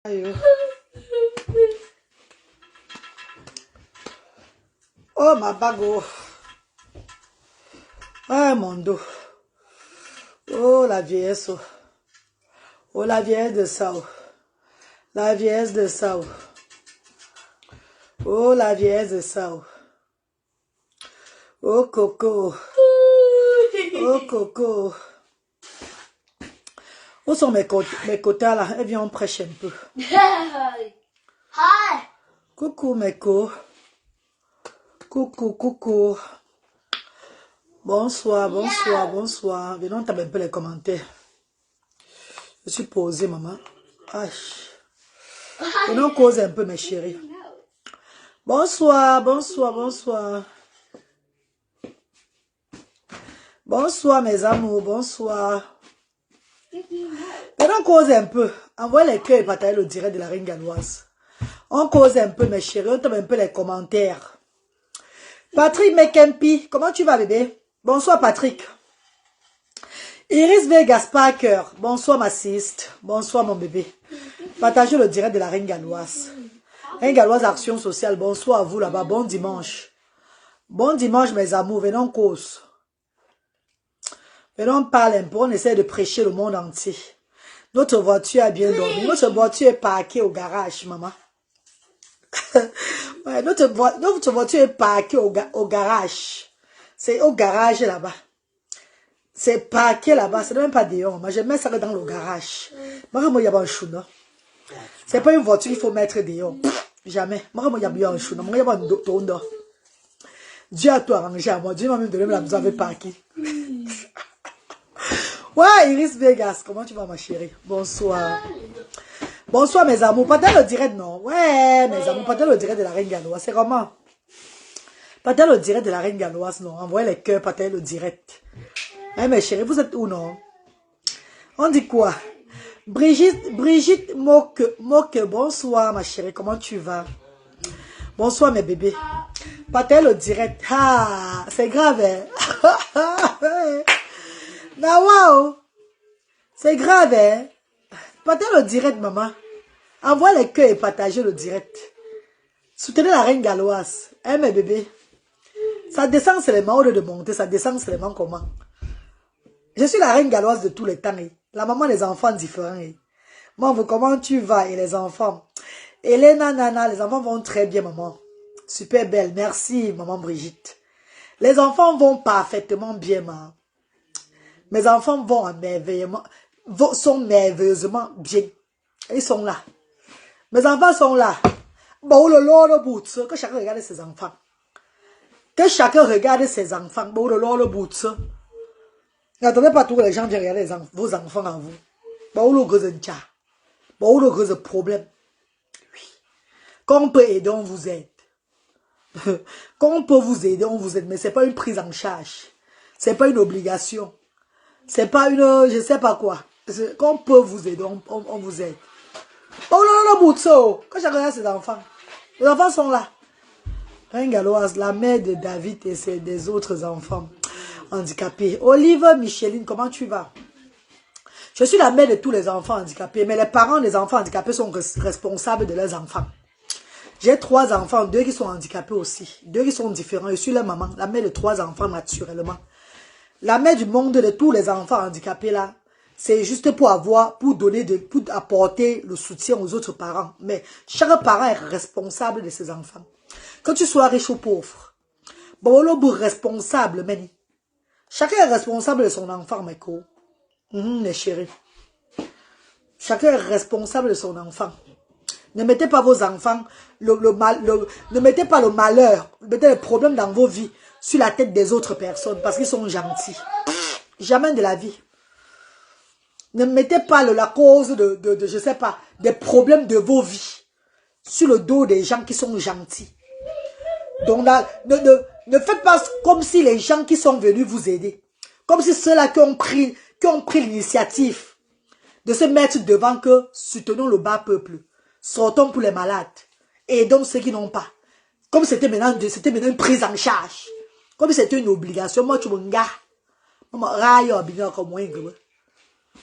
Aïe. Oh, ma bague. Ah, mon dos. Oh, la vieillesse. Oh, la vieillesse de ça. La vieillesse de ça. Oh, la vieillesse de ça. Oh, Coco. Oh, Coco. Où sont mes quotas là? Eh bien, on prêche un peu. Coucou, mes co. Coucou, coucou. Bonsoir, bonsoir, bonsoir. Venons taper un peu les commentaires. Je suis posée, maman. Aïe. Venons causer un peu, mes chéris. Bonsoir, bonsoir, bonsoir. Bonsoir, mes amours, bonsoir. Venons causer un peu. Envoyez les cœurs et partagez le direct de la reine galloise. On cause un peu, mes chéris. On tape un peu les commentaires. Patrick Mekempi, comment tu vas, bébé? Bonsoir, Patrick. Iris Vegas Parker, bonsoir, ma siste. Bonsoir, mon bébé. Partagez le direct de la reine galloise. Reine galloise Action Sociale, bonsoir à vous là-bas. Bon dimanche. Bon dimanche, mes amours. Venons cause. Venons parler un peu. On essaie de prêcher le monde entier. Notre voiture a bien dormi. Notre voiture est parquée au garage, maman. Ouais, notre voiture est parquée au garage. C'est au garage là-bas. C'est parqué là-bas. Ce n'est même pas dehors. Moi, je mets ça dans le garage. C'est pas une voiture qu'il faut mettre dehors. Jamais. Dieu a tout arrangé à moi. Dieu m'a même donné la besoin de parquer. Ouais, Iris Vegas. Comment tu vas, ma chérie? Bonsoir. Bonsoir, mes amours. Pas le direct, non? Ouais, mes amours. Pas le direct de la reine galloise. C'est comment? Pas le direct de la reine galloise, non? Envoyez les cœurs, pas le direct. Hein, mes chéris, vous êtes où, non? On dit quoi? Brigitte Moque, bonsoir, ma chérie. Comment tu vas? Bonsoir, mes bébés. Pas le direct. Ah, c'est grave, hein? Nah, wow. C'est grave, hein? Pas le direct, maman. Envoie les cœurs et partagez le direct. Soutenez la reine galloise. Hein, mes bébés? Ça descend seulement au lieu de monter. Ça descend seulement comment? Je suis la reine galloise de tous les temps. La maman des enfants différents. Maman, comment tu vas? Et les enfants? Elena, Nana, les enfants vont très bien, maman. Super belle. Merci, maman Brigitte. Les enfants vont parfaitement bien, maman. Mes enfants vont sont merveilleusement bien. Ils sont là. Mes enfants sont là. Bon, le bout. Que chacun regarde ses enfants. Que chacun regarde ses enfants. Bon, le bout. N'attendez pas tous les gens viennent regarder vos enfants à vous. Bon, le gros tcha. Bon, le gros problème. Oui. Quand on peut aider, on vous aide. Quand on peut vous aider, on vous aide. Mais ce n'est pas une prise en charge. Ce n'est pas une obligation. C'est pas une, je sais pas quoi. Quand on peut vous aider, on vous aide. Oh là là, Boutso. Quand chacun a ses enfants. Les enfants sont là. Reine galloise, la mère de David et des autres enfants handicapés. Olive Micheline, comment tu vas? Je suis la mère de tous les enfants handicapés, mais les parents des enfants handicapés sont responsables de leurs enfants. J'ai 3 enfants, 2 qui sont handicapés aussi. 2 qui sont différents. Je suis la maman, la mère de 3 enfants naturellement. La mère du monde de tous les enfants handicapés là, c'est juste pour apporter le soutien aux autres parents. Mais chaque parent est responsable de ses enfants. Que tu sois riche ou pauvre. Bon, le bout responsable, Meni. Chacun est responsable de son enfant, mes co. Mes chéris. Chacun est responsable de son enfant. Ne mettez pas vos enfants, ne mettez pas le malheur, mettez le problème dans vos vies sur la tête des autres personnes parce qu'ils sont gentils. Jamais de la vie. Ne mettez pas la cause je sais pas, des problèmes de vos vies sur le dos des gens qui sont gentils. Donc là, ne faites pas comme si les gens qui sont venus vous aider, comme si ceux-là qui ont pris l'initiative de se mettre devant que soutenons le bas peuple, sortons pour les malades, aidons ceux qui n'ont pas. Comme c'était maintenant une prise en charge. Comme si c'était une obligation. Moi, tu me gars. Maman, rayo, bien comme moi.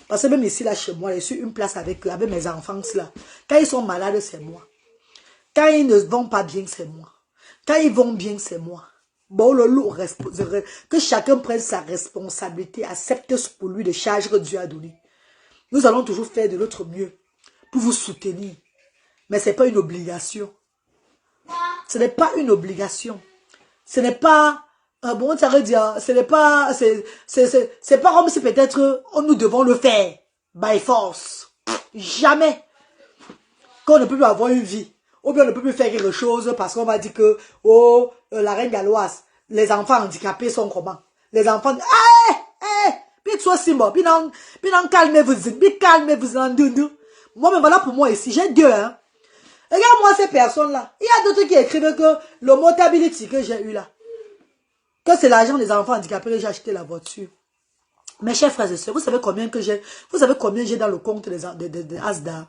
Parce que même ici, là, chez moi, je suis une place avec eux, avec mes enfants, là. Quand ils sont malades, c'est moi. Quand ils ne vont pas bien, c'est moi. Quand ils vont bien, c'est moi. Bon, que chacun prenne sa responsabilité, accepte pour lui les charges que Dieu a données. Nous allons toujours faire de notre mieux pour vous soutenir. Mais ce n'est pas une obligation. Ce n'est pas une obligation. Ce n'est pas... bon, ça veut dire, ce n'est pas... C'est pas comme si peut-être nous devons le faire. By force. Jamais. Qu'on ne peut plus avoir une vie. Ou bien on ne peut plus faire quelque chose parce qu'on va dire que, oh, la reine galloise, les enfants handicapés sont comment? Les enfants... Puis toi aussi, moi. Puis non, calmez-vous. Puis calmez-vous. Moi, mais voilà pour moi ici. J'ai deux, hein. Regarde-moi ces personnes-là. Il y a d'autres qui écrivent que le motability que j'ai eu là, que c'est l'argent des enfants handicapés que j'ai acheté la voiture. Mes chers frères et sœurs, vous savez combien j'ai dans le compte des Asda?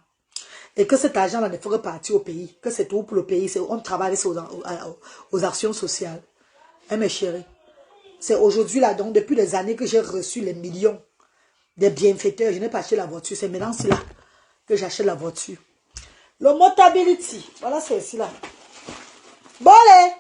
Et que cet argent-là ne ferait partir au pays. Que c'est tout pour le pays. On travaille aux actions sociales. Hein, mes chéris? C'est aujourd'hui là, donc depuis des années que j'ai reçu les millions des bienfaiteurs. Je n'ai pas acheté la voiture. C'est maintenant c'est là que j'achète la voiture. Le motability. Voilà, c'est ici là. Bon, allez.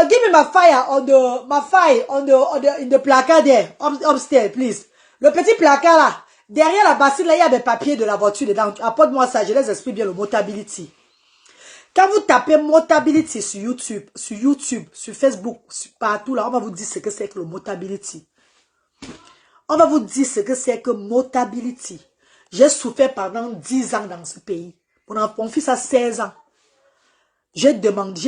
Give me my fire in the placard there. Upstairs, please. Le petit placard là. Derrière la bassine là, il y a des papiers de la voiture dedans. Apporte-moi ça, je les explique bien le motability. Quand vous tapez motability sur YouTube, sur Facebook, partout là, on va vous dire ce que c'est que le motability. On va vous dire ce que c'est que motability. J'ai souffert pendant 10 ans dans ce pays. Mon fils a 16 ans. J'ai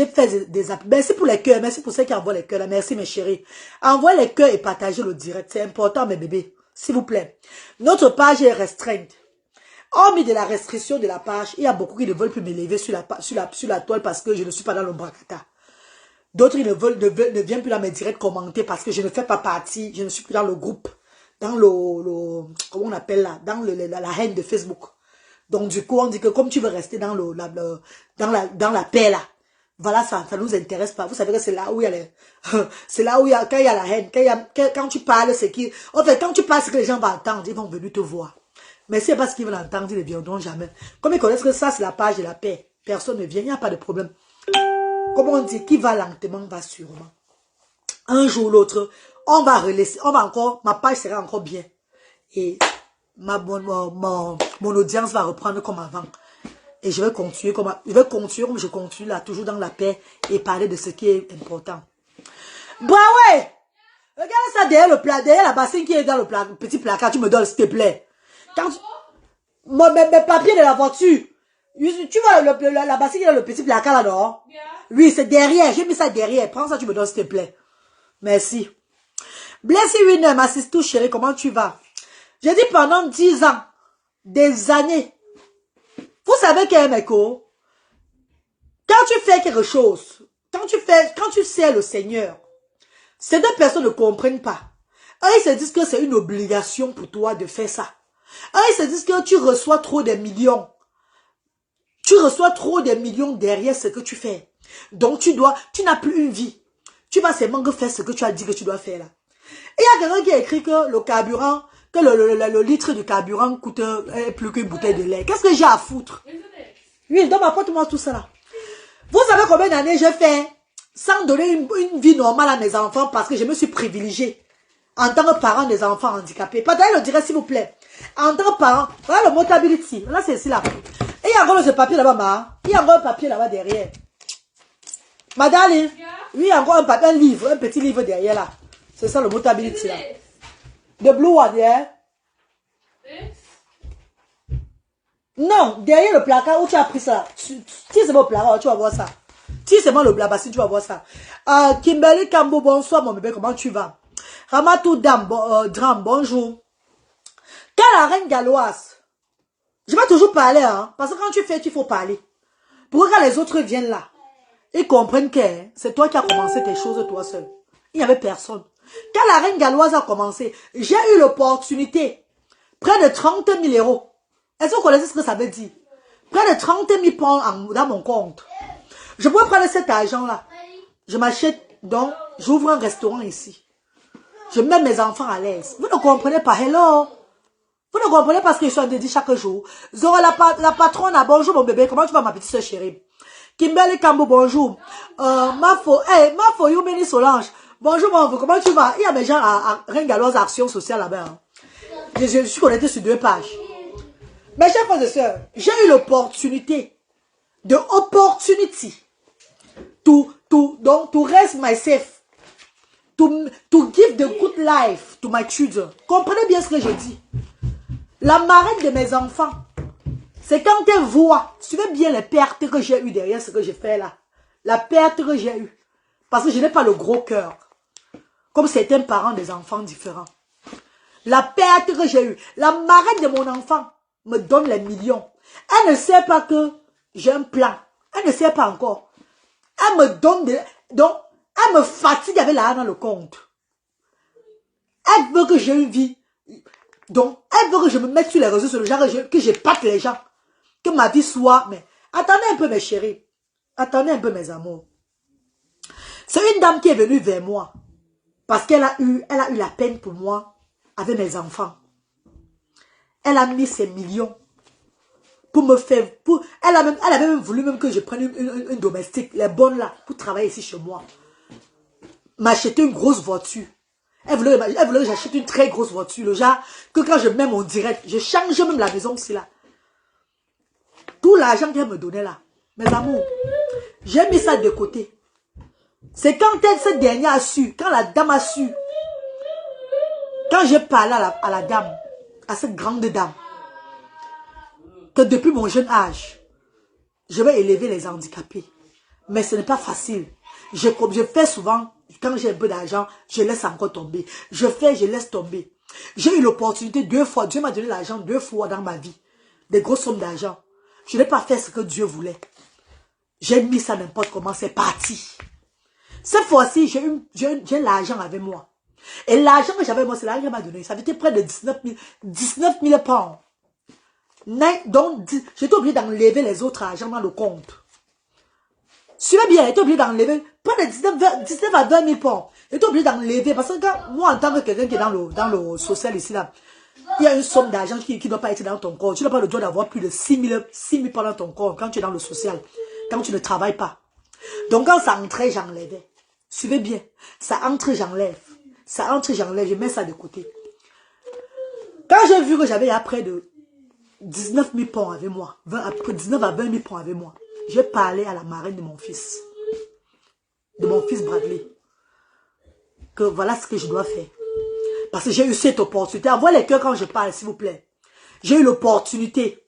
fait des appels. Merci pour les cœurs, merci pour ceux qui envoient les cœurs. Merci mes chéris. Envoyez les cœurs et partagez le direct. C'est important mes bébés. S'il vous plaît. Notre page est restreinte. Hormis de la restriction de la page, il y a beaucoup qui ne veulent plus m'élever sur la toile parce que je ne suis pas dans le bracata. D'autres ne viennent plus dans mes directs commenter parce que je ne fais pas partie, je ne suis plus dans le groupe, dans comment on appelle là, dans la haine de Facebook. Donc du coup, on dit que comme tu veux rester dans la paix là, voilà, ça nous intéresse pas. Vous savez que c'est là où il y a quand il y a la haine, quand tu parles, c'est quand tu parles, c'est que les gens vont entendre, ils vont venir te voir. Mais c'est parce qu'ils veulent entendre, ils ne viendront jamais. Comme ils connaissent que ça, c'est la page de la paix. Personne ne vient, il n'y a pas de problème. Comme on dit, qui va lentement, va sûrement. Un jour ou l'autre, ma page sera encore bien. Et mon audience va reprendre comme avant. Et je vais continuer comme je continue là, toujours dans la paix et parler de ce qui est important. Bah ouais! Regarde ça derrière la bassine qui est dans le petit placard, tu me donnes s'il te plaît. Mes papiers de la voiture. Tu vois la bassine qui est dans le petit placard là, non? Oui, c'est derrière. J'ai mis ça derrière. Prends ça, tu me donnes s'il te plaît. Merci. Blessy Winner, ma sister chérie, comment tu vas? J'ai dit pendant 10 ans, des années. Vous savez qu'un meko, quand tu fais quelque chose, quand tu sais le Seigneur, ces deux personnes ne comprennent pas. Ils se disent que c'est une obligation pour toi de faire ça. Ils se disent que tu reçois trop de millions. Tu reçois trop de millions derrière ce que tu fais. Donc tu n'as plus une vie. Tu vas seulement faire ce que tu as dit que tu dois faire là. Et il y a quelqu'un qui a écrit que le carburant, que le litre de carburant coûte plus qu'une bouteille de lait. Qu'est-ce que j'ai à foutre? Oui, donc apporte-moi tout ça là. Vous savez combien d'années j'ai fait sans donner une vie normale à mes enfants parce que je me suis privilégiée en tant que parent des enfants handicapés. Partagez le direct s'il vous plaît. En tant que parent, voilà le motability. Là c'est ici là. Et il y a encore ce papier là-bas, il y a encore un papier là-bas derrière. Madame, oui, il y a encore un livre, un petit livre derrière là. C'est ça le motability là. The blue one, yeah? Non, derrière le placard où tu as pris ça. Si c'est mon placard, tu vas voir ça. Si c'est moi la bassine, tu vas voir ça. Kimberly Kambo, bonsoir mon bébé, comment tu vas? Ramatou Dam, bonjour. Quand la reine galloise, je vais toujours parler, hein, parce que quand tu fais, il faut parler. Pour que quand les autres viennent là, ils comprennent que c'est toi qui as commencé tes choses toi seul. Il n'y avait personne. Quand la reine galloise a commencé, j'ai eu l'opportunité, près de 30 000 euros. Est-ce que vous connaissez ce que ça veut dire? Près de 30 000 pounds dans mon compte. Je pourrais prendre cet argent-là. Je m'achète, donc, j'ouvre un restaurant ici. Je mets mes enfants à l'aise. Vous ne comprenez pas, hello? Vous ne comprenez pas ce que je suis en train de dire chaque jour. Zora, la patronne, bonjour mon bébé, comment tu vas ma petite soeur chérie? Kimberly Kambo, bonjour. Mafo, Youmeni Solange. Bonjour mon enfant, comment tu vas? Il y a des gens à Ringaloise Action Sociale là-bas. Hein. Je suis connecté sur 2 pages. Mes chers frères et sœurs, j'ai eu l'opportunité, to raise myself, to give the good life to my children. Comprenez bien ce que je dis. La marraine de mes enfants, c'est quand elle voit, suivez bien les pertes que j'ai eues derrière ce que j'ai fait là. La perte que j'ai eue. Parce que je n'ai pas le gros cœur. Comme certains parents des enfants différents. La perte que j'ai eue. La marraine de mon enfant me donne les millions. Elle ne sait pas que j'ai un plan. Elle ne sait pas encore. Elle me donne donc, elle me fatigue avec l'argent dans le compte. Elle veut que j'ai une vie. Donc, elle veut que je me mette sur les réseaux sociaux, que je pâte les gens. Que ma vie soit... Mais attendez un peu mes chéris. Attendez un peu mes amours. C'est une dame qui est venue vers moi. Parce qu'elle a eu la peine pour moi avec mes enfants. Elle a mis ses millions pour me faire... elle avait même voulu même que je prenne une domestique, les bonnes là, pour travailler ici chez moi. M'acheter une grosse voiture. Elle voulait que j'achète une très grosse voiture. Le genre que quand je mets mon direct, je change même la maison aussi là. Tout l'argent qu'elle me donnait là. Mes amours, j'ai mis ça de côté. C'est quand cette dernière a su, quand la dame a su, quand j'ai parlé à la dame, à cette grande dame, que depuis mon jeune âge, je vais élever les handicapés. Mais ce n'est pas facile. Je fais souvent, quand j'ai un peu d'argent, je laisse encore tomber. Je laisse tomber. J'ai eu l'opportunité 2 fois, Dieu m'a donné l'argent 2 fois dans ma vie. Des grosses sommes d'argent. Je n'ai pas fait ce que Dieu voulait. J'ai mis ça n'importe comment, c'est parti. Cette fois-ci, j'ai l'argent avec moi. Et l'argent que j'avais avec moi, c'est l'argent qu'elle m'a donné. Ça avait été près de 19 000 pounds. Donc, j'étais obligé d'enlever les autres argents dans le compte. Suivez bien, j'étais obligé d'enlever près de 19 à 20 000 pounds. J'étais obligé d'enlever parce que quand, moi, en tant que quelqu'un qui est dans le social ici, là, il y a une somme d'argent qui ne doit pas être dans ton compte. Tu n'as pas le droit d'avoir plus de 6 000 pounds dans ton compte quand tu es dans le social. Quand tu ne travailles pas. Donc, quand ça entrait, j'enlevais. Suivez bien. Ça entre, j'enlève. Ça entre, j'enlève. Je mets ça de côté. Quand j'ai vu que j'avais près de 19 000 pounds avec moi, 19 à 20 000 pounds avec moi, j'ai parlé à la marraine de mon fils. De mon fils Bradley. Que voilà ce que je dois faire. Parce que j'ai eu cette opportunité. Envoie les cœurs quand je parle, s'il vous plaît. J'ai eu l'opportunité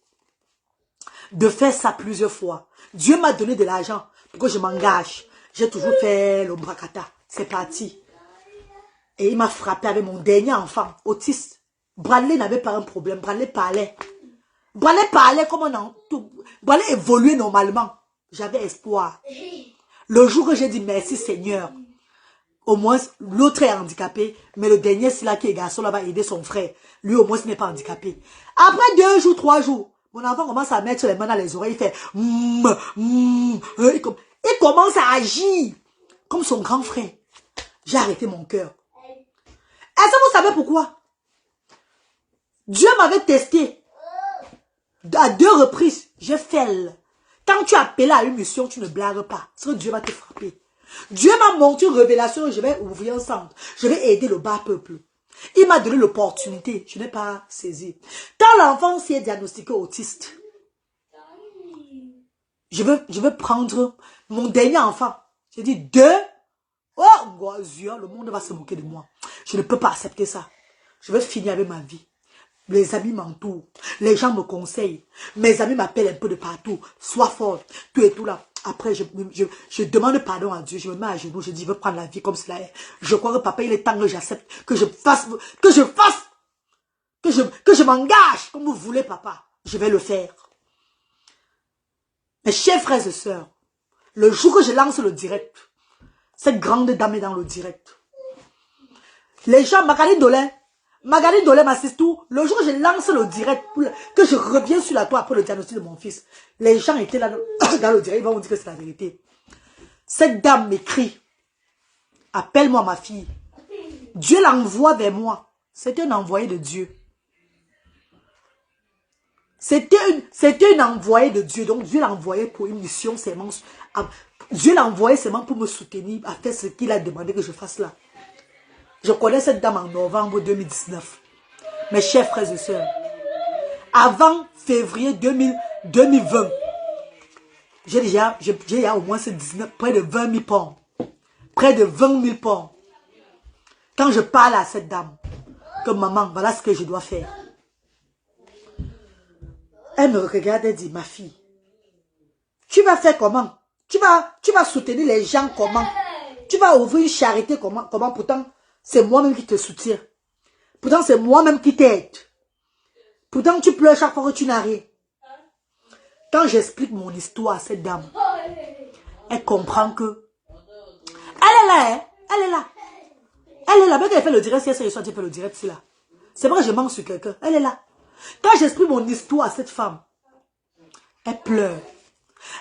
de faire ça plusieurs fois. Dieu m'a donné de l'argent pour que je m'engage. J'ai toujours fait le bracata. C'est parti. Et il m'a frappé avec mon dernier enfant, autiste. Bradley n'avait pas un problème. Bradley parlait. Bradley parlait comme un... Bradley évoluait normalement. J'avais espoir. Le jour que j'ai dit merci Seigneur, au moins l'autre est handicapé, mais le dernier, c'est là qui est garçon, là va aider son frère. Lui au moins, il n'est pas handicapé. Après 2 jours, 3 jours, mon enfant commence à mettre les mains dans les oreilles, il fait... Il commence à agir comme son grand frère. J'ai arrêté mon cœur. Est-ce que vous savez pourquoi? Dieu m'avait testé. À 2 reprises, j'ai fait. Quand tu appelles à une mission, tu ne blagues pas. Parce que Dieu va te frapper. Dieu m'a montré une révélation, je vais ouvrir un centre. Je vais aider le bas peuple. Il m'a donné l'opportunité. Je n'ai pas saisi. Quand l'enfant s'est diagnostiqué autiste, je veux prendre mon dernier enfant. J'ai dit 2. Oh, le monde va se moquer de moi. Je ne peux pas accepter ça. Je veux finir avec ma vie. Les amis m'entourent. Les gens me conseillent. Mes amis m'appellent un peu de partout. Sois fort. Tout et tout là. Après, je demande pardon à Dieu. Je me mets à genoux. Je dis, je veux prendre la vie comme cela est. Je crois que papa, il est temps que j'accepte. Que je m'engage. Comme vous voulez, papa. Je vais le faire. Mes chers frères et sœurs, le jour que je lance le direct, cette grande dame est dans le direct. Les gens, Magali Dolé m'assiste tout. Le jour où je lance le direct, que je reviens sur la toile après le diagnostic de mon fils, les gens étaient là dans le direct, ils vont me dire que c'est la vérité. Cette dame m'écrit, appelle-moi ma fille. Dieu l'envoie vers moi. C'était un envoyé de Dieu. C'était une envoyée de Dieu. Donc Dieu l'a envoyé pour une mission seulement. Dieu l'a envoyé seulement pour me soutenir à faire ce qu'il a demandé que je fasse là. Je connais cette dame en novembre 2019. Mes chers frères et sœurs. Avant février 2020, j'ai déjà au moins près de 20 000 pounds. Près de 20 000 pounds. Quand je parle à cette dame, que maman, voilà ce que je dois faire. Elle me regarde et dit, ma fille, tu vas faire comment? Tu vas soutenir les gens comment? Tu vas ouvrir une charité comment? Pourtant, c'est moi-même qui te soutiens. Pourtant, c'est moi-même qui t'aide. Pourtant, tu pleures chaque fois que tu n'as rien. Quand j'explique mon histoire à cette dame, elle comprend que elle est là, hein? Elle est là. Elle est là. Même quand elle fait le direct, si elle se fait le direct, c'est là. C'est vrai que je manque sur quelqu'un. Elle est là. Quand j'explique mon histoire à cette femme, elle pleure.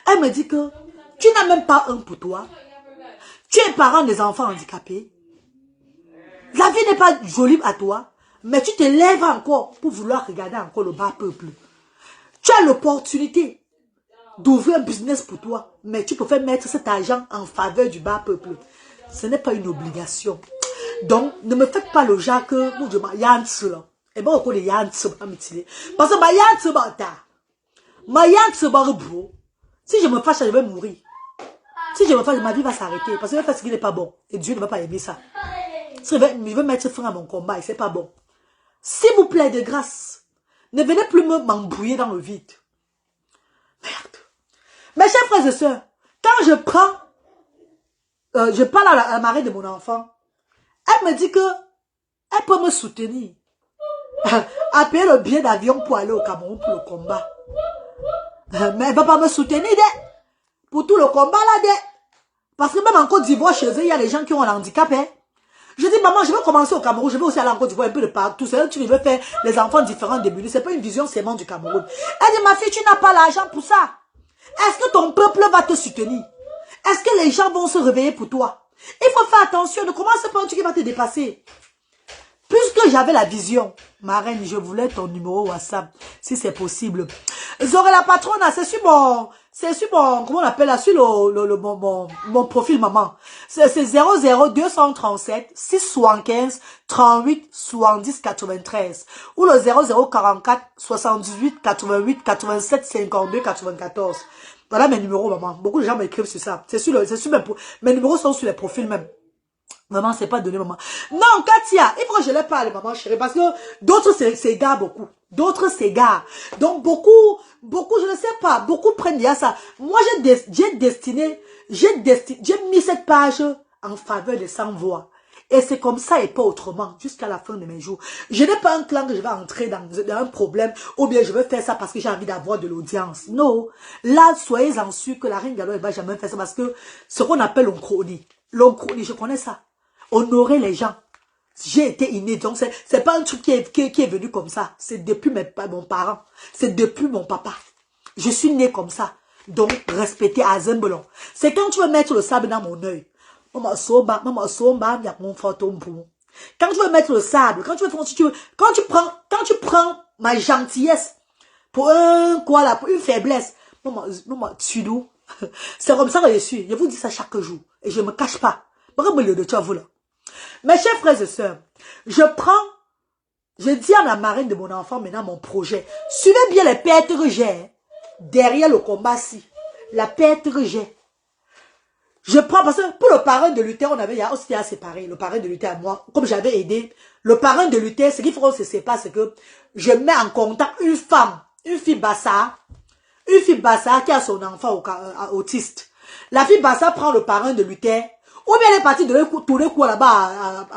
Elle me dit que tu n'as même pas un pour toi. Tu es parent des enfants handicapés. La vie n'est pas jolie à toi, mais tu te lèves encore pour vouloir regarder encore le bas peuple. Tu as l'opportunité d'ouvrir un business pour toi, mais tu peux faire mettre cet argent en faveur du bas peuple. Ce n'est pas une obligation. Donc, ne me faites pas le genre que, mon Dieu, il y a un truc là. Et bon, il y a un truc à m'utiliser. Parce que, il y a un truc bro. Si je me fâche, je vais mourir. Si je me fâche, ma vie va s'arrêter. Parce que je vais faire ce qui n'est pas bon. Et Dieu ne va pas aimer ça. Si je vais mettre fin à mon combat et c'est pas bon. S'il vous plaît, de grâce, ne venez plus m'embrouiller dans le vide. Merde. Mes chers frères et sœurs, quand je parle à la marraine de mon enfant, elle me dit que elle peut me soutenir. À payer le billet d'avion pour aller au Cameroun pour le combat. Mais elle ne va pas me soutenir pour tout le combat là. Parce que même en Côte d'Ivoire, chez eux, il y a les gens qui ont un handicap. Hein. Je dis, maman, je vais commencer au Cameroun, je vais aussi aller en Côte d'Ivoire un peu de partout. C'est là que tu veux faire les enfants différents démunis. Ce n'est pas une vision seulement du Cameroun. Elle dit, ma fille, tu n'as pas l'argent pour ça. Est-ce que ton peuple va te soutenir? Est-ce que les gens vont se réveiller pour toi? Il faut faire attention, ne commence pas un truc qui va te dépasser. Puisque j'avais la vision, ma reine, je voulais ton numéro WhatsApp, si c'est possible. J'aurai la patronne, c'est sur mon, comment on appelle là, sur mon profil maman. C'est 00237 675 38 70 93 ou le 0044 78 88 87 52 94. Voilà mes numéros maman. Beaucoup de gens m'écrivent sur ça. C'est sur mes numéros sont sur les profils même. Maman, c'est pas donné, maman. Non, Katia, il faut que je les parle, maman chérie, parce que d'autres s'égarent beaucoup. D'autres s'égarent. Donc, beaucoup, je ne sais pas, beaucoup prennent déjà ça. Moi, j'ai mis cette page en faveur des sans-voix. Et c'est comme ça et pas autrement, jusqu'à la fin de mes jours. Je n'ai pas un clan que je vais entrer dans un problème, ou bien je vais faire ça parce que j'ai envie d'avoir de l'audience. Non. Là, soyez-en sûrs que la reine Galo ne va jamais faire ça parce que ce qu'on appelle l'onchronie. L'onchronie, je connais ça. Honorer les gens. J'ai été inné, donc c'est pas un truc qui est venu comme ça. C'est depuis mon parent. C'est depuis mon papa. Je suis né comme ça. Donc, respecter à Zembelon. C'est quand tu veux mettre le sable dans mon œil. Quand tu veux mettre le sable, quand tu prends ma gentillesse pour pour une faiblesse, c'est comme ça que je suis. Je vous dis ça chaque jour. Et je ne me cache pas. Mes chers frères et sœurs, je dis à la marraine de mon enfant maintenant mon projet. Suivez bien les pertes que j'ai derrière le combat-ci. La perte que j'ai. Je prends, parce que pour le parrain de Luther, on avait aussi à séparer. Le parrain de Luther à moi, comme j'avais aidé, le parrain de Luther, ce qu'il faut qu'on se sépare, c'est que je mets en contact une femme, une fille Bassa qui a son enfant autiste. La fille Bassa prend le parrain de Luther, ou bien elle est partie de tourner quoi là-bas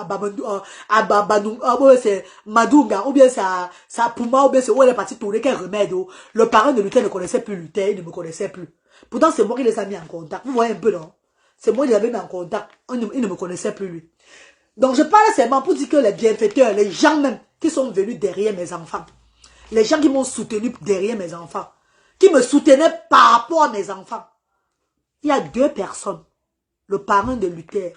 c'est Madunga, ou bien c'est à Puma, ou bien c'est où elle est partie tourner quel remède. Le parrain de Luther ne connaissait plus Luther, il ne me connaissait plus. Pourtant, c'est moi qui les ai mis en contact. Vous voyez un peu, non? C'est moi qui les avais mis en contact. Il ne me connaissait plus, lui. Donc, je parle seulement pour dire que les bienfaiteurs, les gens même qui sont venus derrière mes enfants, les gens qui m'ont soutenu derrière mes enfants, qui me soutenaient par rapport à mes enfants, il y a deux personnes, le parrain de Luther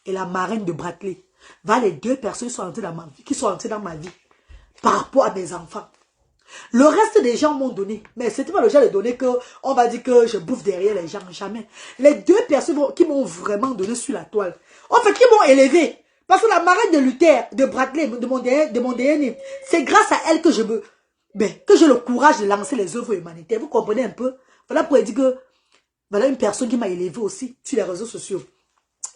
et la marraine de Bradley. Voilà les 2 personnes qui sont entrées dans ma vie, par rapport à mes enfants. Le reste des gens m'ont donné. Mais ce n'était pas le genre de donner que on va dire que je bouffe derrière les gens. Jamais. Les 2 personnes qui m'ont vraiment donné sur la toile. En fait, qui m'ont élevé. Parce que la marraine de Luther, de Bradley, de mon dernier, c'est grâce à elle que j'ai le courage de lancer les œuvres humanitaires. Vous comprenez un peu? Voilà pour dire que voilà une personne qui m'a élevé aussi sur les réseaux sociaux.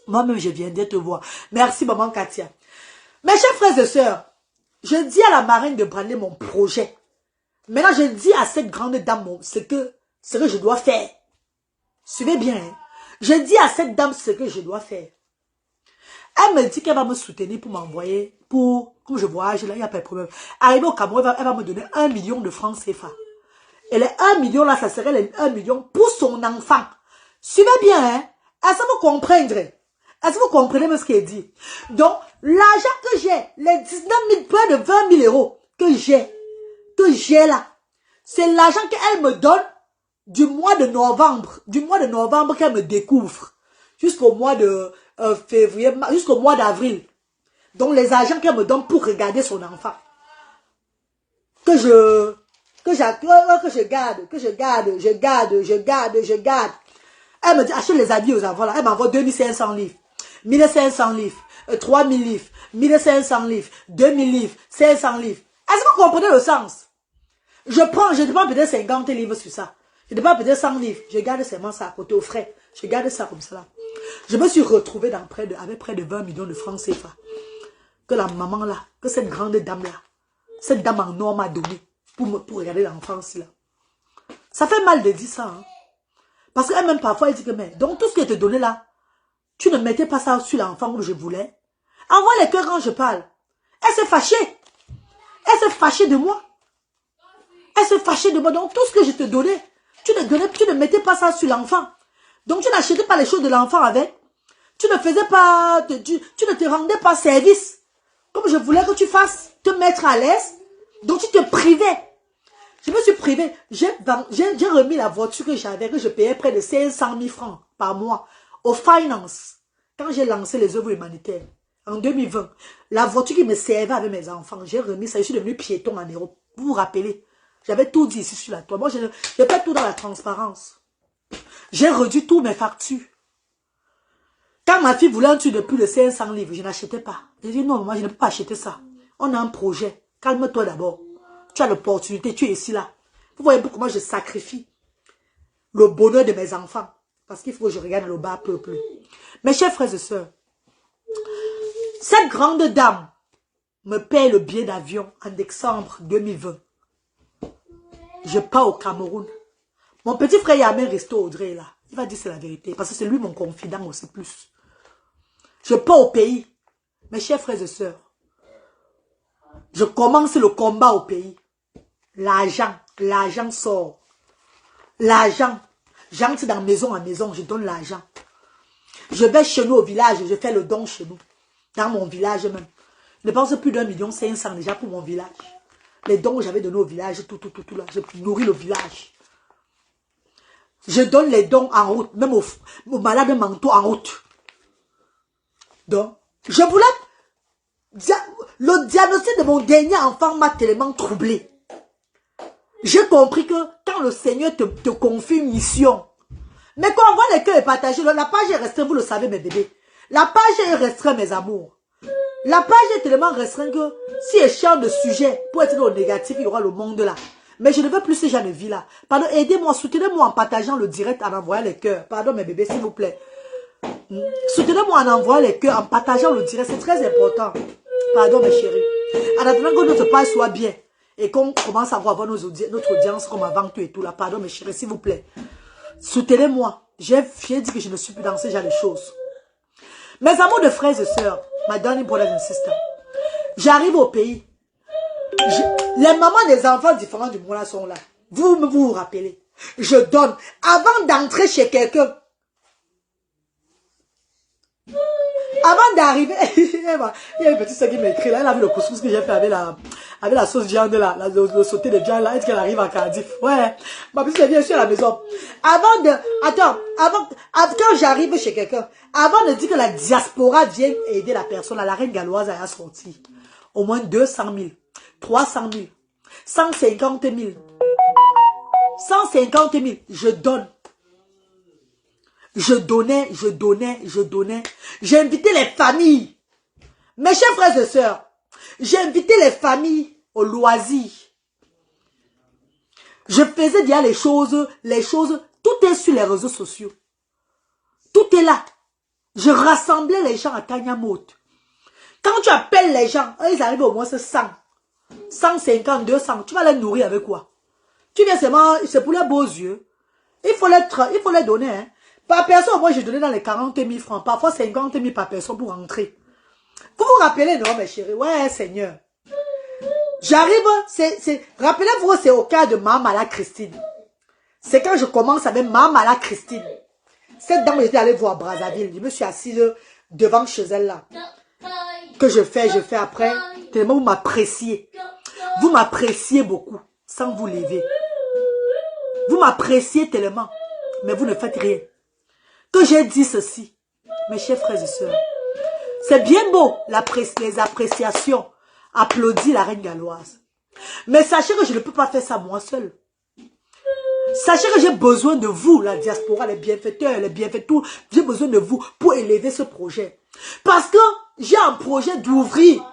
Moi-même, je viens de te voir. Merci, maman Katia. Mes chers frères et sœurs, je dis à la marraine de Bradley mon projet. Maintenant, je dis à cette grande dame ce que je dois faire. Suivez bien. Hein? Je dis à cette dame ce que je dois faire. Elle me dit qu'elle va me soutenir pour m'envoyer, comme je voyage, là, il n'y a pas de problème. Arrivé au Cameroun, elle va me donner 1 million de francs CFA. Et les 1 million là, ça serait les 1 million pour son enfant. Suivez bien, hein. Est-ce que vous comprenez? Est-ce que vous comprenez ce qu'elle dit? Donc, l'argent que j'ai, les 19 000, près de 20 000 euros que j'ai là, c'est l'argent qu'elle me donne du mois de novembre qu'elle me découvre, jusqu'au mois de février, jusqu'au mois d'avril. Donc, les argents qu'elle me donne pour regarder son enfant, que je garde. Elle me dit, achète les habits aux enfants là. Elle m'envoie 2500 livres, 1500 livres, 3000 livres, 1500 livres, 2000 livres, 500 livres. Est-ce que vous comprenez le sens? Je dépense peut-être 50 livres sur ça. Je dépense peut-être 100 livres. Je garde seulement ça à côté au frais. Je garde ça comme ça là. Je me suis retrouvée avec près de 20 millions de francs CFA. Que la maman là, que cette grande dame là, cette dame en or m'a donné pour regarder l'enfance là. Ça fait mal de dire ça. Hein? Parce qu'elle-même parfois elle dit que mais, donc tout ce qu'elle te donnait là, tu ne mettais pas ça sur l'enfant comme je voulais. Envoie les cœurs quand je parle. Elle s'est fâchée. Elle s'est fâchée de moi. Elle s'est fâchée de moi. Donc, tout ce que je te donnais, tu ne mettais pas ça sur l'enfant. Donc, tu n'achetais pas les choses de l'enfant avec. Tu ne faisais pas, tu ne te rendais pas service. Comme je voulais que tu fasses, te mettre à l'aise. Donc, tu te privais. Je me suis privée. J'ai remis la voiture que j'avais, que je payais près de 500 000 francs par mois au finance. Quand j'ai lancé les œuvres humanitaires, en 2020, la voiture qui me servait avec mes enfants, j'ai remis ça. Je suis devenu piéton en Europe. Vous vous rappelez? J'avais tout dit ici sur la toile. Moi, je n'ai pas tout dans la transparence. J'ai réduit tous mes factures. Quand ma fille voulait un truc de plus de 500 livres, je n'achetais pas. J'ai dit non, moi, je ne peux pas acheter ça. On a un projet. Calme-toi d'abord. Tu as l'opportunité, tu es ici là. Vous voyez comment je sacrifie le bonheur de mes enfants. Parce qu'il faut que je regarde le bas peuple. Mes chers frères et sœurs, cette grande dame me paye le billet d'avion en décembre 2020. Je pars au Cameroun. Mon petit frère, il y a un resto Audrey là. Il va dire c'est la vérité. Parce que c'est lui mon confident aussi plus. Je pars au pays. Mes chers frères et sœurs. Je commence le combat au pays. L'argent sort. L'argent. J'entre dans maison en maison, je donne l'argent. Je vais chez nous au village, je fais le don chez nous. Dans mon village même. Je dépense plus d'1,5 million déjà pour mon village. Les dons que j'avais donnés au village, tout là. Je nourris le village. Je donne les dons en route, même aux malades mentaux en route. Donc, je voulais... Le diagnostic de mon dernier enfant m'a tellement troublé. J'ai compris que quand le Seigneur te confie une mission, mais quand on voit les cœurs partagés, la page est restreinte, vous le savez mes bébés. La page est restreinte mes amours. La page est tellement restreinte que si elle change de sujet pour être dans le négatif, il y aura le monde là. Mais je ne veux plus ces gens de vie là. Pardon, aidez-moi, soutenez-moi en partageant le direct, en envoyant les cœurs. Pardon mes bébés, s'il vous plaît. Soutenez-moi en envoyant les cœurs, en partageant le direct, c'est très important. Pardon mes chéris. En attendant que notre page soit bien et qu'on commence à avoir notre audience comme avant tout et tout là. Pardon mes chéris, s'il vous plaît. Soutenez-moi. J'ai dit que je ne suis plus dans ce genre de choses. Mes amours de frères et sœurs, my darling brothers and sisters, j'arrive au pays. Les mamans des enfants différents du monde là sont là. Vous rappelez. Je donne. Avant d'entrer chez quelqu'un, avant d'arriver, il y a une petite soeur qui m'écrit là, elle a vu le couscous que j'ai fait avec la sauce viande là, le sauté de viande là, est-ce qu'elle arrive à Cardiff? Ouais, ma petite elle vient sur la maison. Avant de... Attends, quand j'arrive chez quelqu'un, avant de dire que la diaspora vient aider la personne, la reine galloise a sorti au moins 200 000, 300 000, 150 000, 150 000. Je donne. Je donnais. J'ai invité les familles. Mes chers frères et sœurs, j'ai invité les familles au loisir. Je faisais déjà les choses, tout est sur les réseaux sociaux. Tout est là. Je rassemblais les gens à Kanyamot. Quand tu appelles les gens, ils arrivent au moins 100, 150, 200. Tu vas les nourrir avec quoi? Tu viens seulement, c'est pour les beaux yeux. Il faut les donner. Hein. Par personne, moi, je donnais dans les 40 000 francs. Parfois, 50 000 par personne pour rentrer. Vous vous rappelez, non, mes chéris? Ouais, Seigneur. J'arrive, rappelez-vous, c'est au cas de Mamala Christine. C'est quand je commence avec Mamala Christine. Cette dame, j'étais allée voir à Brazzaville. Je me suis assise devant chez elle là. Que je fais après. Tellement vous m'appréciez. Vous m'appréciez beaucoup, sans vous lever. Vous m'appréciez tellement, mais vous ne faites rien. Que j'ai dit ceci, mes chers frères et sœurs. C'est bien beau, les appréciations. Applaudis la reine galloise. Mais sachez que je ne peux pas faire ça moi seul. Sachez que j'ai besoin de vous, la diaspora, les bienfaiteurs, les bienfaiteurs. J'ai besoin de vous pour élever ce projet. Parce que j'ai un projet d'ouvrir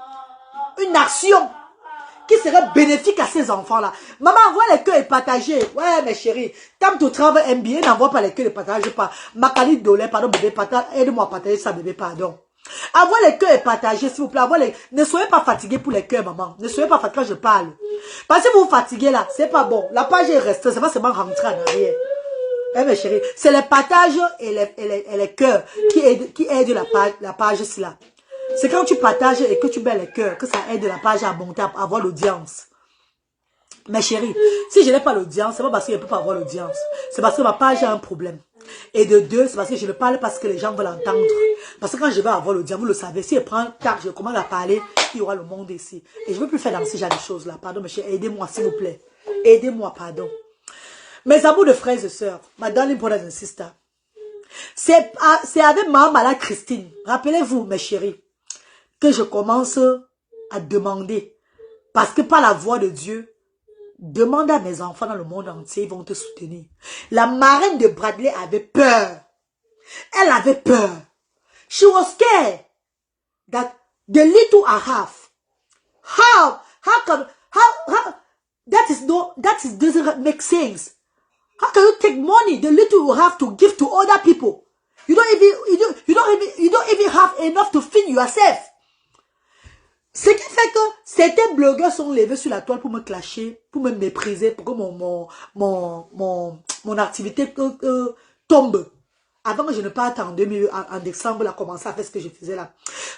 une action qui serait bénéfique à ces enfants-là. Maman, envoie les cœurs et partagez. Ouais, mes chéris. Tam to travail MBA, n'envoie pas les cœurs et partagez pas. Makali Dolé, pardon, bébé, partage. Aide-moi à partager ça, bébé, pardon. Envoie les cœurs et partagez, s'il vous plaît. Ne soyez pas fatigués pour les cœurs, maman. Ne soyez pas fatigués quand je parle. Parce que vous vous fatiguez là, c'est pas bon. La page est restée, c'est pas seulement rentrer en arrière. Eh, mes chéris, c'est les partages et les cœurs qui aident la page là. C'est quand tu partages et que tu mets les cœurs que ça aide la page à monter, à avoir l'audience. Mes chéris, si je n'ai pas l'audience, c'est pas parce que je ne peux pas avoir l'audience. C'est parce que ma page a un problème. Et de deux, c'est parce que je ne parle pas parce que les gens veulent entendre. Parce que quand je vais avoir l'audience, vous le savez, si je prends tard, je commence à parler, il y aura le monde ici. Et je ne veux plus faire dans ce genre de choses-là. Pardon, mes chéris, aidez-moi, s'il vous plaît. Aidez-moi, pardon. Mes amours de frères et sœurs, ma darling brothers and sisters, c'est avec Mamala Christine, rappelez-vous, mes chéris, que je commence à demander. Parce que par la voix de Dieu, demande à mes enfants dans le monde entier, ils vont te soutenir. La marraine de Bradley avait peur. Elle avait peur. She was scared that the little I have, that doesn't make sense. How can you take money, the little you have to give to other people? You don't even have enough to feed yourself. Ce qui fait que certains blogueurs sont levés sur la toile pour me clasher, pour me mépriser, pour que mon activité tombe. Avant que je ne parte en décembre, là, commencer à faire ce que je faisais là.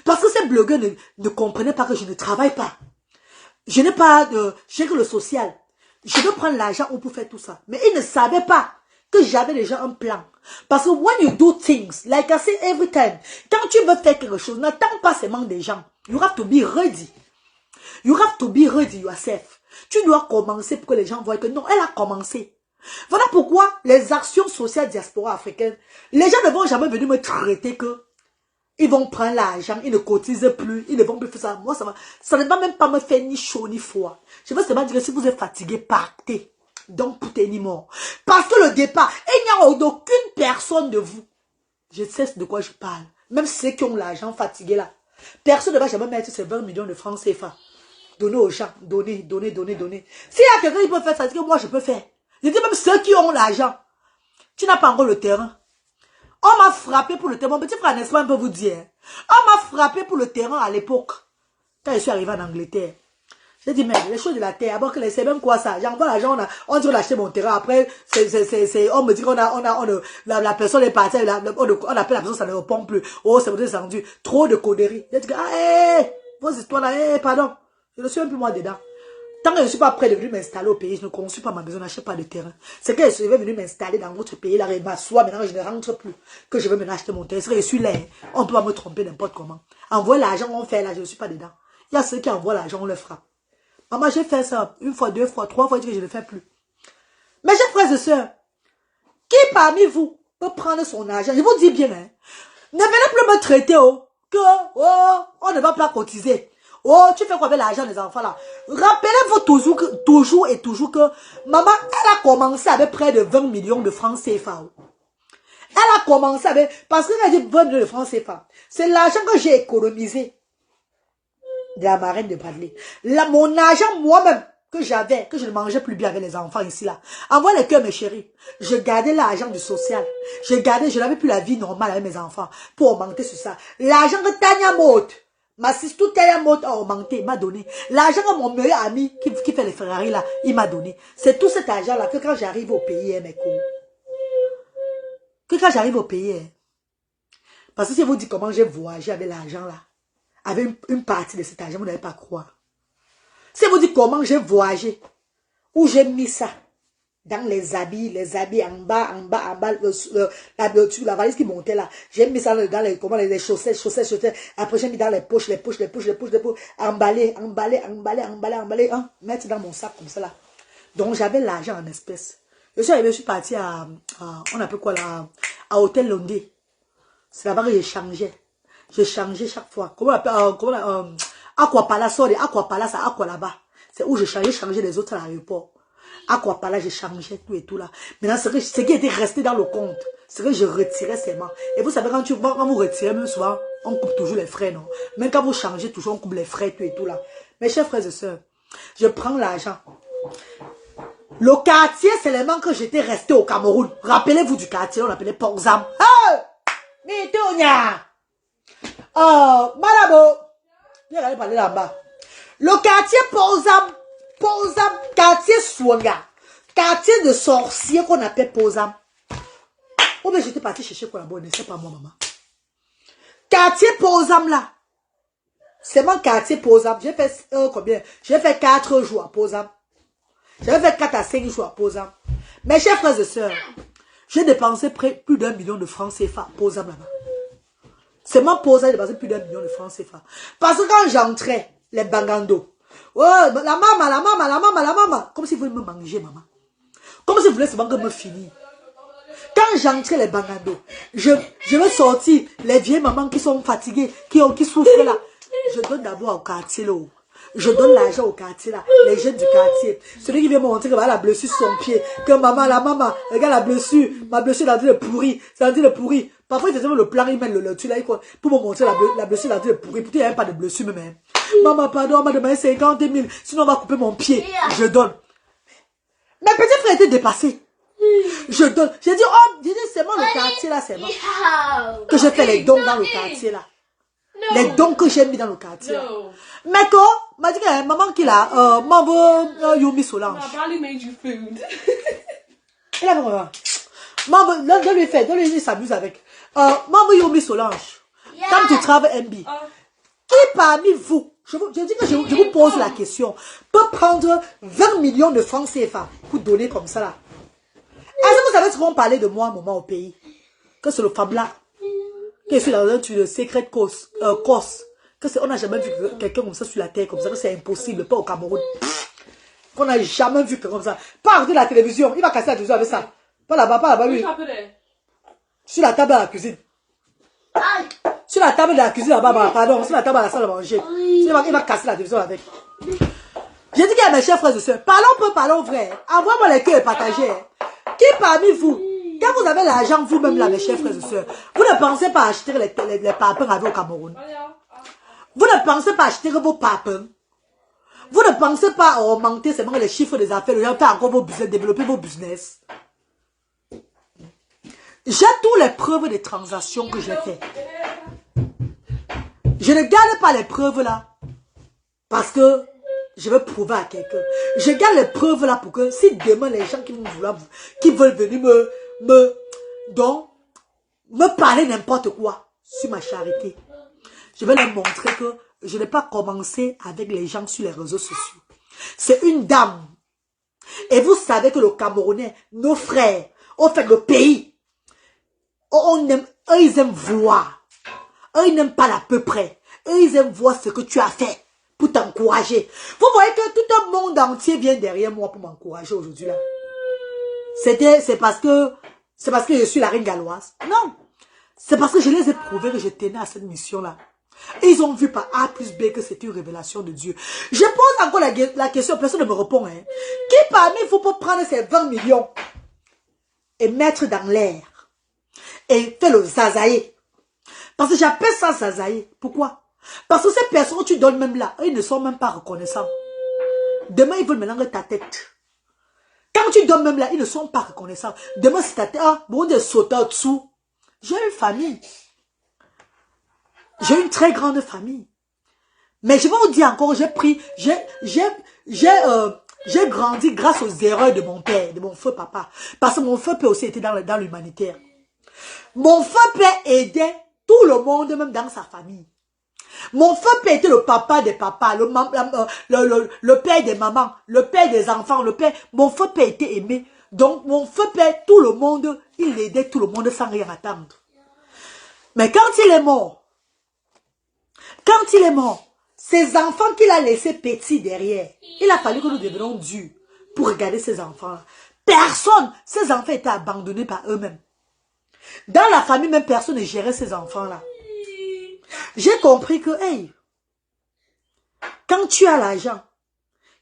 Parce que ces blogueurs ne comprenaient pas que je ne travaille pas. Je n'ai pas j'ai que le social. Je veux prendre l'argent pour faire tout ça. Mais ils ne savaient pas que j'avais déjà un plan. Parce que when you do things, like I say every time, quand tu veux faire quelque chose, n'attends pas seulement des gens. You have to be ready. You have to be ready yourself. Tu dois commencer pour que les gens voient que non, elle a commencé. Voilà pourquoi les actions sociales diaspora africaines, les gens ne vont jamais venir me traiter que ils vont prendre l'argent, ils ne cotisent plus, ils ne vont plus faire ça. Moi, ça ne va même pas me faire ni chaud ni froid. Je veux seulement dire que si vous êtes fatigué, partez. Donc, tout est ni mort. Parce que le départ, il n'y a aucune personne de vous. Je sais de quoi je parle. Même ceux qui ont l'argent fatigué là. Personne ne va jamais mettre ces 20 millions de francs CFA. Donner aux gens. Donner. S'il y a quelqu'un qui peut faire ça, c'est que moi je peux faire. Je dis même ceux qui ont l'argent. Tu n'as pas encore le terrain. On m'a frappé pour le terrain. Mon petit frère Nesman peut vous dire. On m'a frappé pour le terrain à l'époque. Quand je suis arrivé en Angleterre. J'ai dit, mais les choses de la terre, avant que c'est même quoi ça? J'envoie l'argent, on dit qu'on a acheté mon terrain. Après, on me dit qu'on la personne est partie, on appelle la personne, ça ne répond plus. Oh, c'est descendu. Trop de conneries. J'ai dit, vos histoires là, pardon. Je ne suis même plus moi dedans. Tant que je ne suis pas prêt de venir m'installer au pays, je ne construis pas ma maison, je n'achète pas de terrain. C'est que je vais venir m'installer dans votre pays, là, et m'asseoir, maintenant je ne rentre plus. Que je vais maintenant acheter mon terrain. C'est que je suis là, on ne peut pas me tromper n'importe comment. Envoyer l'argent, on fait là, je ne suis pas dedans. Il y a ceux qui envoient l'argent, on le frappe. Maman, j'ai fait ça une fois, deux fois, trois fois, je ne le fais plus. Mais j'ai frères et sœurs, Qui parmi vous peut prendre son argent? Je vous dis bien, hein. Ne venez plus me traiter, on ne va pas cotiser. Oh, tu fais quoi avec l'argent des enfants là? Rappelez-vous toujours que maman, elle a commencé avec près de 20 millions de francs CFA. Elle a commencé avec, parce qu'elle a dit 20 millions de francs CFA. C'est l'argent que j'ai économisé de la marraine de Bradley. Mon argent moi-même que j'avais, que je ne mangeais plus bien avec les enfants ici là. Envoie les cœurs mes chéris. Je gardais l'argent du social. Je n'avais plus la vie normale avec mes enfants pour augmenter sur ça. L'argent que Tania Motte, ma sister Tania Motte a augmenté, m'a donné. L'argent que mon meilleur ami qui fait les Ferrari là, il m'a donné. C'est tout cet argent là que quand j'arrive au pays, mes cons. Que quand j'arrive au pays, parce que si vous dites comment j'ai voyagé avec l'argent là, avec une partie de cet argent, vous n'allez pas croire. Si vous dites comment j'ai voyagé, où j'ai mis ça, dans les habits en bas, la valise qui montait là, j'ai mis ça dans les chaussettes, après j'ai mis dans les poches, emballé, hein, mettre dans mon sac comme ça là. Donc j'avais l'argent en espèces. Je suis parti à on appelle quoi là, à Hôtel Londé. C'est là-bas que j'ai changé. J'ai changé chaque fois. Comment on appelle, Aqua Palace, Aqua Palace, Aqua là-bas. C'est où j'ai changé les autres à l'aéroport. Aqua Palace, j'ai changé tout et tout là. Maintenant, ce qui était resté dans le compte, c'est que je retirais seulement. Et vous savez, quand vous retirez, même souvent, on coupe toujours les frais, non? Même quand vous changez, toujours on coupe les frais, tout et tout là. Mes chers frères et sœurs, je prends l'argent. Le quartier seulement que j'étais resté au Cameroun. Rappelez-vous du quartier, on l'appelait Porzam. Hey! Mitonia! Malabo! Viens aller parler là-bas. Le quartier Porzam, quartier Swanga. Quartier de sorciers qu'on appelle Porzam. Oh, mais j'étais parti chercher quoi là-bas, c'est pas moi, maman. Quartier Porzam là. C'est mon quartier Porzam. J'ai fait combien? J'ai fait 4 jours à Porzam. J'avais fait 4 à 5 jours à Porzam. Mes chers frères et sœurs, j'ai dépensé plus d'1 million de francs CFA à Porzam là-bas. C'est mon Porzam, j'ai dépensé plus d'1 million de francs CFA. Parce que quand j'entrais, les bangando, oh, la maman, comme si vous voulez me manger, maman. Comme si vous voulez seulement que me finir. Quand j'entrais les bangando, je veux sortir les vieilles mamans qui sont fatiguées, qui souffrent là. Je donne d'abord au quartier là. Je donne l'argent au quartier là, les jeunes du quartier. Celui qui vient me montrer que la blessure sur son pied, que maman, regarde la blessure, ma blessure est en train de pourrir, c'est en train de pourrir. Parfois il faisait même le plan, il met le truc là, pour me montrer la blessure est en train de pourrir. Pourtant il n'y a même pas de blessure même. Maman, pardon, on m'a demandé 50 000, sinon on va couper mon pied. Je donne. Mes petits frères étaient dépassés. Je donne. J'ai dit, oh, c'est moi le quartier là, c'est moi. Que je fais les dons dans le quartier là. Les dons que j'ai mis dans le quartier. Mais quoi, m'a dit que maman qui l'a, maman Yomi Solange. Barely made you food. Il a maman. Maman, donne-lui, il s'amuse avec. Maman Yomi Solange. Quand tu travailles MB, qui parmi vous, je dis que je vous pose la question, peut prendre 20 millions de francs CFA pour donner comme ça là? Est-ce que vous savez ce qu'on parlait de moi à un moment au pays? Que c'est le femme là. Que je suis dans un truc de secret course. On n'a jamais vu quelqu'un comme ça sur la terre, comme ça, que c'est impossible, pas au Cameroun. Qu'on n'a jamais vu quelqu'un comme ça. Pas regarder la télévision, il va casser la télévision avec ça. Pas là-bas, oui. Sur la table de la cuisine. Sur la table de la cuisine là-bas, pardon, sur la table de la salle à manger. Il va casser la télévision avec. J'ai dit qu'il y a mes chers frères et sœurs, parlons vrai. Envoie-moi les cœurs et partagez. Qui parmi vous, quand vous avez l'argent vous-même là, mes chers frères et sœurs, vous ne pensez pas acheter les papins avec au Cameroun? Vous ne pensez pas acheter vos papins? Vous ne pensez pas augmenter seulement les chiffres des affaires, les gens faire encore vos business, développer vos business? J'ai toutes les preuves des transactions que j'ai faites. Je ne garde pas les preuves là, parce que je veux prouver à quelqu'un. Je garde les preuves là pour que si demain les gens qui veulent venir me parler n'importe quoi sur ma charité, je vais leur montrer que je n'ai pas commencé avec les gens sur les réseaux sociaux. C'est une dame. Et vous savez que le Camerounais, nos frères, au fait le pays, eux ils aiment voir. Eux ils n'aiment pas l'à peu près. Eux ils aiment voir ce que tu as fait pour t'encourager. Vous voyez que tout un monde entier vient derrière moi pour m'encourager aujourd'hui là. C'est parce que C'est parce que je suis la reine galloise. Non. C'est parce que je les ai prouvés que je tenais à cette mission-là. Et ils ont vu par A plus B que c'était une révélation de Dieu. Je pose encore la question, personne ne me répond. Hein. Qui parmi vous peut prendre ces 20 millions et mettre dans l'air et faire le zazaïe? Parce que j'appelle ça zazaïe. Pourquoi? Parce que ces personnes que tu donnes même là, ils ne sont même pas reconnaissants. Demain, ils veulent mélanger ta tête. Quand tu donnes même là, ils ne sont pas reconnaissants. Demain, si ta tête, bon Dieu, sauter au-dessous. J'ai une famille. J'ai une très grande famille. Mais je vais vous dire encore, j'ai grandi grâce aux erreurs de mon père, de mon feu papa. Parce que mon feu père aussi était dans l'humanitaire. Mon feu père aidait tout le monde, même dans sa famille. Mon feu père était le papa des papas, le père des mamans, le père des enfants, mon feu père était aimé. Donc, mon feu père, tout le monde, il aidait tout le monde sans rien attendre. Mais quand il est mort, ces enfants qu'il a laissés petits derrière, il a fallu que nous devenions durs pour regarder ces enfants-là. Personne, ces enfants étaient abandonnés par eux-mêmes. Dans la famille, même personne ne gérait ces enfants-là. J'ai compris que, hey, quand tu as l'argent,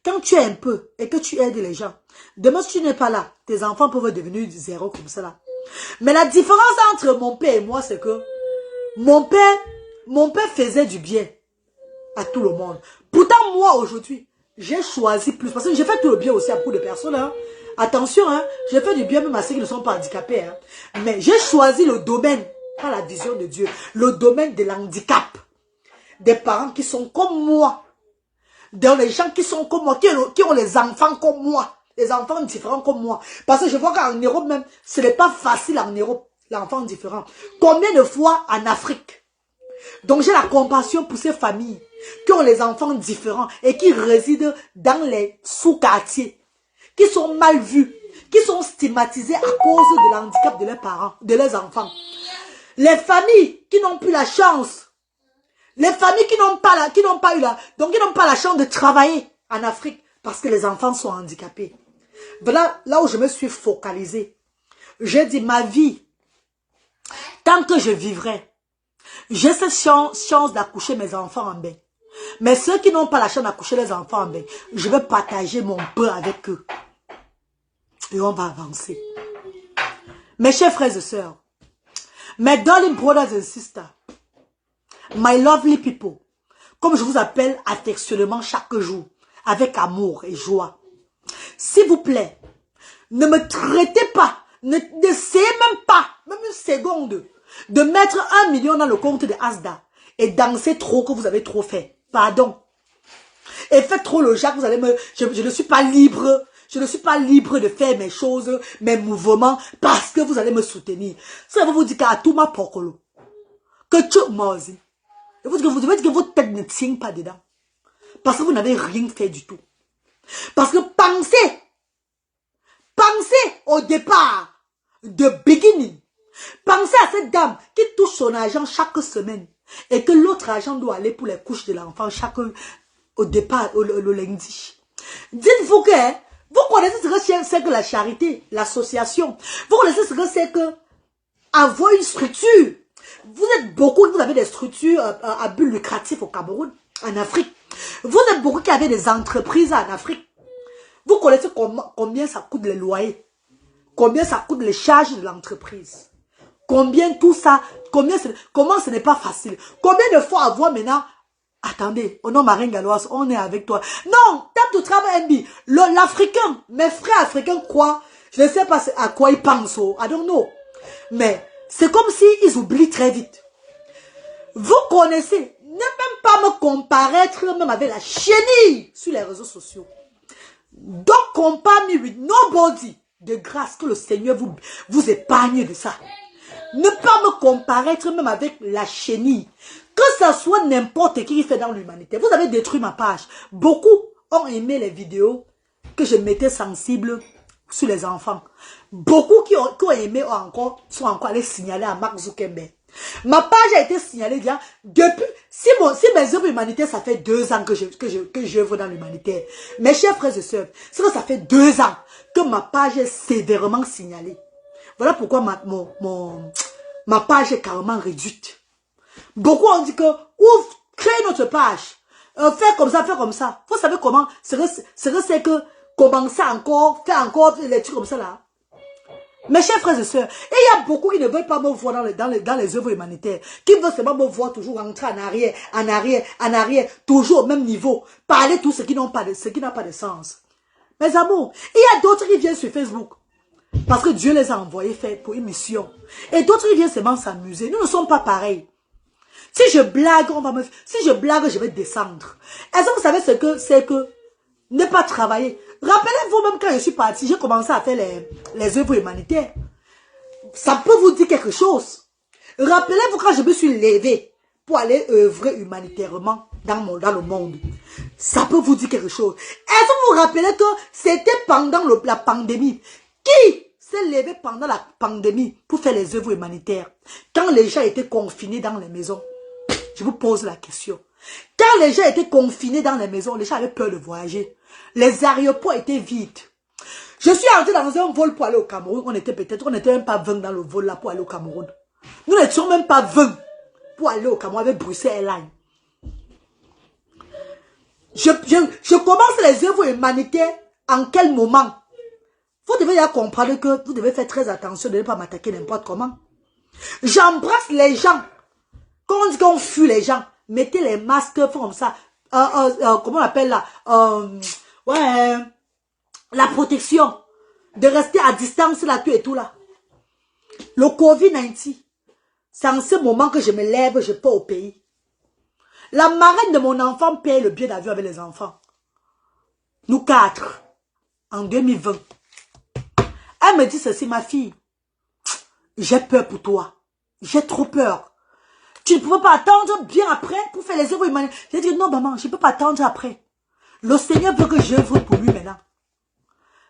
quand tu as un peu et que tu aides les gens, demain si tu n'es pas là, tes enfants peuvent devenir zéro comme ça là. Mais la différence entre mon père et moi, c'est que mon père faisait du bien à tout le monde. Pourtant, moi, aujourd'hui, j'ai choisi plus. Parce que j'ai fait tout le bien aussi à beaucoup de personnes. Hein. Attention, hein, j'ai fait du bien même à ceux qui ne sont pas handicapés. Hein. Mais j'ai choisi le domaine, pas la vision de Dieu, le domaine de l'handicap. Des parents qui sont comme moi. Des gens qui sont comme moi, qui ont les enfants comme moi. Les enfants différents comme moi. Parce que je vois qu'en Europe même, ce n'est pas facile en Europe, l'enfant différent. Combien de fois en Afrique? Donc j'ai la compassion pour ces familles qui ont les enfants différents et qui résident dans les sous-quartiers, qui sont mal vus, qui sont stigmatisés à cause de l'handicap de leurs parents, de leurs enfants. Les familles qui n'ont plus la chance, les familles qui n'ont pas la chance de travailler en Afrique parce que les enfants sont handicapés. Voilà là où je me suis focalisée. J'ai dit ma vie, tant que je vivrai, j'ai cette chance d'accoucher mes enfants en bain. Mais ceux qui n'ont pas la chance d'accoucher les enfants en bain, je vais partager mon peu avec eux. Et on va avancer. Mes chers frères et sœurs, mes darling brothers and sisters, my lovely people, comme je vous appelle affectueusement chaque jour, avec amour et joie. S'il vous plaît, ne me traitez pas, n'essayez même pas, même une seconde, de mettre 1 million dans le compte de Asda et danser trop que vous avez trop fait. Pardon. Et faites trop le Jacques, vous allez me... Je ne suis pas libre. Je ne suis pas libre de faire mes choses, mes mouvements, parce que vous allez me soutenir. Ça va vous dire qu'à tout ma pokolo. Que tu m'as dit. Vous dites que votre tête ne tient pas dedans. Parce que vous n'avez rien fait du tout. Parce que pensez au départ, de beginning. Pensez à cette dame qui touche son argent chaque semaine et que l'autre argent doit aller pour les couches de l'enfant au départ, le lundi. Dites-vous que vous connaissez ce que c'est que la charité, l'association. Vous connaissez ce que c'est que avoir une structure. Vous êtes beaucoup, vous avez des structures à but lucratif au Cameroun, en Afrique. Vous êtes beaucoup qui avez des entreprises en Afrique. Vous connaissez combien ça coûte les loyers, combien ça coûte les charges de l'entreprise. Combien tout ça, comment ce n'est pas facile. Combien de fois avoir maintenant, attendez, au nom Marine Galloise, on est avec toi. Non, tape du travail, MB. L'Africain, mes frères africains croient, je ne sais pas à quoi ils pensent, I don't know. Mais c'est comme s'ils oublient très vite. Vous connaissez, ne même pas me comparaître même avec la chenille sur les réseaux sociaux. Don't compare me with nobody. De grâce que le Seigneur vous épargne de ça. Ne pas me comparaître même avec la chenille. Que ce soit n'importe qui fait dans l'humanité. Vous avez détruit ma page. Beaucoup ont aimé les vidéos que je mettais sensibles sur les enfants. Beaucoup qui ont aimé sont encore allés signaler à Mark Zuckerberg. Ma page a été signalée déjà depuis. Si mes œuvres humanitaires, ça fait 2 ans que j'œuvre dans l'humanitaire. Mes chers frères et sœurs, c'est que ça fait 2 ans que ma page est sévèrement signalée. Voilà pourquoi ma page est carrément réduite. Beaucoup ont dit que, ouf, créez notre page. Fais comme ça, fais comme ça. Vous savez comment? C'est que commencer encore, faire encore les trucs comme ça là. Mes chers frères et sœurs, et il y a beaucoup qui ne veulent pas me voir dans les œuvres humanitaires, qui veulent seulement me voir toujours rentrer en arrière, toujours au même niveau, parler tout ce qui n'a pas de sens. Mes amours, il y a d'autres qui viennent sur Facebook, parce que Dieu les a envoyés faire pour une mission. Et d'autres qui viennent seulement s'amuser. Nous ne sommes pas pareils. Si je blague, je vais descendre. Est-ce que vous savez ce que c'est que ne pas travailler? Rappelez-vous même quand je suis partie, j'ai commencé à faire les œuvres humanitaires. Ça peut vous dire quelque chose. Rappelez-vous quand je me suis levée pour aller œuvrer humanitairement dans le monde. Ça peut vous dire quelque chose. Est-ce que vous vous rappelez que c'était pendant la pandémie? Qui s'est levé pendant la pandémie pour faire les œuvres humanitaires? Quand les gens étaient confinés dans les maisons. Je vous pose la question. Quand les gens étaient confinés dans les maisons, les gens avaient peur de voyager. Les aéroports étaient vides. Je suis entrée dans un vol pour aller au Cameroun. On n'était même pas 20 dans le vol là pour aller au Cameroun. Nous n'étions même pas 20 pour aller au Cameroun avec Bruxelles Airlines. Je commence les œuvres humanitaires en quel moment? Vous devez déjà comprendre que vous devez faire très attention de ne pas m'attaquer n'importe comment. J'embrasse les gens. Quand on dit qu'on fuit les gens, mettez les masques comme ça. Comment on appelle là? La protection. De rester à distance là, tout et tout là. Le Covid-19, c'est en ce moment que je me lève, je pars au pays. La marraine de mon enfant paye le billet d'avion avec les enfants. Nous 4, en 2020. Elle me dit ceci, ma fille. J'ai peur pour toi. J'ai trop peur. Tu ne peux pas attendre bien après pour faire les œuvres humanitaires. J'ai dit, non, maman, je ne peux pas attendre après. Le Seigneur veut que j'œuvre pour lui maintenant.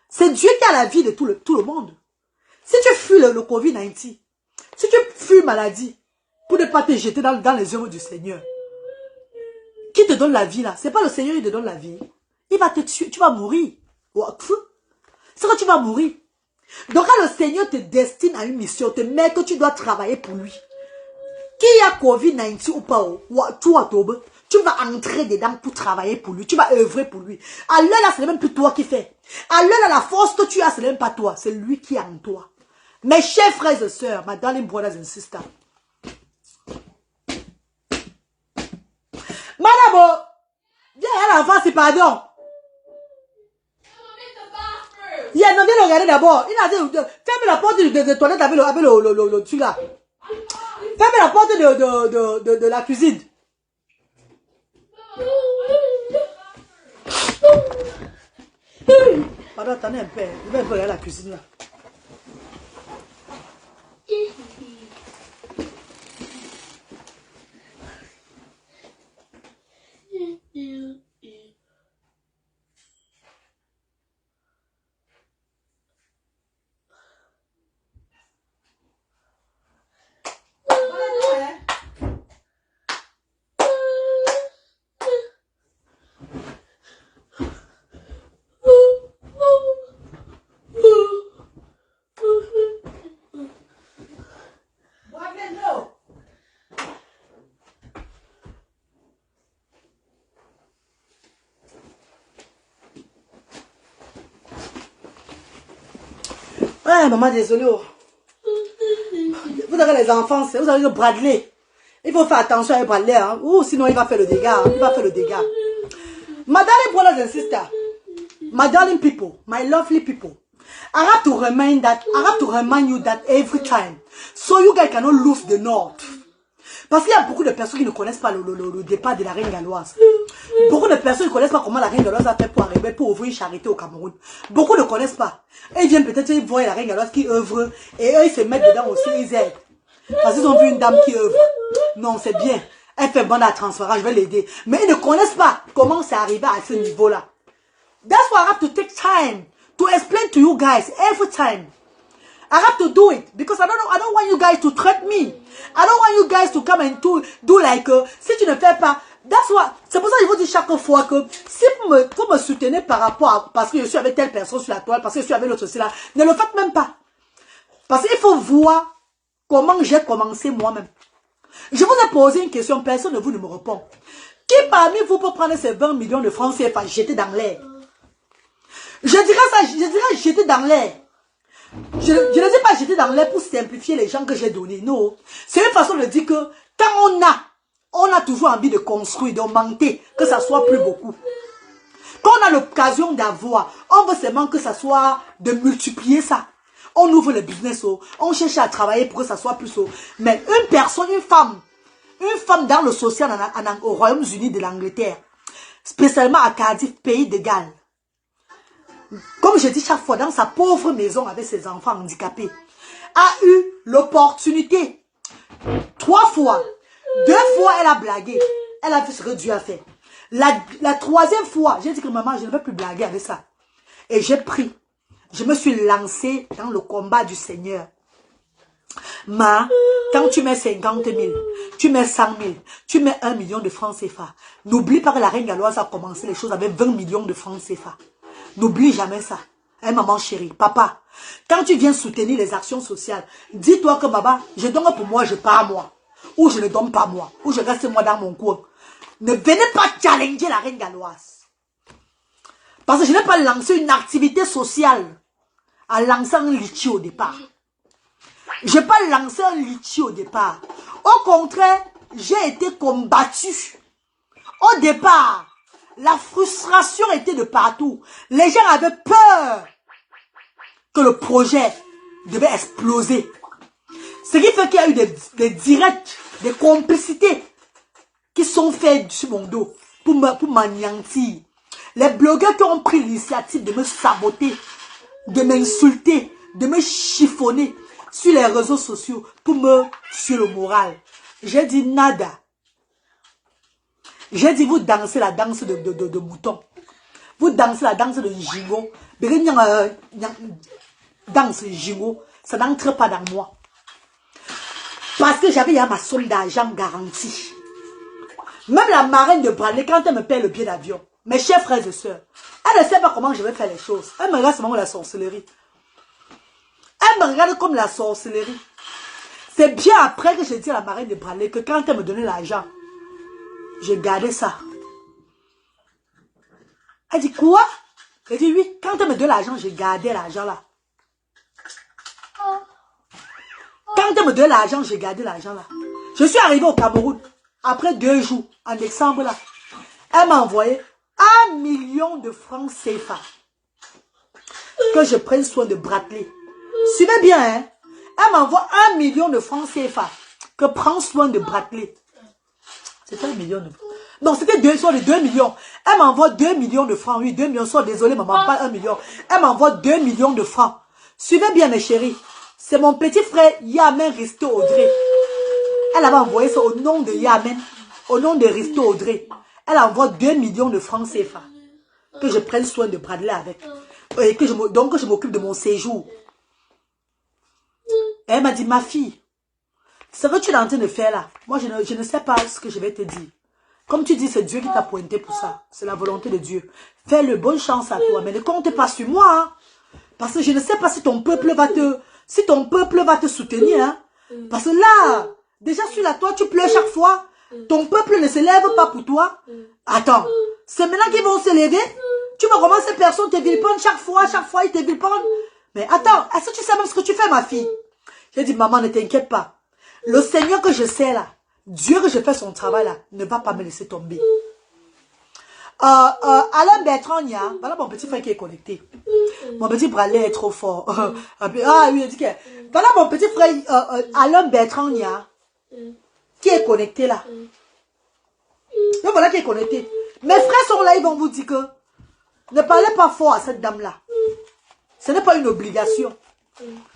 C'est Dieu qui a la vie de tout le monde. Si tu fuis le Covid-19, si tu fuis maladie, pour ne pas te jeter dans les œuvres du Seigneur, qui te donne la vie là? C'est pas le Seigneur qui te donne la vie. Il va te tuer, tu vas mourir. C'est que tu vas mourir. Donc quand le Seigneur te destine à une mission, te met que tu dois travailler pour lui. Qu'il y a Covid-19 ou pas, tu vas entrer dedans pour travailler pour lui. Tu vas œuvrer pour lui. Alors là, ce n'est même plus toi qui fais. Alors là, la force que tu as, ce n'est même pas toi. C'est lui qui est en toi. Mes chers frères et sœurs, my darling brothers and sisters. Madame, viens à l'avant, c'est pardon. Il a demandé de regarder d'abord. Il a dit, ferme la porte de toilette avec le truc là. Ferme la porte de la cuisine. Pardon, attendez un peu. Je vais regarder la cuisine là. Ouais, maman, désolé. Vous avez les enfants, vous avez le Bradley. Il faut faire attention avec Bradley, hein, ou sinon il va faire le dégât. Il va faire le dégât. My darling brothers and sisters, my darling people, my lovely people, I have to remind you that every time, so you guys cannot lose the north. Parce qu'il y a beaucoup de personnes qui ne connaissent pas le départ de la reine galloise. Beaucoup de personnes ne connaissent pas comment la reine galloise a fait pour arriver, pour ouvrir une charité au Cameroun. Beaucoup ne connaissent pas. Et ils viennent peut-être, ils voient la reine galloise qui œuvre, et eux, ils se mettent dedans aussi, ils aident. Parce qu'ils ont vu une dame qui œuvre. Non, c'est bien. Elle fait bonne à transférer, je vais l'aider. Mais ils ne connaissent pas comment c'est arrivé à ce niveau-là. That's why I have to take time to explain to you guys every time. I have to do it because I don't want you guys to threat me. I don't want you guys to come and do like si tu ne fais pas. That's why. C'est pour ça que je vous dis chaque fois que si vous me soutenez par rapport à parce que je suis avec telle personne sur la toile, parce que je suis avec l'autre aussi là, ne le faites même pas. Parce qu'il faut voir comment j'ai commencé moi-même. Je vous ai posé une question, personne de vous ne me répond. Qui parmi vous peut prendre ces 20 millions de francs CFA jeter dans l'air? Je dirais ça, je dirais jeter dans l'air. Je ne dis pas jeter dans l'air pour simplifier les gens que j'ai donnés. Non. C'est une façon de dire que quand on a toujours envie de construire, d'augmenter, que ça soit plus beaucoup. Quand on a l'occasion d'avoir, on veut seulement que ça soit de multiplier ça. On ouvre le business, on cherche à travailler pour que ça soit plus haut. Mais une personne, une femme dans le social au Royaume-Uni de l'Angleterre, spécialement à Cardiff, pays de Galles, comme je dis chaque fois, dans sa pauvre maison avec ses enfants handicapés, a eu l'opportunité 3 fois. 2 fois, elle a blagué. Elle a vu ce que Dieu a fait. La 3e fois, j'ai dit que maman, je ne veux plus blaguer avec ça. Et j'ai pris. Je me suis lancée dans le combat du Seigneur. Quand tu mets 50 000, tu mets 100 000, tu mets 1 million de francs CFA. N'oublie pas que la reine galloise a commencé les choses avec 20 millions de francs CFA. N'oublie jamais ça. Hein, maman chérie, papa, quand tu viens soutenir les actions sociales, dis-toi que maman, je donne pour moi, je pars moi. Ou je ne donne pas moi. Ou je reste moi dans mon coin. Ne venez pas challenger la reine galloise. Parce que je n'ai pas lancé une activité sociale en lançant un litchi au départ. Je n'ai pas lancé un litchi au départ. Au contraire, j'ai été combattue. Au départ, la frustration était de partout. Les gens avaient peur que le projet devait exploser. Ce qui fait qu'il y a eu des directs, des complicités qui sont faits sur mon dos pour m'anéantir. Les blogueurs qui ont pris l'initiative de me saboter, de m'insulter, de me chiffonner sur les réseaux sociaux pour me tuer le moral. J'ai dit nada. J'ai dit vous dansez la danse de mouton. Vous dansez la danse de jingo. Danse jingo. Ça n'entre pas dans moi. Parce que j'avais ma somme d'argent garantie. Même la marraine de Bradley, quand elle me paie le billet d'avion, mes chers frères et sœurs, elle ne sait pas comment je vais faire les choses. Elle me regarde seulement comme la sorcellerie. Elle me regarde comme la sorcellerie. C'est bien après que j'ai dit à la marraine de Bradley que quand elle me donnait l'argent, j'ai gardé ça. Elle dit quoi? J'ai dit oui, quand elle me donne l'argent, j'ai gardé l'argent là. Quand elle me donne l'argent, j'ai gardé l'argent là. Je suis arrivé au Cameroun, après 2 jours, en décembre là. Elle m'a envoyé 1 million de francs CFA. Que je prenne soin de Bradley. Suivez bien, hein. Elle m'envoie 1 million de francs CFA. Que prends soin de Bradley. C'était 1 million de francs. Non, c'était 2 millions. Elle m'envoie 2 millions de francs. Oui, 2 millions. Sois désolé, maman, pas 1 million. Elle m'envoie 2 millions de francs. Suivez bien, mes chéris. C'est mon petit frère Yamen Risto Audrey. Elle avait envoyé ça au nom de Yamen. Au nom de Risto Audrey. Elle envoie 2 millions de francs CFA. Que je prenne soin de Bradley avec. Et que donc je m'occupe de mon séjour. Et elle m'a dit, ma fille, ce que tu es en train de faire là, moi je ne sais pas ce que je vais te dire. Comme tu dis, c'est Dieu qui t'a pointé pour ça. C'est la volonté de Dieu. Fais-le, bonne chance à toi. Mais ne compte pas sur moi. Hein. Parce que je ne sais pas si ton peuple va te soutenir. Hein. Parce que là, déjà sur la toi, tu pleures chaque fois. Ton peuple ne se lève pas pour toi. Attends, c'est maintenant qu'ils vont se lever. Tu vois comment ces personnes te vilipendent chaque fois ils te vilipendent. Mais attends, est-ce que tu sais même ce que tu fais, ma fille? J'ai dit, maman, ne t'inquiète pas. Le Seigneur que je sais là, Dieu que je fais son travail là, ne va pas me laisser tomber. Alain Bertrand, voilà mon petit frère qui est connecté. Mon petit Bradley est trop fort. Ah oui, il dit que... Voilà mon petit frère Alain Bertrand, qui est connecté là. Donc voilà qui est connecté. Mes frères sont là, ils vont vous dire que ne parlez pas fort à cette dame-là. Ce n'est pas une obligation.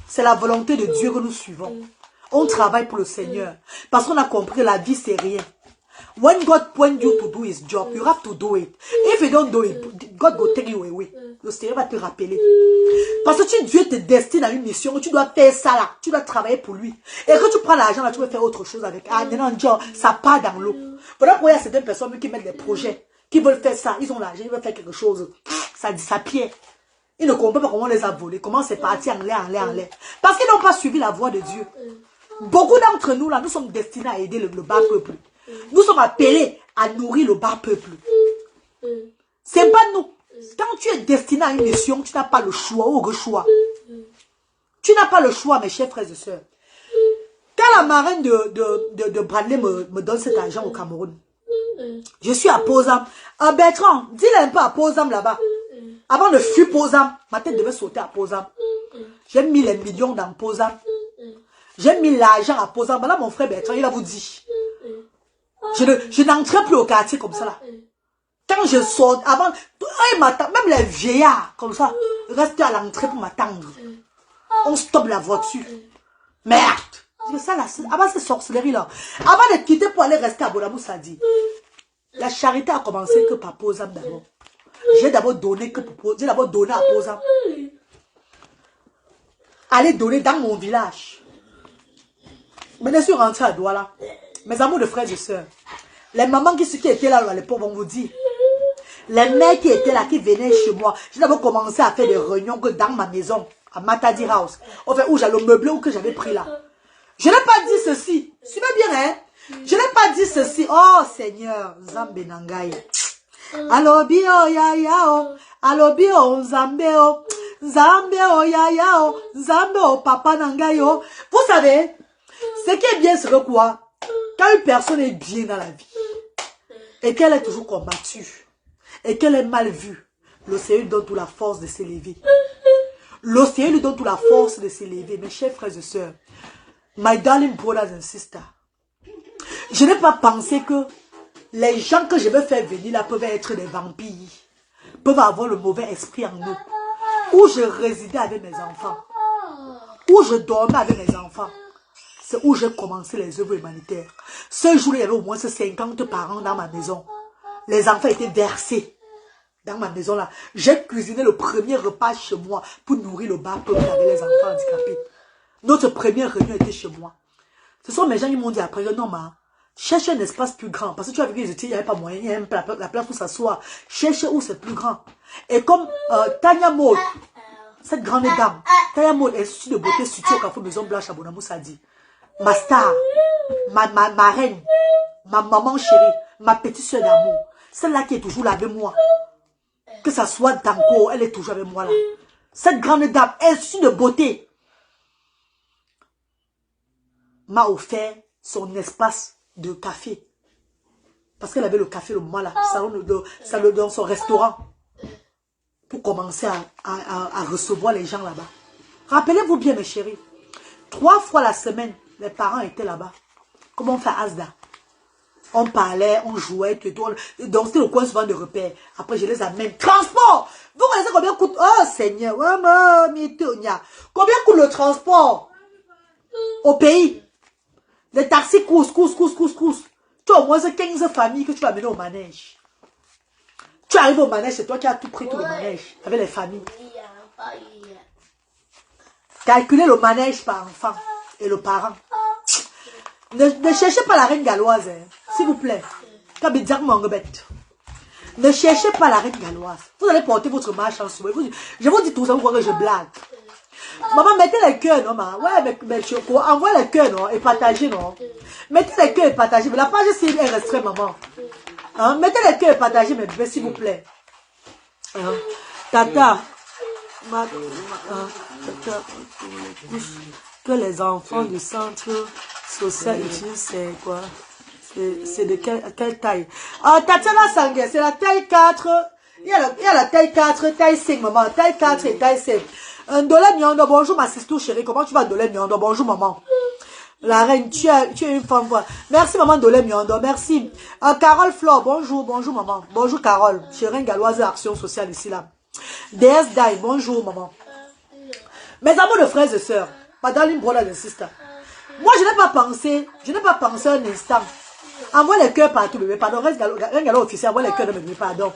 C'est la volonté de Dieu que nous suivons. On travaille pour le Seigneur. Parce qu'on a compris que la vie, c'est rien. When God point you to do his job, you have to do it. If you don't do it, God will take you away. Le Seigneur va te rappeler. Parce que Dieu te destine à une mission, tu dois faire ça là. Tu dois travailler pour lui. Et quand tu prends l'argent là, tu veux faire autre chose avec. Ah, non, ça part dans l'eau. Voilà pourquoi il y a certaines personnes qui mettent des projets, qui veulent faire ça. Ils ont l'argent, ils veulent faire quelque chose. Ça dit ça pierre. Ils ne comprennent pas comment on les a volés, comment c'est parti en l'air, en l'air, en l'air. Parce qu'ils n'ont pas suivi la voie de Dieu. Beaucoup d'entre nous, là, nous sommes destinés à aider le bas peuple. Nous sommes appelés à nourrir le bas peuple. C'est pas nous. Quand tu es destiné à une mission, tu n'as pas le choix ou le choix. Tu n'as pas le choix, mes chers frères et sœurs. Quand la marraine de Bradley me donne cet argent au Cameroun, je suis à Posam. Bertrand, dis-le un peu à Posam là-bas. Avant de fuir Posam, ma tête devait sauter à Posam. J'ai mis les millions dans Posam. J'ai mis l'argent à Posam. Là, mon frère Bertrand, il va vous dire. Je n'entrais plus au quartier comme ça là. Quand je sors, avant, même les vieillards, comme ça, restaient à l'entrée pour m'attendre. On stoppe la voiture. Merde! C'est ça là, avant cette sorcellerie là. Avant de quitter pour aller rester à Bonamou Sadi, la charité a commencé que par Posam d'abord. J'ai d'abord donné à Posam. Aller donner dans mon village. Maintenant, je suis rentré à Douala. Mes amours de frères et sœurs. Les mamans qui étaient là à l'époque vont vous dire. Les mères qui étaient là, qui venaient chez moi. J'ai d'abord commencé à faire des réunions que dans ma maison, à Matadi House. Enfin, où j'allais le meubler ou que j'avais pris là. Je n'ai pas dit ceci. Suivez bien, hein. Je n'ai pas dit ceci. Oh Seigneur, Zambe Nangai. Alobi o ya ya o. Alobi o Zambe o. Zambe o ya ya o. Zambe o papa Nangai o. Vous savez, ce qui est bien, c'est que quoi? Quand une personne est bien dans la vie, et qu'elle est toujours combattue, et qu'elle est mal vue, l'océan lui donne toute la force de s'élever. L'océan lui donne toute la force de s'élever. Mes chers frères et sœurs, my darling brothers and sisters, je n'ai pas pensé que les gens que je vais faire venir là peuvent être des vampires, peuvent avoir le mauvais esprit en eux. Où je résidais avec mes enfants, où je dormais avec mes enfants, c'est où j'ai commencé les œuvres humanitaires. Ce jour-là, il y avait au moins 50 parents dans ma maison. Les enfants étaient versés dans ma maison là. J'ai cuisiné le premier repas chez moi pour nourrir le bas peuple avec les enfants handicapés. Notre première réunion était chez moi. Ce sont mes gens qui m'ont dit après, non, cherche un espace plus grand. Parce que tu as vu qu'ils étaient, il n'y avait pas moyen, il y avait la place pour s'asseoir. Cherche où c'est plus grand. Et comme Tanya Maud, cette grande dame, Tanya Maud, institut de beauté situé au Carrefour Maison Blanche à Bonamou Sadi. Ma star, ma reine, ma maman chérie, ma petite soeur d'amour. Celle-là qui est toujours là avec moi. Que ça soit Danko, elle est toujours avec moi là. Cette grande dame, institut de beauté, m'a offert son espace de café. Parce qu'elle avait le café, le mois là, salon dans son restaurant. Pour commencer à recevoir les gens là-bas. Rappelez-vous bien mes chéris. 3 fois la semaine, les parents étaient là-bas. Comment on fait Asda? On parlait, on jouait, tout. Donc c'était le coin souvent de repère. Après je les amène. Transport! Vous connaissez combien coûte? Oh Seigneur! Combien coûte le transport? Au pays? Les taxis courent. Tu as au moins 15 familles que tu vas mener au manège. Tu arrives au manège, c'est toi qui as tout pris tout le manège. Avec les familles. Calculez le manège par enfant et le parent. Ne cherchez pas la reine galloise, hein, s'il vous plaît. Ne cherchez pas la reine galloise. Vous allez porter votre marche en soi. Je vous dis tout ça, vous croyez que je blague. Maman, mettez les cœurs, non, maman. Ouais, mais envoie les cœurs, non, et partagez, non. Mettez les cœurs et partagez. Mais la page, c'est restreinte, maman. Hein? Mettez les cœurs et partagez, mes bébés, s'il vous plaît. Hein? Tata. Que les enfants du centre social utilisent, c'est quoi? C'est de quelle taille? Tatiana Sangue, c'est la taille 4. Il y a la taille 4, taille 5, maman. Taille 4 et taille 5. Dolé Miondo, bonjour ma sister chérie. Comment tu vas, Dolé Miondo? Bonjour, maman. La reine, tu es une femme. Merci, maman Dolé Miondo. Merci. Carole Flore, bonjour, maman. Bonjour, Carole. Chérie Galoise Action Sociale ici, là. DS Dai, bonjour, maman. Mes amours de frères et sœurs, Madame Brola et sister. Moi, je n'ai pas pensé un instant. Envoie les cœurs partout, bébé, pardon. Reste galop officiel, envoie les cœurs de bébé, pardon.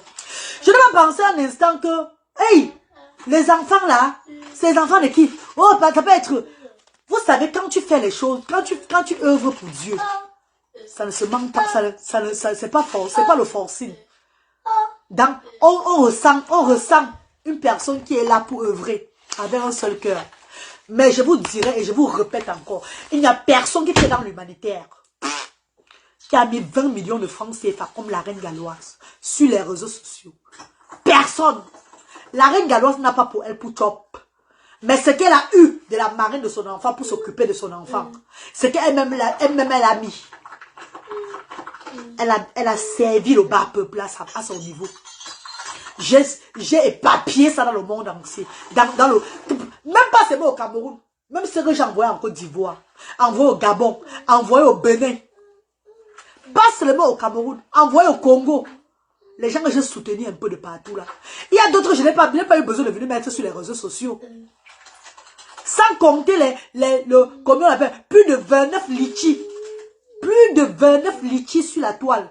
Je n'ai pas pensé un instant que, hey, les enfants là, c'est les enfants de qui? Oh, ça peut être, vous savez, quand tu fais les choses, quand tu œuvres pour Dieu, ça ne se manque pas, c'est pas le forcing. On ressent une personne qui est là pour œuvrer avec un seul cœur. Mais je vous dirai et je vous répète encore, il n'y a personne qui fait dans l'humanitaire qui a mis 20 millions de francs CFA comme la reine galloise sur les réseaux sociaux. Personne. La reine galloise n'a pas pour elle pour chop. Mais ce qu'elle a eu de la marraine de son enfant pour s'occuper de son enfant, ce qu'elle-même elle a mis. Elle a servi le bas peuple à son niveau. J'ai éparpillé ça dans le monde entier. Même pas seulement au Cameroun. Même ce que j'ai envoyé en Côte d'Ivoire, envoyé au Gabon, envoyé au Bénin. Pas seulement au Cameroun, envoyé au Congo. Les gens que j'ai soutenus un peu de partout là. Il y a d'autres que je n'ai pas eu besoin de venir mettre sur les réseaux sociaux. Sans compter comment on appelle, plus de 29 litchis. Plus de 29 litchis sur la toile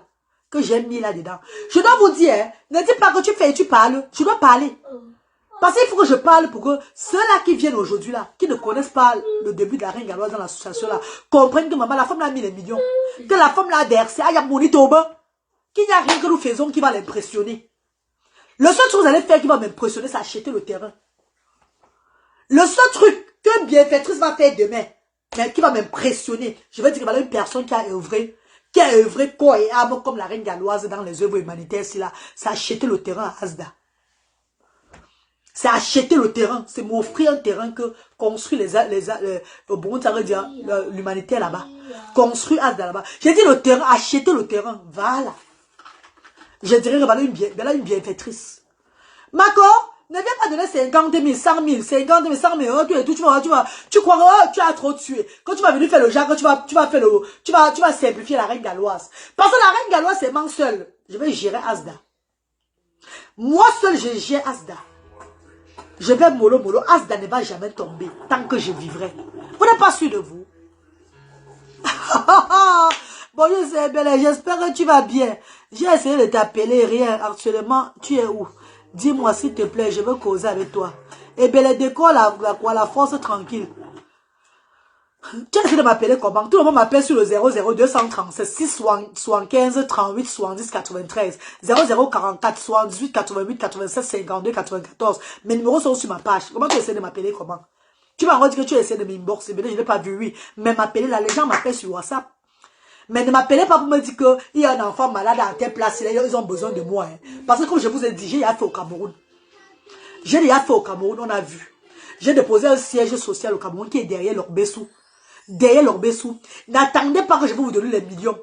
que j'ai mis là-dedans. Je dois vous dire, ne dis pas que tu fais et tu parles. Je dois parler. Parce qu'il faut que je parle pour que ceux-là qui viennent aujourd'hui là, qui ne connaissent pas le début de la reine galloise dans l'association là, comprennent que maman, la femme là a mis les millions. Que la femme là a versé, il y a Monitoba, qu'il n'y a rien que nous faisons qui va l'impressionner. Le seul truc que vous allez faire qui va m'impressionner, c'est acheter le terrain. Le seul truc qu'une bienfaitrice va faire demain, mais qui va m'impressionner, je vais dire que voilà une personne qui a œuvré corps et âme comme la reine galloise dans les œuvres humanitaires, c'est acheter le terrain à Asda. C'est acheter le terrain, c'est m'offrir un terrain que construit au Burundi, ça veut dire l'humanitaire là-bas. Construire Asda là-bas. J'ai dit le terrain, acheter le terrain, voilà. Je dirais que voilà une bienfaitrice. Mako, ne viens pas donner 50 000, 100 000, 50 000, 100 000, tu crois que tu as trop tué. Quand tu vas venir faire le genre, tu vas simplifier la reine galloise. Parce que la reine galloise, c'est moi seule. Je vais gérer Asda. Moi seul, je gère Asda. Je vais mollo. Asda ne va jamais tomber tant que je vivrai. Vous n'êtes pas sûr de vous? Bon, je sais, Belle, j'espère que tu vas bien. J'ai essayé de t'appeler, rien. Actuellement, tu es où? Dis-moi s'il te plaît, je veux causer avec toi. Et Belle, décolle la force tranquille. Tu as essayé de m'appeler comment? Tout le monde m'appelle sur le 00237 675 38 70 93 0044 78 88 87 52 94. Mes numéros sont sur ma page. Comment tu essaies de m'appeler comment? Tu m'as dit que tu essaies de m'inboxer. Je n'ai pas vu, oui. Mais m'appeler là, les gens m'appellent sur WhatsApp. Mais ne m'appelez pas pour me dire qu'il y a un enfant malade à telle place, ils ont besoin de moi. Hein. Parce que comme je vous ai dit, j'ai déjà fait au Cameroun. J'ai déjà fait au Cameroun, on a vu. J'ai déposé un siège social au Cameroun qui est derrière leur Bessou. Derrière leur Bessou. N'attendez pas que je vais vous donner les millions.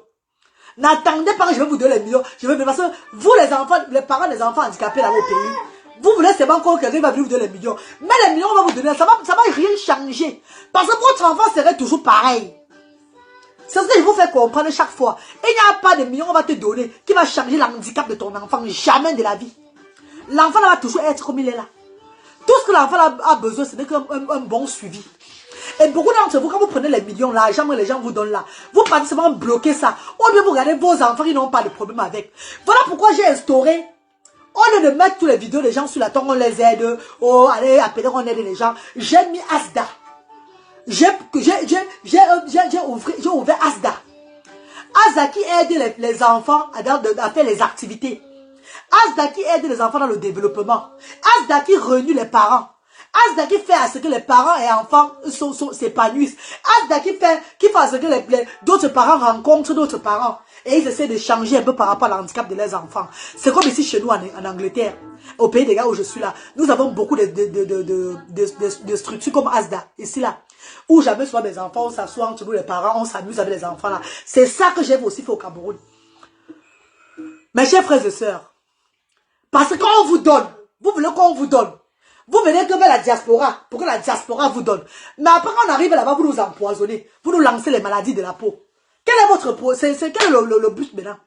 N'attendez pas que je vais vous donner les millions. Parce que vous, les enfants, les parents des enfants handicapés là au pays, vous voulez seulement que quelqu'un va venir vous donner les millions. Mais les millions, on va vous donner, ça va rien changer. Parce que votre enfant serait toujours pareil. C'est ce que je vous fais comprendre chaque fois. Il n'y a pas de millions qu'on va te donner qui va changer l'handicap de ton enfant. Jamais de la vie. L'enfant va toujours être comme il est là. Tout ce que l'enfant a besoin, c'est qu'un bon suivi. Et beaucoup d'entre vous, quand vous prenez les millions, l'argent que les gens vous donnent là, vous partez seulement bloquer ça. Au lieu de vous regardez vos enfants qui n'ont pas de problème avec. Voilà pourquoi j'ai instauré. Au lieu de mettre tous les vidéos des gens sur la tombe, on les aide. Oh, allez, appeler, on aide les gens. J'ai mis Asda. J'ai ouvert Asda. Asda qui aide les enfants à faire les activités. Asda qui aide les enfants dans le développement. Asda qui réunit les parents. Asda qui fait à ce que les parents et enfants s'épanouissent. Asda qui fait à ce que d'autres parents rencontrent d'autres parents. Et ils essaient de changer un peu par rapport à l'handicap de leurs enfants. C'est comme ici chez nous en Angleterre. Au pays des gars où je suis là. Nous avons beaucoup de structures comme Asda. Ici là. Où jamais soit mes enfants, on s'assoit entre nous les parents, on s'amuse avec les enfants là. C'est ça que j'ai aussi fait au Cameroun. Mes chers frères et sœurs. Parce que quand on vous donne, vous voulez qu'on vous donne. Vous venez que vers la diaspora, pour que la diaspora vous donne. Mais après quand on arrive là-bas, vous nous empoisonnez. Vous nous lancez les maladies de la peau. Quel est votre quel est le but maintenant?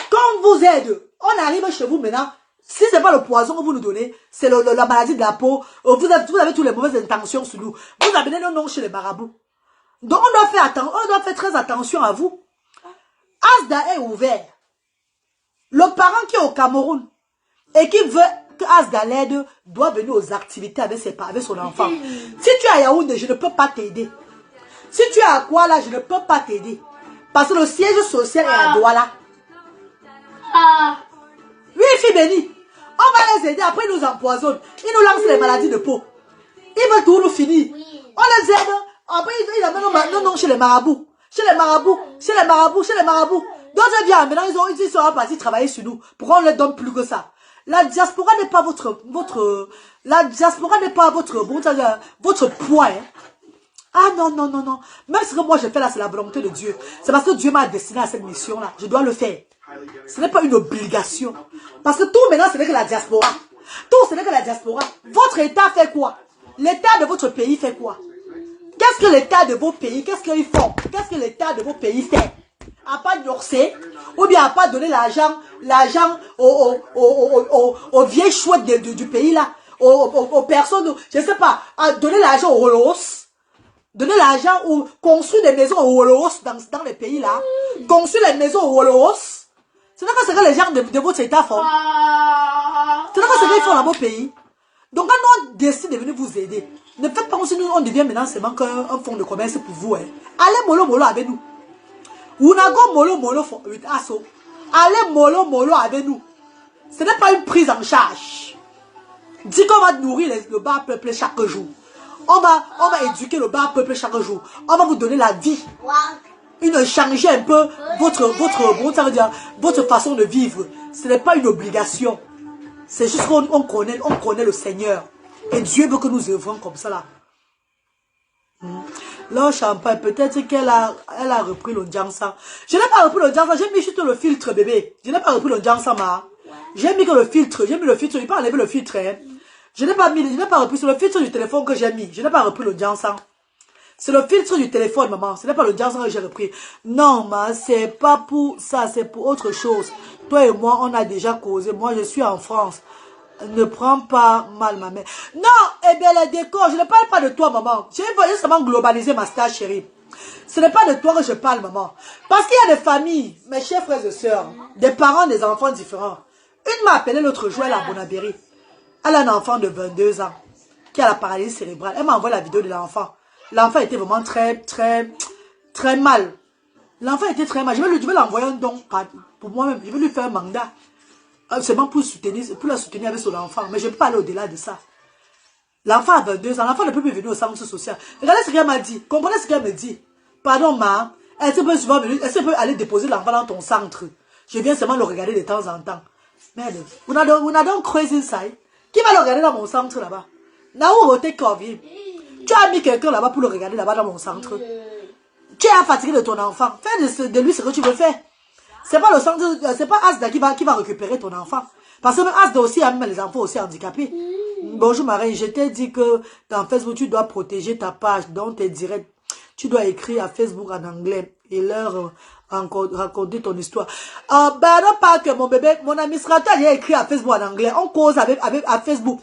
Quand on vous aide, on arrive chez vous maintenant. Si ce n'est pas le poison que vous nous donnez, c'est la maladie de la peau. Vous avez toutes les mauvaises intentions sur nous. Vous amenez nos noms chez les marabouts. Donc on doit faire très attention à vous. Asda est ouvert. Le parent qui est au Cameroun et qui veut que Asda l'aide doit venir aux activités avec son enfant. Si tu es à Yaoundé, je ne peux pas t'aider. Si tu es à Kuala, je ne peux pas t'aider. Parce que le siège social est à Douala. Oui, fille bénie. On va les aider, après ils nous empoisonnent. Ils nous lancent les maladies de peau. Ils veulent tout nous finir. On les aide. Après ils amènent non, chez les marabouts. Chez les marabouts. D'autres viennent maintenant, ils sont partis travailler sur nous. Pourquoi on ne leur donne plus que ça? La diaspora n'est pas la diaspora n'est pas votre poids. Hein. Ah non. Même ce que moi je fais là, c'est la volonté de Dieu. C'est parce que Dieu m'a destiné à cette mission-là. Je dois le faire. Ce n'est pas une obligation. Parce que tout maintenant, ce n'est que la diaspora. Tout, ce n'est que la diaspora. Votre État fait quoi? L'État de votre pays fait quoi? Qu'est-ce que l'État de vos pays, qu'est-ce qu'ils font? Qu'est-ce que l'État de vos pays fait? À pas d'orcer, ou bien à pas donner l'argent aux vieilles chouettes du pays là, aux personnes, je ne sais pas, à donner l'argent aux Holos, donner l'argent ou construire des maisons aux Holos dans les pays là, construire les maisons aux Holos. Ce n'est pas ce que les gens de votre État font. Ce n'est pas ce qu'ils font dans vos pays. Donc quand on décide de venir vous aider, ne faites pas comme si nous on devient maintenant seulement un fonds de commerce pour vous. Hein. Allez mollo avec nous. Unago mollo for with asso. Allez mollo avec nous. Ce n'est pas une prise en charge. Dis qu'on va nourrir le bas peuple chaque jour. On va éduquer le bas peuple chaque jour. On va vous donner la vie. Changer un peu votre façon de vivre. Ce n'est pas une obligation. C'est juste qu'on connaît le Seigneur. Et Dieu veut que nous œuvrons comme ça là. Là, champagne, peut-être qu'elle a repris le Jansa. Je n'ai pas repris le Jansa, j'ai mis juste le filtre, bébé. Je n'ai pas repris le Jansa, ma. J'ai mis le filtre, je n'ai pas enlevé le filtre. Hein. Je n'ai pas repris, c'est le filtre du téléphone que j'ai mis. Je n'ai pas repris le Jansa. C'est le filtre du téléphone, maman. Ce n'est pas le Jansa que j'ai repris. Non, ma, c'est pas pour ça, c'est pour autre chose. Toi et moi, on a déjà causé. Moi, je suis en France. Ne prends pas mal ma mère. Non, eh bien les décors, je ne parle pas de toi, maman. Je vais seulement globaliser ma star, chérie. Ce n'est pas de toi que je parle, maman. Parce qu'il y a des familles, mes chers frères et sœurs, des parents, des enfants différents. Une m'a appelé l'autre jour, elle a Bonabéry. Elle a un enfant de 22 ans qui a la paralysie cérébrale. Elle m'a envoyé la vidéo de l'enfant. L'enfant était vraiment très mal. L'enfant était très mal. Je vais l'envoyer un don pour moi-même. Je vais lui faire un mandat. Seulement pour la soutenir avec son enfant. Mais je ne peux pas aller au-delà de ça. L'enfant a 22 ans. L'enfant ne peut plus venir au centre social. Regardez ce qu'elle m'a dit. Comprenez ce qu'elle me dit. Pardon, ma. Elle peut aller déposer l'enfant dans ton centre. Je viens seulement le regarder de temps en temps. Merde. On a donc crazy side. Qui va le regarder dans mon centre là-bas? Tu as mis quelqu'un là-bas pour le regarder là-bas dans mon centre. Tu es fatigué de ton enfant. Fais de lui ce que tu veux faire. C'est pas le centre, c'est pas Asda qui va récupérer ton enfant. Parce que même Asda aussi a même les enfants aussi handicapés. Bonjour Marie, je t'ai dit que dans Facebook, tu dois protéger ta page, donc tes directs. Tu dois écrire à Facebook en anglais et leur raconter ton histoire. Ben non, pas que mon bébé, mon administrateur, il a écrit à Facebook en anglais. On cause à Facebook.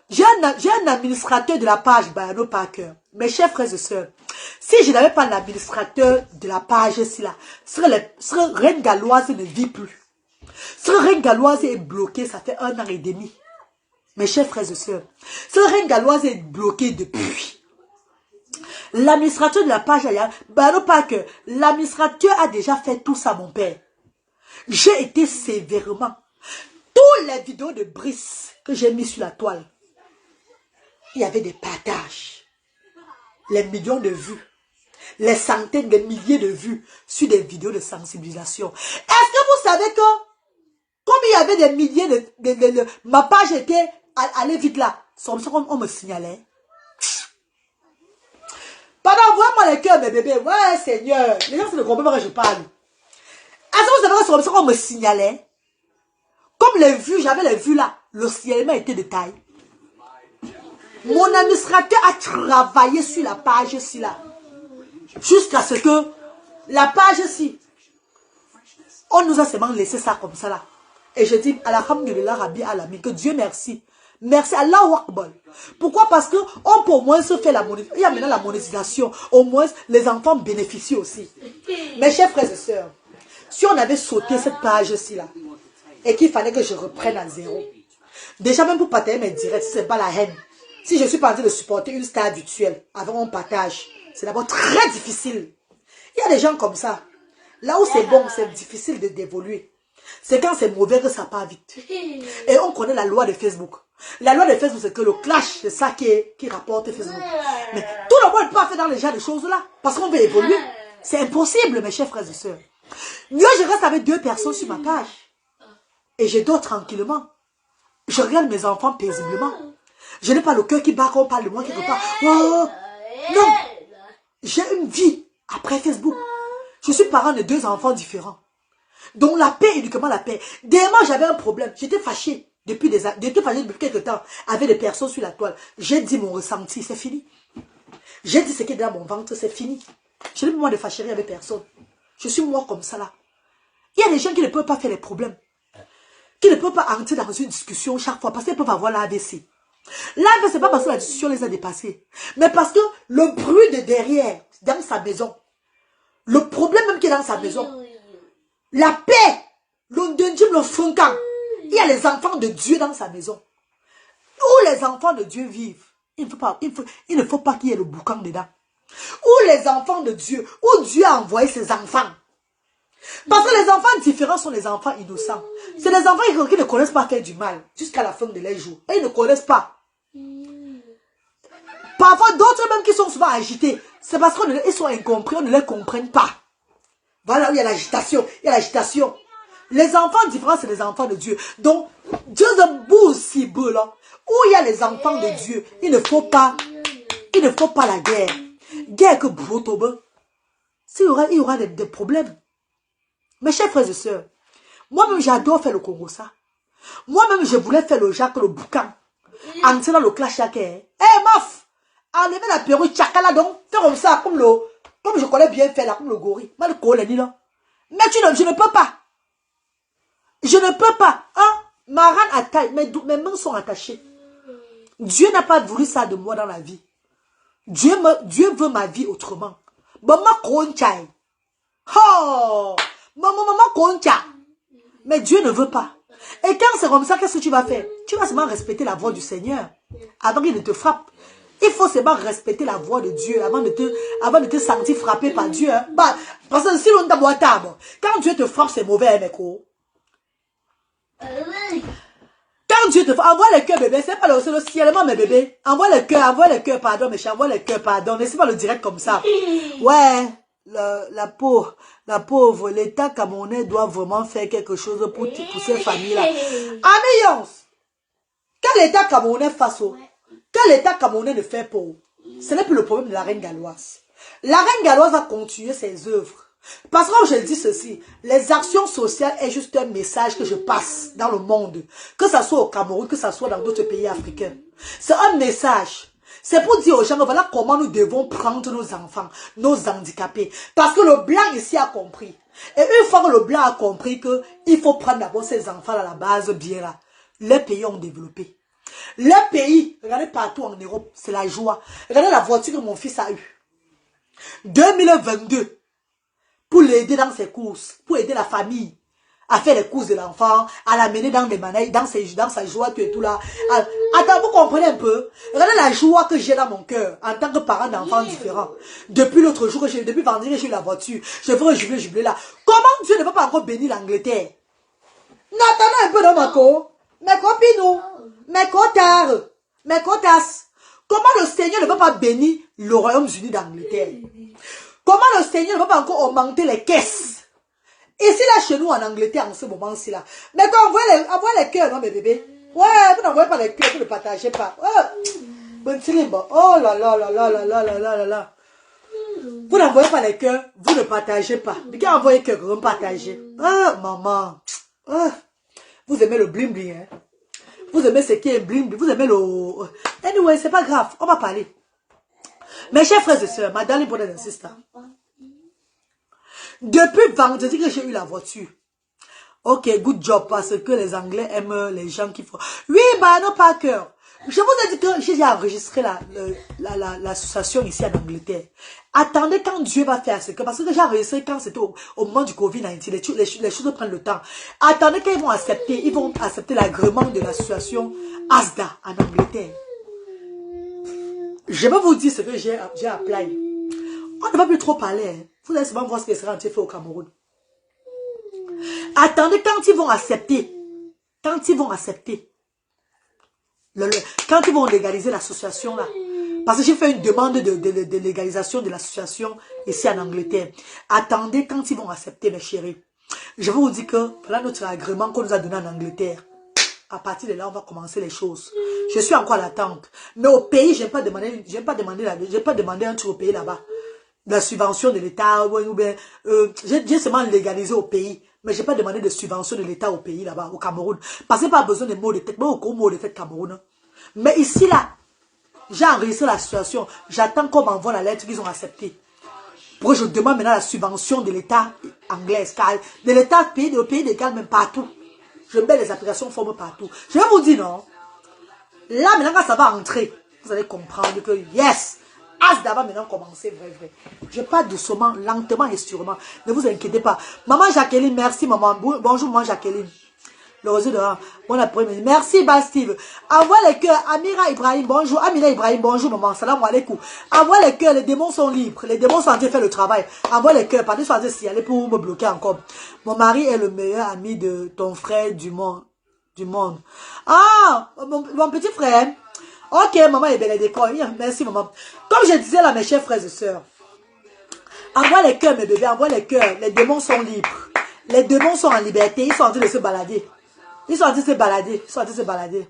J'ai un administrateur de la page Bayano Parker. Mes chers frères et sœurs, si je n'avais pas l'administrateur de la page ici là, Reine Galloise ne vit plus. Reine Galloise est bloquée, ça fait 1 an et demi. Mes chers frères et sœurs, Reine Galloise est bloquée depuis. L'administrateur de la page Bayano Parker, l'administrateur a déjà fait tout ça, mon père. J'ai été sévèrement. Toutes les vidéos de Brice que j'ai mis sur la toile, il y avait des partages, les millions de vues, les centaines de milliers de vues sur des vidéos de sensibilisation. Est-ce que vous savez que, comme il y avait des milliers ma page était allée vite là, c'est comme ça qu'on me signalait. Pardon, envoie-moi les cœurs, mes bébés. Ouais, Seigneur. Les gens, c'est le comprennent pas que je parle. Est-ce que vous savez que c'est comme ça qu'on me signalait? Comme les vues, j'avais les vues là, le signalement était de taille. Mon administrateur a travaillé sur la page ici là. Jusqu'à ce que la page ici, on nous a seulement laissé ça comme ça là. Et je dis, alhamdulillah, Rabbi Alami, que Dieu merci. Merci, Allahu Akbar. Pourquoi? Parce que on peut au moins se faire la monétisation. Il y a maintenant la monétisation. Au moins, les enfants bénéficient aussi. Mes chers frères et sœurs, si on avait sauté cette page ici là, et qu'il fallait que je reprenne à zéro. Déjà, même pour partager mes directs, ce n'est pas la haine. Si je suis pas en train de supporter une star virtuelle avec mon partage, c'est d'abord très difficile. Il y a des gens comme ça. Là où c'est bon, c'est difficile d'évoluer. C'est quand c'est mauvais que ça part vite. Et on connaît la loi de Facebook. La loi de Facebook, c'est que le clash, c'est ça qui rapporte Facebook. Mais tout le monde ne peut pas faire dans les genres de choses-là. Parce qu'on veut évoluer. C'est impossible, mes chers frères et sœurs. Mieux, je reste avec 2 personnes sur ma page. Et je dors tranquillement. Je regarde mes enfants paisiblement. Je n'ai pas le cœur qui bat quand on parle de moi quelque part. Oh, non. J'ai une vie après Facebook. Je suis parent de 2 enfants différents. Donc la paix, uniquement la paix. Dès moi, j'avais un problème. J'étais fâché depuis quelques temps avec des personnes sur la toile. J'ai dit mon ressenti, c'est fini. J'ai dit ce qui est dans mon ventre, c'est fini. Je n'ai plus moi de fâcherie avec personne. Je suis moi comme ça là. Il y a des gens qui ne peuvent pas faire les problèmes. Qui ne peuvent pas entrer dans une discussion chaque fois parce qu'ils peuvent avoir l'AVC. L'AVC, c'est pas parce que la discussion les a dépassés. Mais parce que le bruit de derrière, dans sa maison, le problème même qui est dans sa maison, la paix, le funkan, il y a les enfants de Dieu dans sa maison. Où les enfants de Dieu vivent, il ne faut pas qu'il y ait le boucan dedans. Où les enfants de Dieu, où Dieu a envoyé ses enfants. Parce que les enfants différents sont les enfants innocents. C'est les enfants qui ne connaissent pas faire du mal jusqu'à la fin de leur jour. Et ils ne connaissent pas. Parfois, d'autres même qui sont souvent agités, c'est parce qu'ils sont incompris, on ne les comprenne pas. Voilà où il y a l'agitation. Il y a l'agitation. Les enfants différents, c'est les enfants de Dieu. Donc, Dieu est beau aussi beau là. Où il y a les enfants de Dieu, il ne faut pas la guerre. Guerre que Brotobe. Il y aura des problèmes. Mes chers frères et sœurs, moi-même j'adore faire le Congo ça. Moi-même je voulais faire le Jacques, le boucan. Entrer dans le clash Jacques. Eh maf! Enlever la perruque Tchakala donc. Faire comme ça, comme je connais bien faire là, comme le gorille. Mais je ne peux pas. Je ne peux pas. Hein? Ma rane attache, mes mains sont attachées. Dieu n'a pas voulu ça de moi dans la vie. Dieu veut ma vie autrement. Maman konchai. Oh! Maman koncha. Mais Dieu ne veut pas. Et quand c'est comme ça, qu'est-ce que tu vas faire? Tu vas seulement respecter la voix du Seigneur. Avant qu'il ne te frappe. Il faut seulement respecter la voix de Dieu avant de te sentir frappé par Dieu. Hein? Bah, parce que si on t'a boité, quand Dieu te frappe, c'est mauvais, mec. Quand Dieu te frappe, envoie le cœur, bébé. C'est pas le ciellement, mes bébés. Envoie le cœur, pardon, mes chers. Envoie le cœur, pardon. Laissez pas le direct comme ça. Ouais, la pauvre, l'État camerounais doit vraiment faire quelque chose pour ces familles-là. Amérions, quand l'État camerounais fasse, quand l'État camerounais ne fait pas, ce n'est plus le problème de la reine galloise. La reine galloise va continuer ses œuvres. Parce que je dis ceci, les actions sociales est juste un message que je passe dans le monde. Que ça soit au Cameroun, que ça soit dans d'autres pays africains. C'est un message. C'est pour dire aux gens, voilà comment nous devons prendre nos enfants, nos handicapés. Parce que le blanc ici a compris. Et une fois que le blanc a compris qu'il faut prendre d'abord ses enfants à la base bien là, les pays ont développé. Les pays, regardez partout en Europe, c'est la joie. Regardez la voiture que mon fils a eue. 2022. Pour l'aider dans ses courses, pour aider la famille à faire les courses de l'enfant, à l'amener dans des manèges, dans sa joie, tout et tout là. Attends, vous comprenez un peu? Regardez la joie que j'ai dans mon cœur en tant que parent d'enfants différents. Depuis l'autre jour, depuis vendredi que j'ai eu la voiture, je veux jubiler là. Comment Dieu ne va pas encore bénir l'Angleterre? N'attendez un peu dans ma cour. Mes copines, mes cotards, mes cotas. Comment le Seigneur ne va pas bénir le Royaume-Uni d'Angleterre? Comment le Seigneur ne va pas encore augmenter les caisses? Ici, là, chez nous, en Angleterre, en ce moment-ci, là. Mais quand envoie les cœurs, non, mes bébés? Ouais, vous n'envoyez pas les cœurs, vous ne partagez pas. Oh là là là là là là là là là. Vous n'envoyez pas les cœurs, vous ne partagez pas. Mais quand envoyez cœur, vous partagez. Ah, maman. Ah. Vous aimez le bling bling, hein? Vous aimez ce qui est bling bling. Vous aimez le... Anyway, c'est pas grave, on va parler. Mes chers frères et sœurs, madame les brothers and sisters, depuis vendredi que j'ai eu la voiture, ok, good job, parce que les Anglais aiment les gens qui font... Oui, bah non, pas cœur. Je vous ai dit que j'ai enregistré l'association ici en Angleterre. Attendez quand Dieu va faire ce que... Parce que j'ai enregistré quand c'était au moment du Covid-19. Les choses prennent le temps. Attendez qu'ils vont accepter l'agrément de l'association ASDA en Angleterre. Je vais vous dire ce que j'ai appelé. On ne va plus trop parler. Hein. Vous allez seulement voir ce qui sera fait au Cameroun. Attendez quand ils vont accepter. Quand ils vont accepter. Quand ils vont légaliser l'association là. Parce que j'ai fait une demande de légalisation de l'association ici en Angleterre. Attendez quand ils vont accepter, mes chéris. Je vous dis que voilà notre agrément qu'on nous a donné en Angleterre. À partir de là, on va commencer les choses. Je suis encore à l'attente. Mais au pays, je n'ai pas demandé un truc au pays là-bas. La subvention de l'État, ou bien, j'ai seulement légalisé au pays. Mais je n'ai pas demandé de subvention de l'État au pays là-bas, au Cameroun. Parce que pas besoin de mots de tête. Moi, au mot de tête Cameroun. Mais ici là, j'ai enregistré la situation. J'attends qu'on m'envoie la lettre qu'ils ont acceptée. Pour que je demande maintenant la subvention de l'État anglais. De l'État pays, de pays légal, même partout. Je mets les applications formes partout. Je vais vous dire non. Là, maintenant, quand ça va entrer, vous allez comprendre que yes, as d'abord maintenant commencer, vrai. Je parle doucement, lentement et sûrement. Ne vous inquiétez pas. Maman Jacqueline, merci maman. Bonjour maman Jacqueline. Le réseau de bon après-midi. Merci Bastille. Envoie les cœurs. Amira Ibrahim, bonjour. Amina Ibrahim, bonjour maman. Salam alaikum. Envoie les cœurs. Les démons sont libres. Les démons sont en train de faire le travail. Envoie les cœurs. Pas de choisir s'y aller pour me bloquer encore. Mon mari est le meilleur ami de ton frère du monde. Ah, mon petit frère. Ok, maman est belle et décor. Merci maman. Comme je disais là, mes chers frères et sœurs. Envoie les cœurs, mes bébés. Envoie les cœurs. Les démons sont libres. Les démons sont en liberté. Ils sont en train de se balader. Ils sont en train de se balader.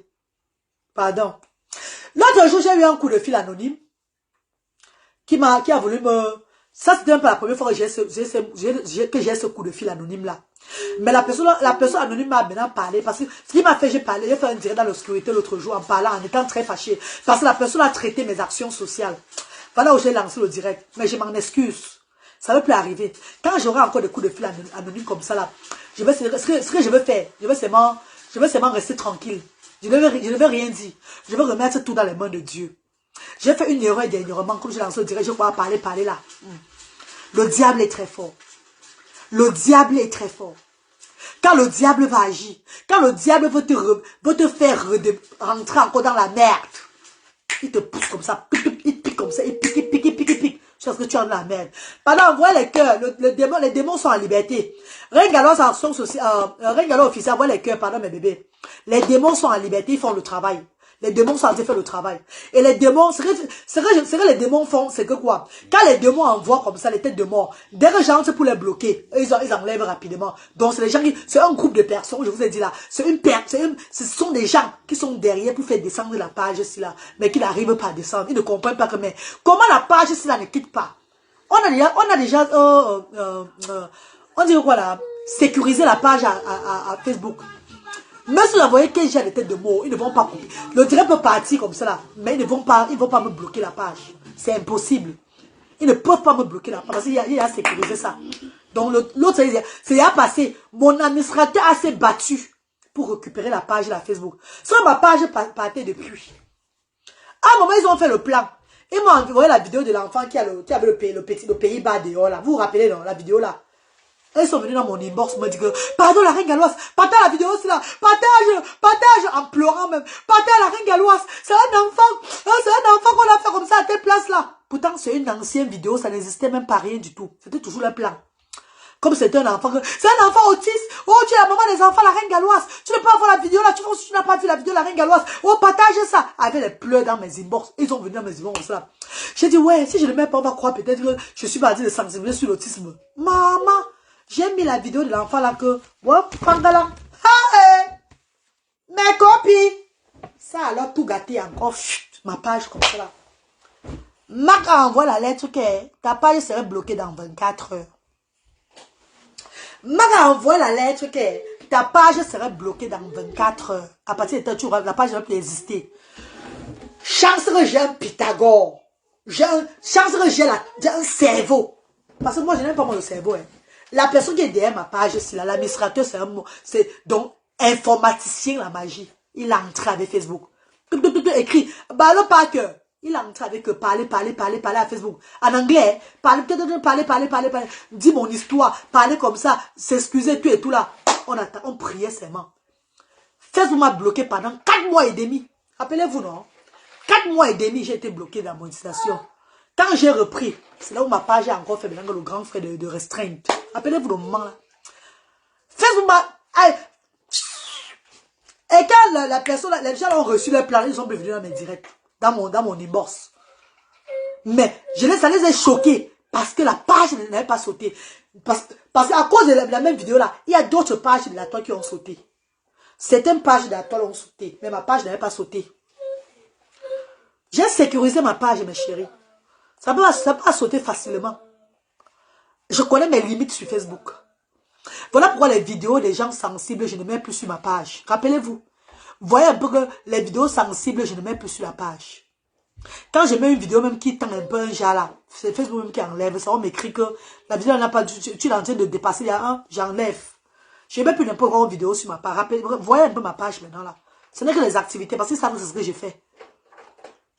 Pardon. L'autre jour, j'ai eu un coup de fil anonyme qui a voulu me... Ça, c'était un peu la première fois que j'ai ce coup de fil anonyme là. Mais la personne anonyme m'a maintenant parlé parce que ce qui m'a fait, j'ai fait un direct dans l'obscurité l'autre jour en parlant, en étant très fâché. Parce que la personne a traité mes actions sociales. Voilà où j'ai lancé le direct. Mais je m'en excuse. Ça ne peut plus arriver. Quand j'aurai encore des coups de fil anonymes comme ça là, ce que je veux faire, je veux seulement rester tranquille. Je ne veux rien dire. Je veux remettre tout dans les mains de Dieu. J'ai fait une erreur dernièrement, comme je lancé le direct, je crois parler là. Le diable est très fort. Le diable est très fort. Quand le diable va agir, quand le diable veut te faire rentrer encore dans la merde, il te pousse comme ça, il pique comme ça, il pique. Je pense que tu es dans la merde. Pendant, envoie les cœurs, les démons sont en liberté. Ringalo officiel, envoie les cœurs, pardon mes bébés. Les démons sont en liberté, ils font le travail. Les démons sont en train de faire le travail. Et les démons, ce que les démons font, c'est que quoi? Quand les démons envoient comme ça les têtes de mort, dès que j'entre pour les bloquer, ils enlèvent rapidement. Donc c'est les gens c'est un groupe de personnes, je vous ai dit là. Ce sont des gens qui sont derrière pour faire descendre la page ici là, mais qui n'arrivent pas à descendre. Ils ne comprennent pas que mais comment la page ici là ne quitte pas. On a déjà on dit quoi là? Sécuriser la page à Facebook. Même si vous voyez que j'ai des têtes de mots, ils ne vont pas couper. Le direct peut partir comme ça là, mais ils ne vont pas me bloquer la page. C'est impossible. Ils ne peuvent pas me bloquer la page parce qu'il a sécurisé ça. Donc l'autre, c'est y a passé. Mon administrateur a s'est battu pour récupérer la page de la Facebook. Soit ma page partait depuis. À un moment, ils ont fait le plan. Ils m'ont envoyé la vidéo de l'enfant qui avait le pays bas dehors là. Vous vous rappelez non, la vidéo là? Ils sont venus dans mon inbox, me disent que, pardon la reine galloise, partage la vidéo aussi là, partage, en pleurant même, partage la reine galloise, c'est un enfant qu'on a fait comme ça à telle place là. Pourtant, c'est une ancienne vidéo, ça n'existait même pas rien du tout. C'était toujours le plan. Comme c'était un enfant, c'est un enfant autiste, oh tu es la maman des enfants, la reine galloise, tu ne peux pas voir la vidéo là, tu n'as pas vu la vidéo de la reine galloise, oh partage ça. Avec les pleurs dans mes inbox, ils sont venus dans mes inbox là. J'ai dit ouais, si je ne le mets pas, on va croire peut-être que je suis partie de sensibiliser sur l'autisme. Maman. J'ai mis la vidéo de l'enfant là que... Pangala. Mes copines. Ça alors tout gâté encore. Ma page comme ça là. Mac envoie la lettre que ta page serait bloquée dans 24 heures. Mac envoie la lettre que ta page serait bloquée dans 24 heures. À partir de temps, la page ne va plus exister. Chance que j'ai un Pythagore. Chance que j'ai un cerveau. Parce que moi je n'aime pas mon cerveau. Hein. La personne qui est derrière ma page, c'est l'administrateur, c'est donc informaticien la magie. Il a entré avec Facebook. Écrit, ballon pas que. Il a entré avec parler à Facebook. En anglais, parler. Dis mon histoire, parler comme ça, s'excuser, tout et tout là. On priait seulement. Facebook m'a bloqué pendant 4 mois et demi. Rappelez-vous, non? 4 mois et demi, j'ai été bloqué dans mon station. Quand j'ai repris, c'est là où ma page a encore fait maintenant le grand frère de restreinte. Rappelez-vous le moment là. Facebook m'a... Et quand la personne, les gens ont reçu leur plan, ils sont venus dans mes directs, dans mon inbox. Mais ça les a choqués parce que la page n'avait pas sauté. Parce qu'à cause de la même vidéo là, il y a d'autres pages de la toile qui ont sauté. Certaines pages de la toile ont sauté, mais ma page n'avait pas sauté. J'ai sécurisé ma page, mes chéris. Ça peut pas sauter facilement. Je connais mes limites sur Facebook. Voilà pourquoi les vidéos des gens sensibles, je ne mets plus sur ma page. Rappelez-vous. Voyez un peu que les vidéos sensibles, je ne mets plus sur la page. Quand je mets une vidéo même qui tend un peu un jas là, c'est Facebook même qui enlève. Ça, on m'écrit que la vidéo n'a pas... Tu es en train de dépasser, il y a un, j'enlève. Je ne mets plus n'importe quelle vidéo sur ma page. Voyez un peu ma page maintenant là. Ce n'est que les activités, parce que ça, c'est ce que j'ai fait.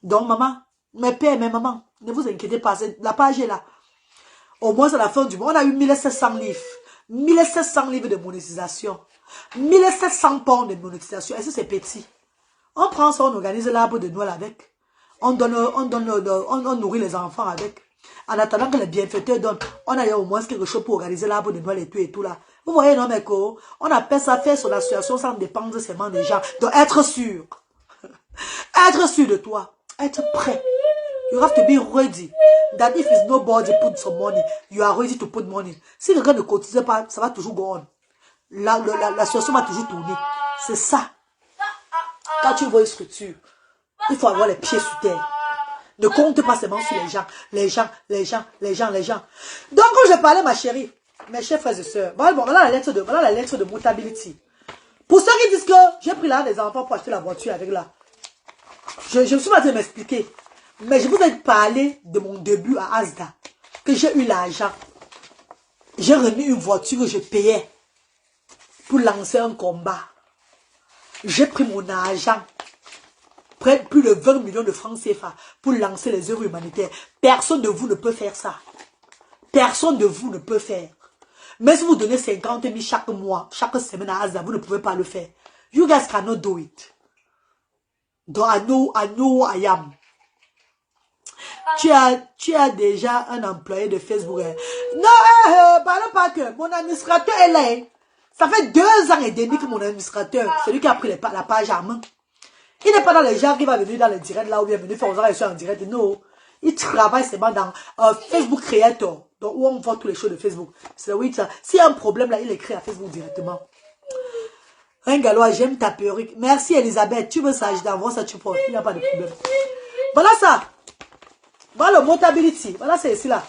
Donc, maman, mes pères, mes mamans, ne vous inquiétez pas, la page est là. Au moins, à la fin du mois, on a eu 1700 livres. 1700 livres de monétisation. 1700 pounds de monétisation. Est-ce que c'est petit? On prend ça, on organise l'arbre de Noël avec. On nourrit les enfants avec. En attendant que les bienfaiteurs donnent, on a eu au moins quelque chose pour organiser l'arbre de Noël et tout là. Vous voyez, non, mais quoi? On appelle ça faire son association sans dépendre seulement des gens. Donc, être sûr. Être sûr de toi. Être prêt. You have to be ready. That if it's nobody put some money, you are ready to put money. Si quelqu'un ne cotise pas, ça va toujours go on. La situation va toujours tourner. C'est ça. Quand tu vois une structure, il faut avoir les pieds sur terre. Ne compte pas seulement sur les gens. Donc, quand je parlais, ma chérie, mes chers frères et sœurs, voilà la lettre de Mutability. Pour ceux qui disent que j'ai pris l'argent des enfants pour acheter la voiture avec là, je me suis pas de m'expliquer. Mais je vous ai parlé de mon début à Asda, que j'ai eu l'argent. J'ai remis une voiture que je payais pour lancer un combat. J'ai pris mon argent, plus de 20 millions de francs CFA, pour lancer les œuvres humanitaires. Personne de vous ne peut faire ça. Personne de vous ne peut faire. Mais si vous donnez 50 000 chaque mois, chaque semaine à Asda, vous ne pouvez pas le faire. You guys cannot do it. Donc, I know I am. Tu as déjà un employé de Facebook. Non, parlons pas que mon administrateur est là. Ça fait 2 ans et demi que mon administrateur, celui qui a pris la page à main, il n'est pas dans les gens qui va venir dans le direct là où il est venu faire aux arrêts en direct. Non, il travaille seulement dans Facebook Creator, donc où on voit tous les shows de Facebook. C'est oui, s'il y a un problème là, il écrit à Facebook directement. Ringalois, j'aime ta perruque. Merci Elisabeth, tu veux ça, je t'envoie ça, tu portes. Il n'y a pas de problème. Voilà ça. Voilà le Mutability. Voilà, c'est ici là.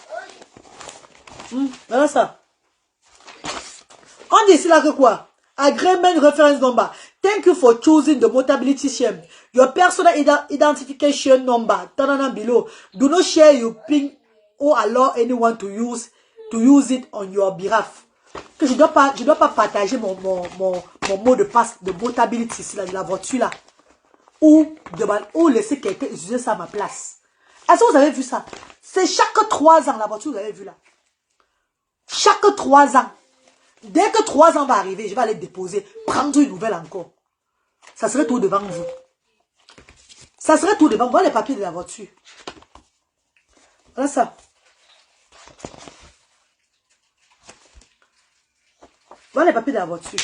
Voilà ça. On dit ici là que quoi? Agreement reference number. Thank you for choosing the Mutability shame. Your personal identification number. Tanana below. Do not share your PIN or allow anyone to use it on your behalf. Que je dois pas partager mon mot de passe de Mutability ici là, de la voiture là. Ou laisser quelqu'un utiliser ça à ma place. Est-ce que vous avez vu ça? C'est chaque 3 ans, la voiture, vous avez vu là. Chaque 3 ans. Dès que 3 ans va arriver, je vais aller déposer, prendre une nouvelle encore. Ça serait tout devant vous. Ça serait tout devant vous. Voilà les papiers de la voiture. Voilà ça. Voilà les papiers de la voiture.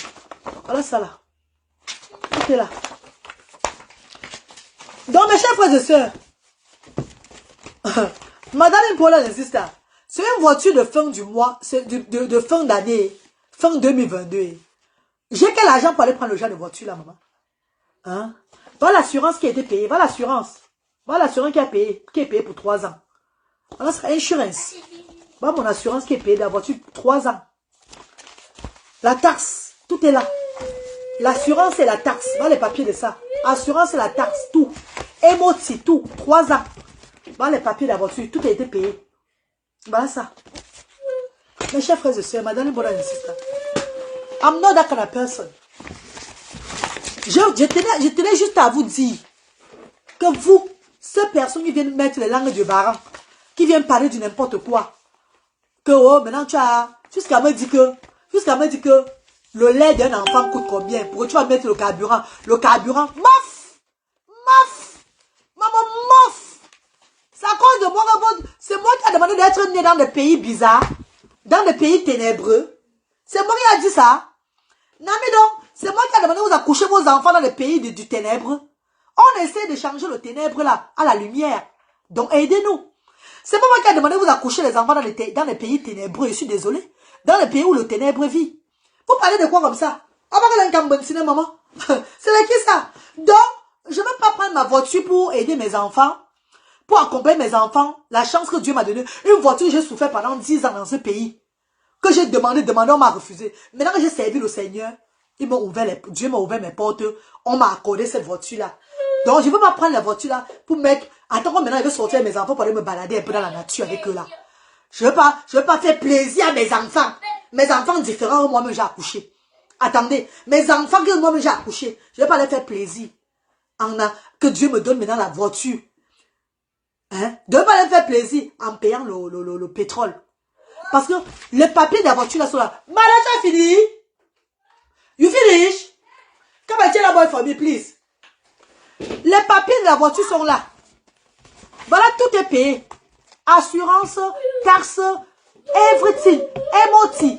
Voilà ça là. Tout est là. Donc mes chers frères et sœurs, Madame Paula insiste. C'est une voiture de fin du mois, de fin d'année, fin 2022. J'ai quel argent pour aller prendre le genre de voiture là, maman? Hein? Voilà l'assurance qui a été payée. Voilà l'assurance. Voilà l'assurance qui est payée pour 3 ans. Voilà l'assurance. Voilà mon assurance qui est payée de la voiture pour 3 ans. La taxe, tout est là. L'assurance et la taxe. Voilà les papiers de ça. Assurance et la taxe, tout. Emoti, tout. 3 ans. Voilà les papiers de la voiture, tout a été payé. Voilà ça. Mes chers frères et sœurs, madame Bola insiste. I'm not that kind of person. Je tenais juste à vous dire que vous, ces personnes qui viennent mettre les langues du baran, qui viennent parler de n'importe quoi, que oh, maintenant tu as, jusqu'à me dire que le lait d'un enfant coûte combien, pour que tu vas mettre le carburant. Le carburant, maman, c'est à cause de moi, c'est moi qui a demandé d'être né dans des pays bizarres, dans des pays ténébreux. C'est moi qui a dit ça. Non mais donc, c'est moi qui ai demandé de vous accoucher vos enfants dans le pays du ténèbre. On essaie de changer le ténèbre là, à la lumière. Donc aidez-nous. C'est pas moi qui ai demandé de vous accoucher les enfants dans les pays ténébreux, je suis désolé. Dans les pays où le ténèbre vit. Vous parlez de quoi comme ça? Ah bah maman. C'est là qui ça? Donc, je ne vais pas prendre ma voiture pour aider mes enfants, pour accompagner mes enfants. La chance que Dieu m'a donnée. Une voiture que j'ai souffert pendant 10 ans dans ce pays. Que j'ai demandé, on m'a refusé. Maintenant que j'ai servi le Seigneur, Dieu m'a ouvert mes portes, on m'a accordé cette voiture-là. Donc, je ne veux pas prendre la voiture-là pour mettre... Attends, maintenant, je vais sortir mes enfants pour aller me balader un peu dans la nature avec eux là. Je veux pas faire plaisir à mes enfants. Mes enfants différents, moi-même j'ai accouché. Attendez, mes enfants que moi-même j'ai accouché, je ne vais pas les faire plaisir. Que Dieu me donne maintenant la voiture. Hein? Je ne vais pas les faire plaisir en payant le pétrole. Parce que les papiers de la voiture là sont là. Madame, tu as fini? You finish? Come and tell the boy for me, please. Les papiers de la voiture sont là. Voilà, tout est payé. Assurance, taxes, everything, MOT.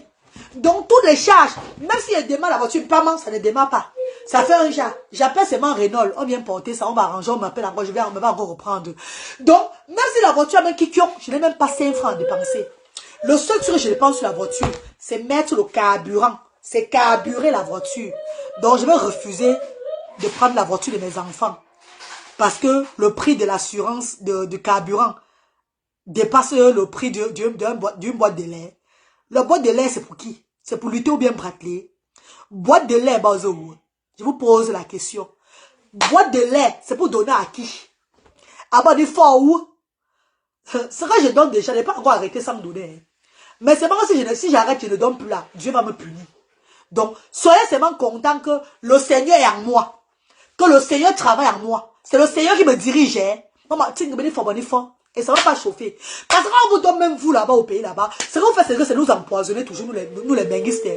Donc, toutes les charges, même si elle démarre la voiture, pas ça ne démarre pas. Ça fait un jar. J'appelle seulement Renault. On vient porter ça, on va arranger, on m'appelle encore, on va encore reprendre. Donc, même si la voiture a même qui je n'ai même pas 5 francs à dépenser. Le seul truc que je dépense sur la voiture, c'est mettre le carburant. C'est carburer la voiture. Donc, je vais refuser de prendre la voiture de mes enfants. Parce que le prix de l'assurance de carburant dépasse le prix d'une boîte de lait. La boîte de lait, c'est pour qui? C'est pour lutter ou bien brateler? Boîte de lait, je vous pose la question. Boîte de lait, c'est pour donner à qui? À bas du fort où? Ce que je donne déjà, je n'ai pas encore arrêté sans me donner. Mais c'est pas que si j'arrête, je ne donne plus là. Dieu va me punir. Donc, soyez seulement content que le Seigneur est en moi. Que le Seigneur travaille en moi. C'est le Seigneur qui me dirige. Et ça ne va pas chauffer. Parce qu'on vous donne même vous là-bas au pays là-bas. Ce que vous faites, c'est nous empoisonner toujours, nous les benguistes.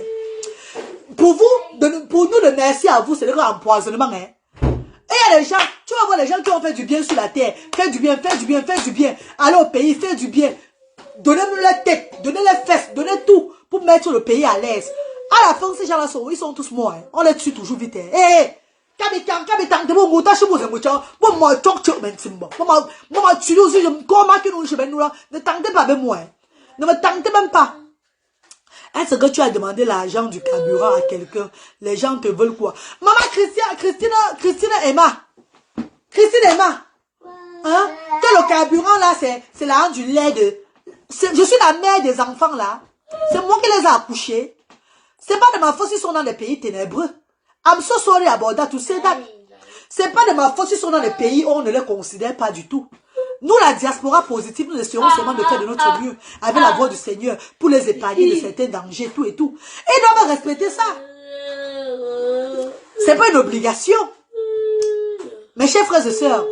Pour nous, le merci à vous, c'est le empoisonnement. Hein. Et il y a des gens, tu vas voir les gens qui ont fait du bien sur la terre. Faire du bien, faire du bien, faire du bien. Aller au pays, faire du bien. Donnez-nous la tête, donnez les fesses, donnez tout pour mettre le pays à l'aise. À la fin, ces gens-là ils sont tous morts. Hein. On les tue toujours vite. Hé, ne tentez pas avec moi. Ne me tentez même pas. Est-ce que tu as demandé l'argent du carburant à quelqu'un? Les gens te veulent quoi? Maman Christine Emma. Hein? Que le carburant là, c'est l'argent du lait de... Je suis la mère des enfants là. C'est moi qui les ai accouchés. C'est pas de ma faute s'ils sont dans les pays ténébreux. I'm so sorry about that to say that. C'est pas de ma faute s'ils sont dans les pays où on ne les considère pas du tout. Nous, la diaspora positive, nous essayons seulement de faire de notre mieux avec la voix du Seigneur pour les épargner de certains dangers, tout et tout. Et ils doivent respecter ça. C'est pas une obligation. Mes chers frères et sœurs,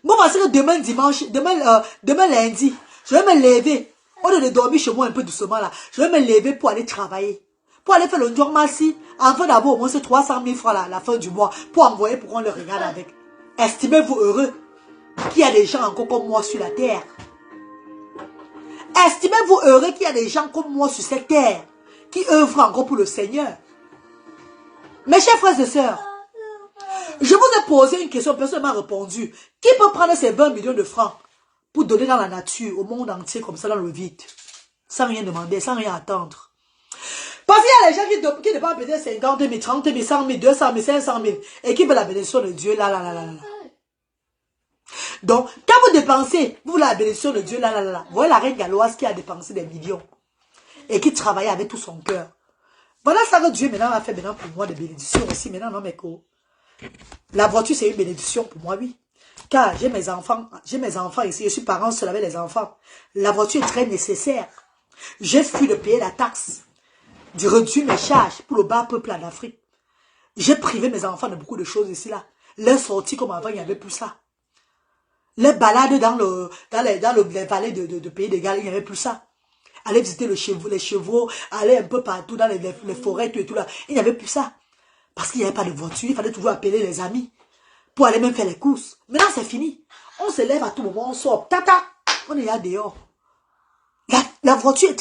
moi, parce que demain dimanche, demain lundi, je vais me lever. Au lieu de dormir chez moi un peu doucement là, je vais me lever pour aller travailler. Pour aller faire le Ndjongmasi, enfin d'abord au moins c'est 300 000 francs là, à la fin du mois, pour envoyer pour qu'on le regarde avec. Estimez-vous heureux qu'il y a des gens encore comme moi sur la terre. Estimez-vous heureux qu'il y a des gens comme moi sur cette terre, qui œuvrent encore pour le Seigneur. Mes chers frères et sœurs, je vous ai posé une question, personne ne m'a répondu. Qui peut prendre ces 20 millions de francs pour donner dans la nature, au monde entier, comme ça, dans le vide, sans rien demander, sans rien attendre? Parce qu'il y a les gens qui dépensent peut-être 50 000, 30 000, 100 000, 200 000, 500 000, et qui veulent la bénédiction de Dieu, là. Donc, quand vous dépensez, vous la bénédiction de Dieu, là. Vous voyez la reine galloise qui a dépensé des millions, et qui travaillait avec tout son cœur. Voilà ça que Dieu maintenant a fait maintenant pour moi, des bénédictions aussi, maintenant, non, mais quoi. La voiture, c'est une bénédiction pour moi, oui. Car j'ai mes enfants ici, je suis parent seul avec les enfants. La voiture est très nécessaire. J'ai fui de payer la taxe, de réduire mes charges pour le bas peuple en Afrique. J'ai privé mes enfants de beaucoup de choses ici, là. Les sorties comme avant, il n'y avait plus ça. Les balades dans les vallées de pays de Galles, il n'y avait plus ça. Aller visiter les chevaux, aller un peu partout dans les forêts, tout et tout là. Il n'y avait plus ça. Parce qu'il n'y avait pas de voiture, il fallait toujours appeler les amis pour aller même faire les courses. Maintenant, c'est fini. On se lève à tout moment, on sort. Tata, on est là dehors. La voiture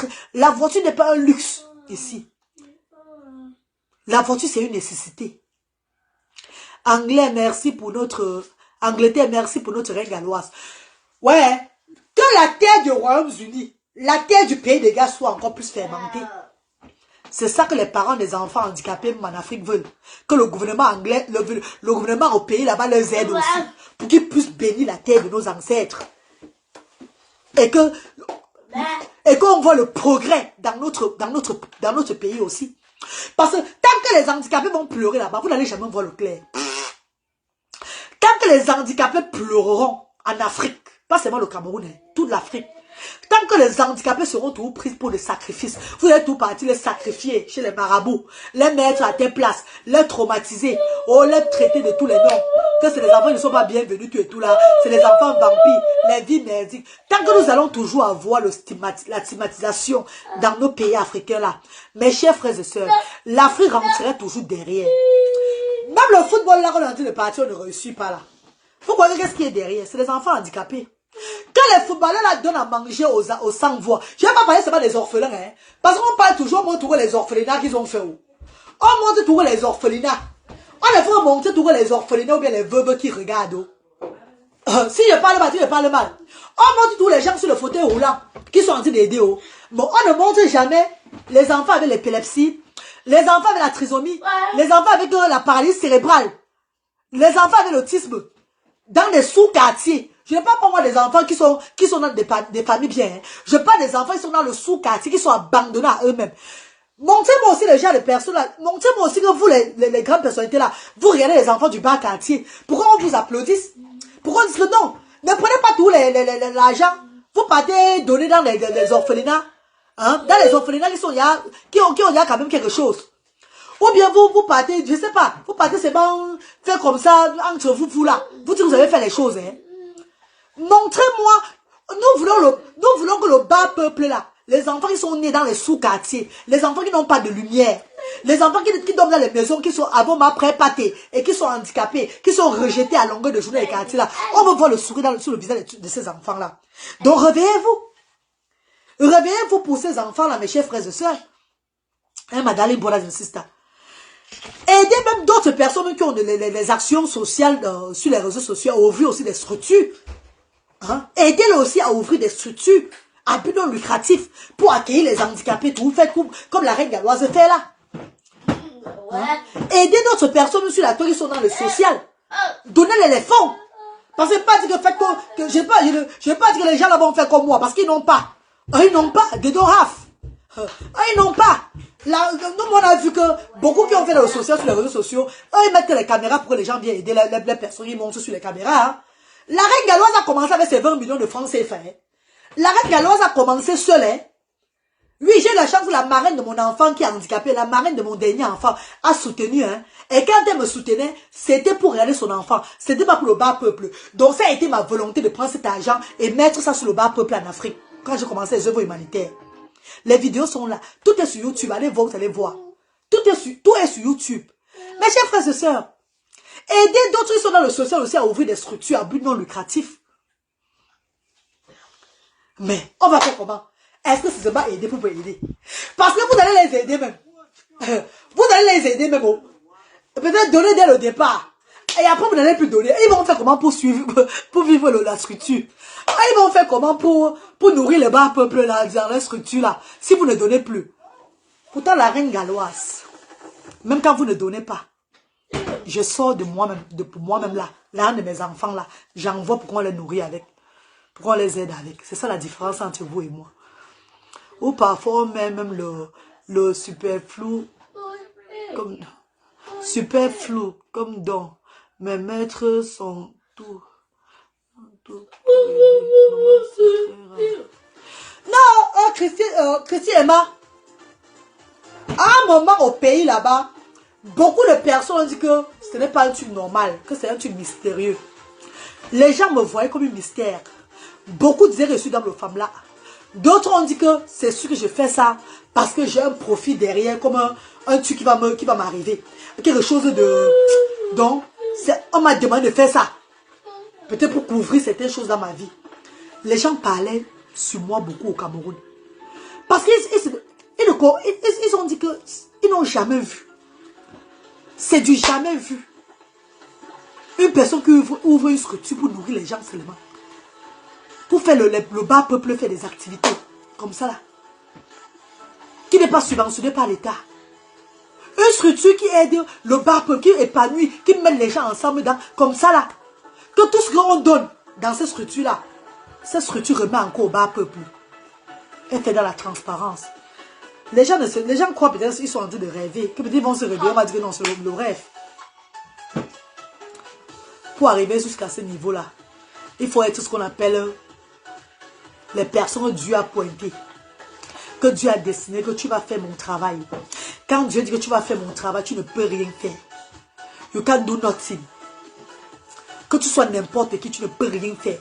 n'est pas un luxe ici. La voiture, c'est une nécessité. Anglais, merci pour notre... Angleterre, merci pour notre reine galloise. Ouais, que la terre du Royaume-Uni, la terre du pays des gars soit encore plus fermentée. C'est ça que les parents des enfants handicapés en Afrique veulent. Que le gouvernement anglais, le gouvernement au pays là-bas les aide aussi. Pour qu'ils puissent bénir la terre de nos ancêtres. Et qu'on voit le progrès dans notre pays aussi. Parce que tant que les handicapés vont pleurer là-bas, vous n'allez jamais voir le clair. Tant que les handicapés pleureront en Afrique, pas seulement le Cameroun, toute l'Afrique, tant que les handicapés seront toujours pris pour des sacrifices, vous allez tout partir les sacrifier chez les marabouts, les mettre à tes places, les traumatiser, ou les traiter de tous les noms. Que c'est les enfants qui ne sont pas bienvenus, tout et tout là. C'est les enfants vampires, les vies merdiques. Tant que nous allons toujours avoir la stigmatisation dans nos pays africains là, mes chers frères et sœurs, l'Afrique rentrerait toujours derrière. Même le football là qu'on est en train de partir, on ne réussit pas là. Vous voyez qu'est-ce qui est derrière? C'est les enfants handicapés. Quand les footballeurs là donnent à manger aux sans-voix, je ne vais pas parler seulement des orphelins, hein, parce qu'on parle toujours, on montre toujours les orphelinats qu'ils ont fait où. On montre toujours les orphelinats. On ne faut montrer toujours les orphelinats ou bien les veuves qui regardent. Si je parle mal, tu parles mal. On montre tous les gens sur le fauteuil roulant qui sont en train d'aider. Bon, on ne montre jamais les enfants avec l'épilepsie, les enfants avec la trisomie, les enfants avec la paralysie cérébrale, les enfants avec l'autisme, dans des sous-quartiers. Je ne parle pas moi des enfants qui sont dans des familles bien. Hein. Je parle des enfants qui sont dans le sous-quartier, qui sont abandonnés à eux-mêmes. Montrez-moi aussi les gens, les personnes là. Montrez-moi aussi que vous, les grandes personnalités là, vous regardez les enfants du bas quartier. Pourquoi on vous applaudisse? Pourquoi on dit que non? Ne prenez pas tout l'argent. Vous partez donner dans les orphelinats. Hein? Dans les orphelinats qui ont quand même quelque chose. Ou bien vous partez, je sais pas, vous partez c'est bon, faire comme ça, entre vous là. Vous dites que vous avez fait les choses, hein. Montrez-moi, nous voulons que le bas peuple là, les enfants qui sont nés dans les sous-quartiers, les enfants qui n'ont pas de lumière, les enfants qui dorment dans les maisons, qui sont avant ma pré-pâtés et qui sont handicapés, qui sont rejetés à longueur de journée dans les quartiers là, on veut voir le sourire sur le visage de ces enfants là. Donc réveillez-vous. Réveillez-vous pour ces enfants là, mes chers frères et sœurs. Hein, madame, brothers and sisters. Aidez même d'autres personnes qui ont les actions sociales sur les réseaux sociaux à ouvrir aussi des structures. Hein? Aidez-les aussi à ouvrir des structures à but non lucratif pour accueillir les handicapés. Tout fait comme la reine galloise fait là. Hein? Aidez d'autres personnes sur la toile qui sont dans le social. Donnez-les les fonds. Parce que pas dire que je vais pas dire que les gens là vont faire comme moi parce qu'ils n'ont pas. Ils n'ont pas. They don't have. Ils n'ont pas. Là, nous, on a vu que beaucoup qui ont fait le social sur les réseaux sociaux, ils mettent les caméras pour que les gens viennent aider les personnes qui montent sur les caméras. Hein. La reine galloise a commencé avec ses 20 millions de francs CFA. Hein. La reine galloise a commencé seule. Hein. Oui, j'ai la chance, la marraine de mon enfant qui est handicapée, la marraine de mon dernier enfant a soutenu. Hein. Et quand elle me soutenait, c'était pour regarder son enfant. C'était pas pour le bas peuple. Donc ça a été ma volonté de prendre cet argent et mettre ça sur le bas peuple en Afrique. Quand j'ai commencé les œuvres humanitaires. Les vidéos sont là. Tout est sur YouTube. Allez voir, vous allez voir. Tout est sur YouTube. Mes chers frères et sœurs, aidez d'autres qui sont dans le social aussi à ouvrir des structures à but non lucratif. Mais on va faire comment? Est-ce que c'est seulement aider pour aider? Parce que vous allez les aider même. Vous allez les aider même. Peut-être donner dès le départ. Et après, vous n'allez plus donner. Ils vont faire comment pour vivre la structure? Ils vont faire comment pour nourrir le bas peuple là, dans la structure là, si vous ne donnez plus? Pourtant, la reine galloise, même quand vous ne donnez pas, je sors de moi-même là, l'un de mes enfants là, j'envoie pour qu'on les nourrit avec, pour qu'on les aide avec. C'est ça la différence entre vous et moi. Ou parfois, on met même le superflu comme don. Mes maîtres sont tout. Non, Christy Emma, à un moment au pays là-bas, beaucoup de personnes ont dit que ce n'est pas un truc normal, que c'est un truc mystérieux. Les gens me voyaient comme un mystère. Beaucoup disaient que je suis dans le femme là. D'autres ont dit que c'est sûr que je fais ça parce que j'ai un profit derrière, comme un truc qui va m'arriver. Quelque chose de... Donc, on m'a demandé de faire ça. Peut-être pour couvrir certaines choses dans ma vie. Les gens parlaient sur moi beaucoup au Cameroun. Parce qu'ils ont dit qu'ils n'ont jamais vu C'est du jamais vu. Une personne qui ouvre une structure pour nourrir les gens seulement. Pour faire le bas peuple, faire des activités comme ça là. Qui n'est pas subventionné par l'État. Une structure qui aide le bas peuple, qui épanouit, qui met les gens ensemble dans, comme ça là. Que tout ce qu'on donne dans cette structure là, cette structure remet encore au bas peuple. Elle fait dans la transparence. Les gens croient peut-être qu'ils sont en train de rêver. Que peut-être ils vont se réveiller, on va dire que non, c'est le rêve. Pour arriver jusqu'à ce niveau-là, il faut être ce qu'on appelle les personnes Dieu a pointées. Que Dieu a destiné, que tu vas faire mon travail. Quand Dieu dit que tu vas faire mon travail, tu ne peux rien faire. You can do nothing. Que tu sois n'importe qui, tu ne peux rien faire.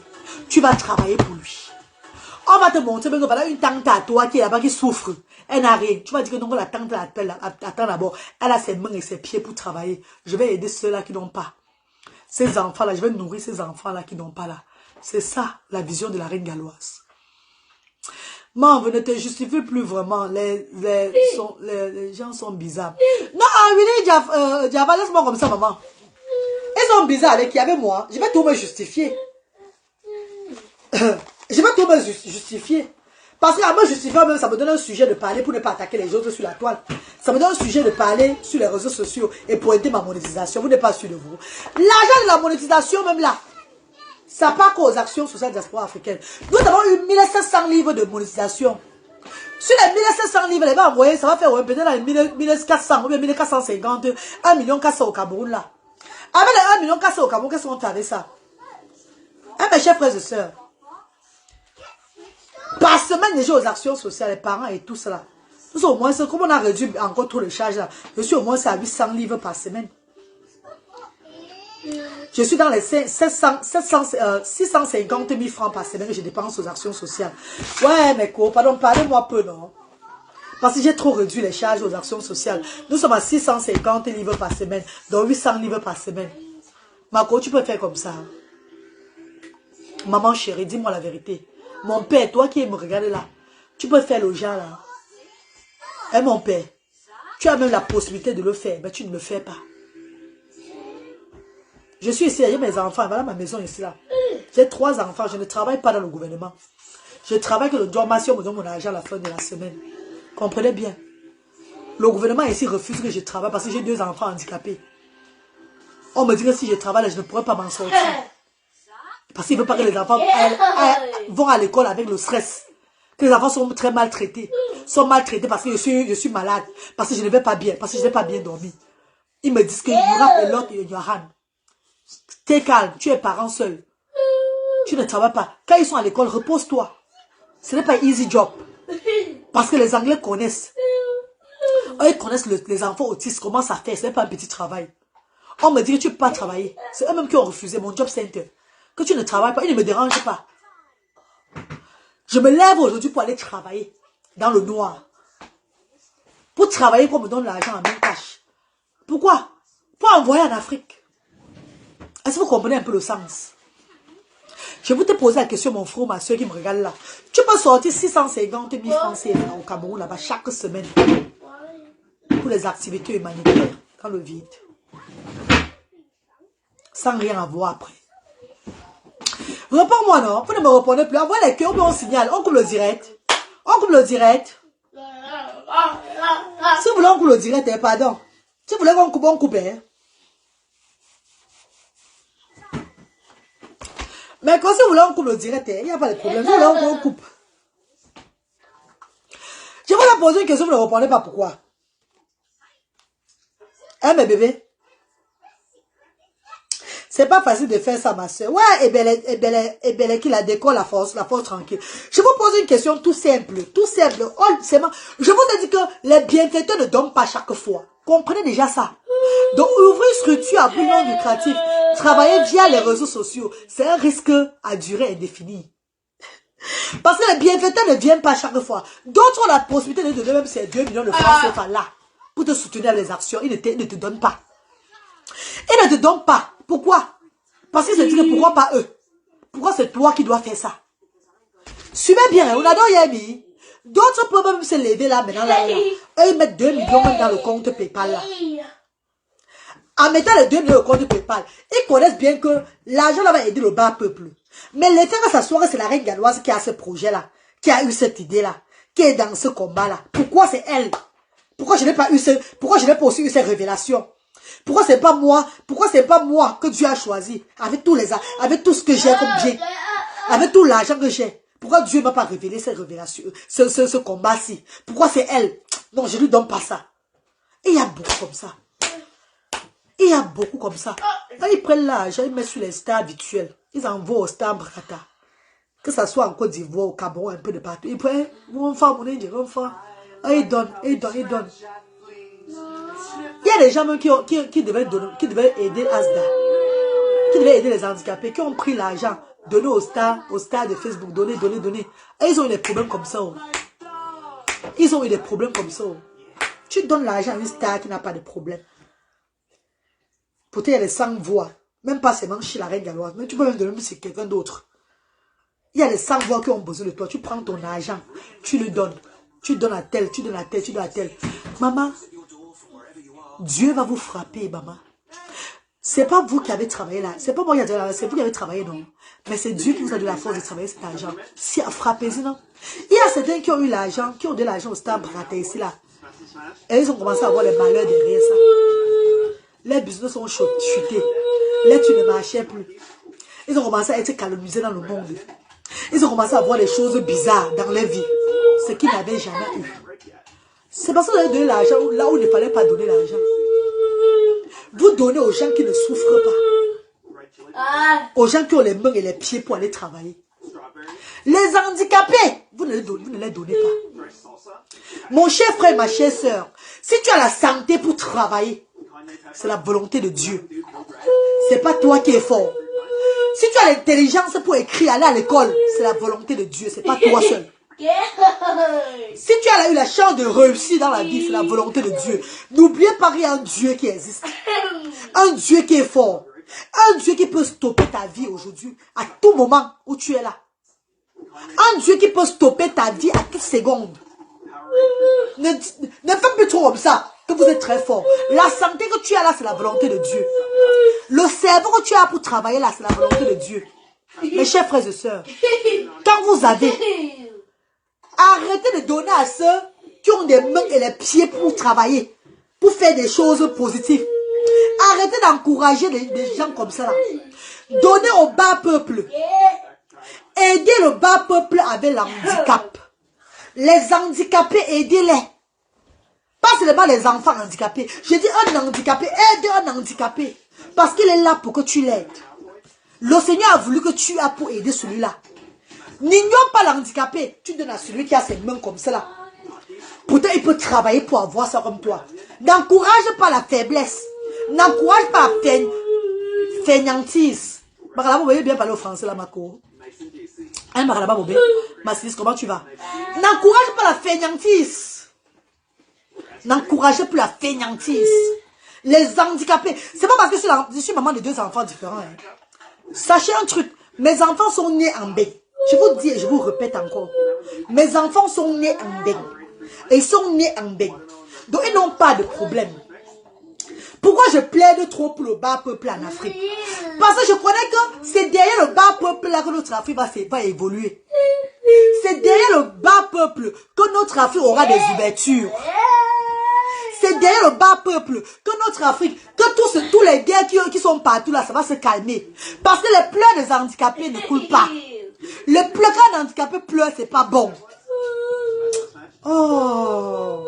Tu vas travailler pour lui. On va te montrer que voilà une tante à toi qui est là-bas, qui souffre. Elle n'a rien. Tu vas dire que non, la tante attend d'abord. Elle a ses mains et ses pieds pour travailler. Je vais aider ceux-là qui n'ont pas. Ces enfants-là, je vais nourrir ces enfants-là qui n'ont pas là. C'est ça, la vision de la reine galloise. Maman, ne te justifie plus vraiment. Les gens sont bizarres. Non, Java, laisse-moi comme ça, maman. Ils sont bizarres avec qui? Avec moi. Je vais tout me justifier. Je vais tout me justifier. Parce qu'à me justifier, même, ça me donne un sujet de parler pour ne pas attaquer les autres sur la toile. Ça me donne un sujet de parler sur les réseaux sociaux et pointer ma monétisation. Vous n'êtes pas sûr de vous. L'argent de la monétisation, même là, ça part qu'aux actions sociales diaspora africaine. Nous avons eu 1700 livres de monétisation. Sur les 1700 livres, les gars envoyés, ça va faire peut-être 1400 ou bien 1450, 1 400 000 au Cameroun là. Avec les 1 400 000 au Cameroun, qu'est-ce qu'on fait avec ça? Mes chers frères et sœurs, par semaine déjà aux actions sociales, les parents et tout cela. Nous au moins, comme on a réduit encore tout le charge là, je suis au moins à 800 livres par semaine. Je suis dans les 650 000 francs par semaine que je dépense aux actions sociales. Ouais, mais quoi, pardon, parlez-moi peu, non? Parce que j'ai trop réduit les charges aux actions sociales. Nous sommes à 650 livres par semaine, donc 800 livres par semaine. Marco, tu peux faire comme ça. Maman chérie, dis-moi la vérité. Mon père, toi qui me regardes là, tu peux faire le genre là. Hein, mon père, tu as même la possibilité de le faire, mais tu ne le fais pas. Je suis ici, j'ai mes enfants, voilà ma maison ici là. J'ai 3 enfants, je ne travaille pas dans le gouvernement. Je travaille que le dormation me donne mon argent à la fin de la semaine. Comprenez bien. Le gouvernement ici refuse que je travaille parce que j'ai 2 enfants handicapés. On me dit que si je travaille, je ne pourrais pas m'en sortir. Parce qu'il ne veut pas que les enfants vont à l'école avec le stress. Que les enfants sont très maltraités. Sont maltraités parce que je suis malade. Parce que je ne vais pas bien. Parce que je n'ai pas bien dormi. Ils me disent que Yourap et l'autre, Yohan. T'es calme. Tu es parent seul. Tu ne travailles pas. Quand ils sont à l'école, repose-toi. Ce n'est pas easy job. Parce que les Anglais connaissent. Ils connaissent les enfants autistes. Comment ça fait? Ce n'est pas un petit travail. On me dit que tu ne peux pas travailler. C'est eux-mêmes qui ont refusé mon job center. Que tu ne travailles pas, il ne me dérange pas. Je me lève aujourd'hui pour aller travailler dans le noir. Pour travailler, pour me donner l'argent en même cash. Pourquoi? Pour envoyer en Afrique. Est-ce que vous comprenez un peu le sens? Je vais te poser la question, mon frère, ma soeur qui me regarde là. Tu peux sortir 650 000 francs CFA au Cameroun là-bas chaque semaine pour les activités humanitaires dans le vide. Sans rien avoir après. Réponds-moi non, vous ne me répondez plus. Envoie les cœurs, on signale, on coupe le direct. On coupe le direct. Si vous voulez, on coupe le direct, pardon. Si vous voulez qu'on coupe, on coupe. Mais quand si vous voulez, on coupe le direct, il n'y a pas de problème. Si vous voulez, on coupe. Je vais vous poser une question, vous ne répondez pas pourquoi. Hein, mes bébés? C'est pas facile de faire ça, ma soeur. Ouais, et belle qui la décolle la force tranquille. Je vous pose une question tout simple, tout simple. Je vous ai dit que les bienfaiteurs ne donnent pas chaque fois. Comprenez déjà ça. Donc, ouvrir une structure à but non lucratif, travailler via les réseaux sociaux, c'est un risque à durée indéfinie. Parce que les bienfaiteurs ne viennent pas chaque fois. D'autres ont la possibilité de donner même ces 2 millions de francs CFA là, pour te soutenir les actions. Ils ne te donnent pas. Ils ne te donnent pas. Pourquoi? Parce qu'ils se disent que pourquoi pas eux? Pourquoi c'est toi qui dois faire ça? Suivez bien, on adore Yami. D'autres peuvent même se lever là maintenant. Là. Eux, ils mettent 2 millions même dans le compte PayPal là. En mettant les 2 millions au compte PayPal, ils connaissent bien que l'argent là va aider le bas peuple. Mais l'État va s'asseoir que c'est la reine galloise qui a ce projet-là, qui a eu cette idée-là, qui est dans ce combat-là. Pourquoi c'est elle? Pourquoi je n'ai pas aussi eu ces révélations? Pourquoi c'est pas moi? Pourquoi c'est pas moi que Dieu a choisi avec avec tout ce que j'ai comme bien, avec tout l'argent que j'ai? Pourquoi Dieu m'a pas révélé ces révélations, ce combat-ci? Pourquoi c'est elle? Non, je lui donne pas ça. Et il y a beaucoup comme ça. Il y a beaucoup comme ça. Quand ils prennent l'argent, ils mettent sur les stars habituels. Ils envoient aux stars Brata. Que ça soit en Côte d'Ivoire, au Cameroun, un peu de partout. Ils prennent, mon frère, mon indien, mon frère. Ils donnent, ils donnent, ils donnent. Il y a des gens même qui devaient aider Asda. Qui devaient aider les handicapés, qui ont pris l'argent, donné aux stars de Facebook, donné. Et ils ont eu des problèmes comme ça. Ils ont eu des problèmes comme ça. Tu donnes l'argent à une star qui n'a pas de problème. Pourtant, il y a les 100 voix. Même pas seulement chez la reine galloise. Mais tu peux même donner c'est quelqu'un d'autre. Il y a les 100 voix qui ont besoin de toi. Tu prends ton argent. Tu le donnes. Tu donnes à tel, tu donnes à tel, tu donnes à tel. Maman, Dieu va vous frapper, maman. C'est pas vous qui avez travaillé là. C'est pas moi qui ai travaillé, c'est vous qui avez travaillé, non. Mais c'est Dieu qui vous a donné la force de travailler cet argent. Si frappez-y, non. Il y a certains qui ont eu l'argent, qui ont donné l'argent au stade Brata ici, là. Et ils ont commencé à avoir les malheurs derrière ça. Les business ont chuté. Les thunes ne marchaient plus. Ils ont commencé à être calomnisés dans le monde. Ils ont commencé à voir des choses bizarres dans leur vie. Ce qu'ils n'avaient jamais eu. C'est parce que vous avez donné l'argent là où il ne fallait pas donner l'argent. Vous donnez aux gens qui ne souffrent pas. Aux gens qui ont les mains et les pieds pour aller travailler. Les handicapés, vous ne les donnez pas. Mon cher frère, ma chère soeur, si tu as la santé pour travailler, c'est la volonté de Dieu. C'est pas toi qui es fort. Si tu as l'intelligence pour écrire, aller à l'école, c'est la volonté de Dieu, c'est pas toi seul. Si tu as eu la chance de réussir dans la vie, c'est la volonté de Dieu. N'oubliez pas qu'il y a un Dieu qui existe. Un Dieu qui est fort. Un Dieu qui peut stopper ta vie aujourd'hui, à tout moment où tu es là. Un Dieu qui peut stopper ta vie à toute seconde. Ne faites plus trop comme ça, que vous êtes très fort. La santé que tu as là, c'est la volonté de Dieu. Le cerveau que tu as pour travailler là, c'est la volonté de Dieu. Mes chers frères et sœurs, quand vous avez, arrêtez de donner à ceux qui ont des mains et les pieds pour travailler, pour faire des choses positives. Arrêtez d'encourager des gens comme ça là. Donnez au bas peuple. Aidez le bas peuple avec l'handicap. Les handicapés, aidez-les. Pas seulement les enfants handicapés. Je dis un handicapé, aide un handicapé. Parce qu'il est là pour que tu l'aides. Le Seigneur a voulu que tu aies pour aider celui-là. N'ignore pas l'handicapé. Tu donnes à celui qui a ses mains comme ça là. Pourtant, il peut travailler pour avoir ça comme toi. N'encourage pas la faiblesse. N'encourage pas la fainéantise. Magalaba, vous voyez bien parler au français là, Mako. Hein, Magalaba, Bobé? Massilis, comment tu vas? N'encourage pas la fainéantise. N'encouragez plus la fainéantise. Les handicapés. C'est pas parce que je suis maman de 2 enfants différents. Hein. Sachez un truc. Mes enfants sont nés en bain. Je vous dis et je vous répète encore. Mes enfants sont nés en bain. Et ils sont nés en bain. Donc ils n'ont pas de problème. Pourquoi je plaide trop pour le bas peuple en Afrique? Parce que je connais que c'est derrière le bas peuple là que notre Afrique va évoluer. C'est derrière le bas peuple que notre Afrique aura des ouvertures. C'est derrière le bas peuple que notre Afrique, que tous les guerres qui sont partout là, ça va se calmer. Parce que les pleurs des handicapés ne coulent pas. Le pleur qu'un handicapé pleure, c'est pas bon. Oh,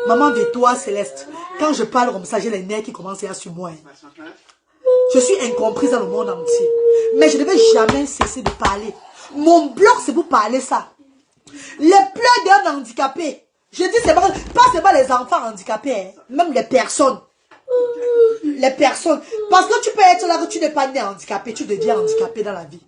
maman toi Céleste, quand je parle comme ça, j'ai les nerfs qui commencent à sur moi. Je suis incomprise dans le monde entier. Mais je ne vais jamais cesser de parler. Mon blog, c'est pour parler ça. Les pleurs d'un handicapé. Je dis, c'est pas seulement les enfants handicapés, hein, même les personnes. Les personnes. Parce que tu peux être là que tu n'es pas né handicapé, tu deviens handicapé dans la vie.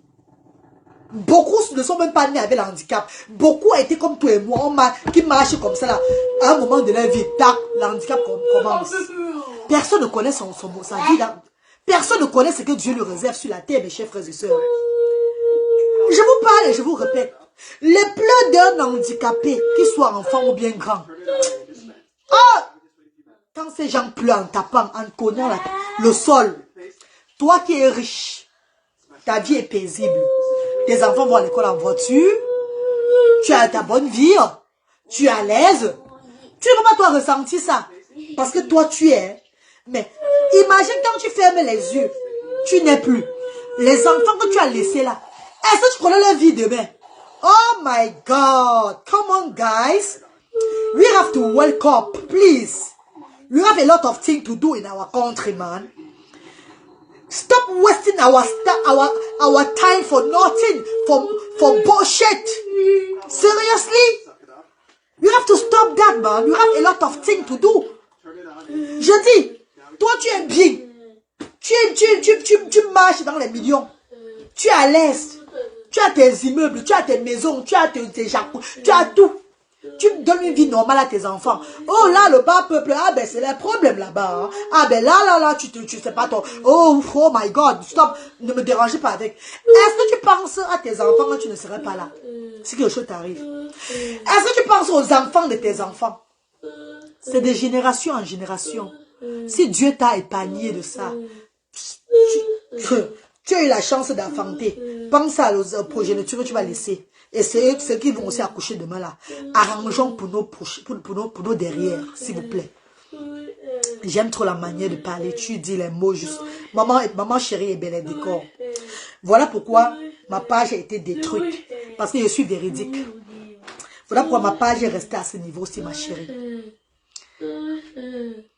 Beaucoup ne sont même pas nés avec le handicap. Beaucoup ont été comme toi et moi, qui marchent comme ça là. À un moment de leur vie, tac, le handicap commence. Personne ne connaît sa vie là. Personne ne connaît ce que Dieu lui réserve sur la terre, mes chers frères et sœurs. Je vous parle et je vous répète. Les pleurs d'un handicapé, qu'il soit enfant ou bien grand. Oh! Quand ces gens pleurent en tapant, en cognant le sol. Toi qui es riche, ta vie est paisible. Tes enfants vont à l'école en voiture. Tu as ta bonne vie. Tu es à l'aise. Tu ne peux pas toi ressentir ça. Parce que toi tu es. Mais imagine quand tu fermes les yeux. Tu n'es plus. Les enfants que tu as laissés là. Est-ce que tu connais leur vie demain? Oh my God. Come on guys. We have to wake up. Please. We have a lot of things to do in our country, man. Stop wasting our time for nothing, for bullshit. Seriously? You have to stop that, man. You have a lot of things to do. Je dis, toi tu es bien. Tu marches dans les millions. Tu es à l'aise. Tu as tes immeubles, tu as tes maisons, tu as tes jacuzzi, tu as tout. Tu donnes une vie normale à tes enfants. Oh là, le bas peuple, ah ben c'est les problèmes là-bas. Hein. Ah ben là, tu sais pas ton... Oh my God, stop, ne me dérangez pas avec. Est-ce que tu penses à tes enfants quand tu ne serais pas là? Si quelque chose t'arrive. Est-ce que tu penses aux enfants de tes enfants? C'est de génération en génération. Si Dieu t'a épargné de ça, tu as eu la chance d'enfanter. Pense à la progéniture que tu vas laisser. Et c'est ceux qui vont aussi accoucher demain là. Arrangeons pour nos derrière, s'il vous plaît. J'aime trop la manière de parler. Tu dis les mots juste. Maman chérie est belle et décor. Voilà pourquoi ma page a été détruite. Parce que je suis véridique. Voilà pourquoi ma page est restée à ce niveau-ci, ma chérie.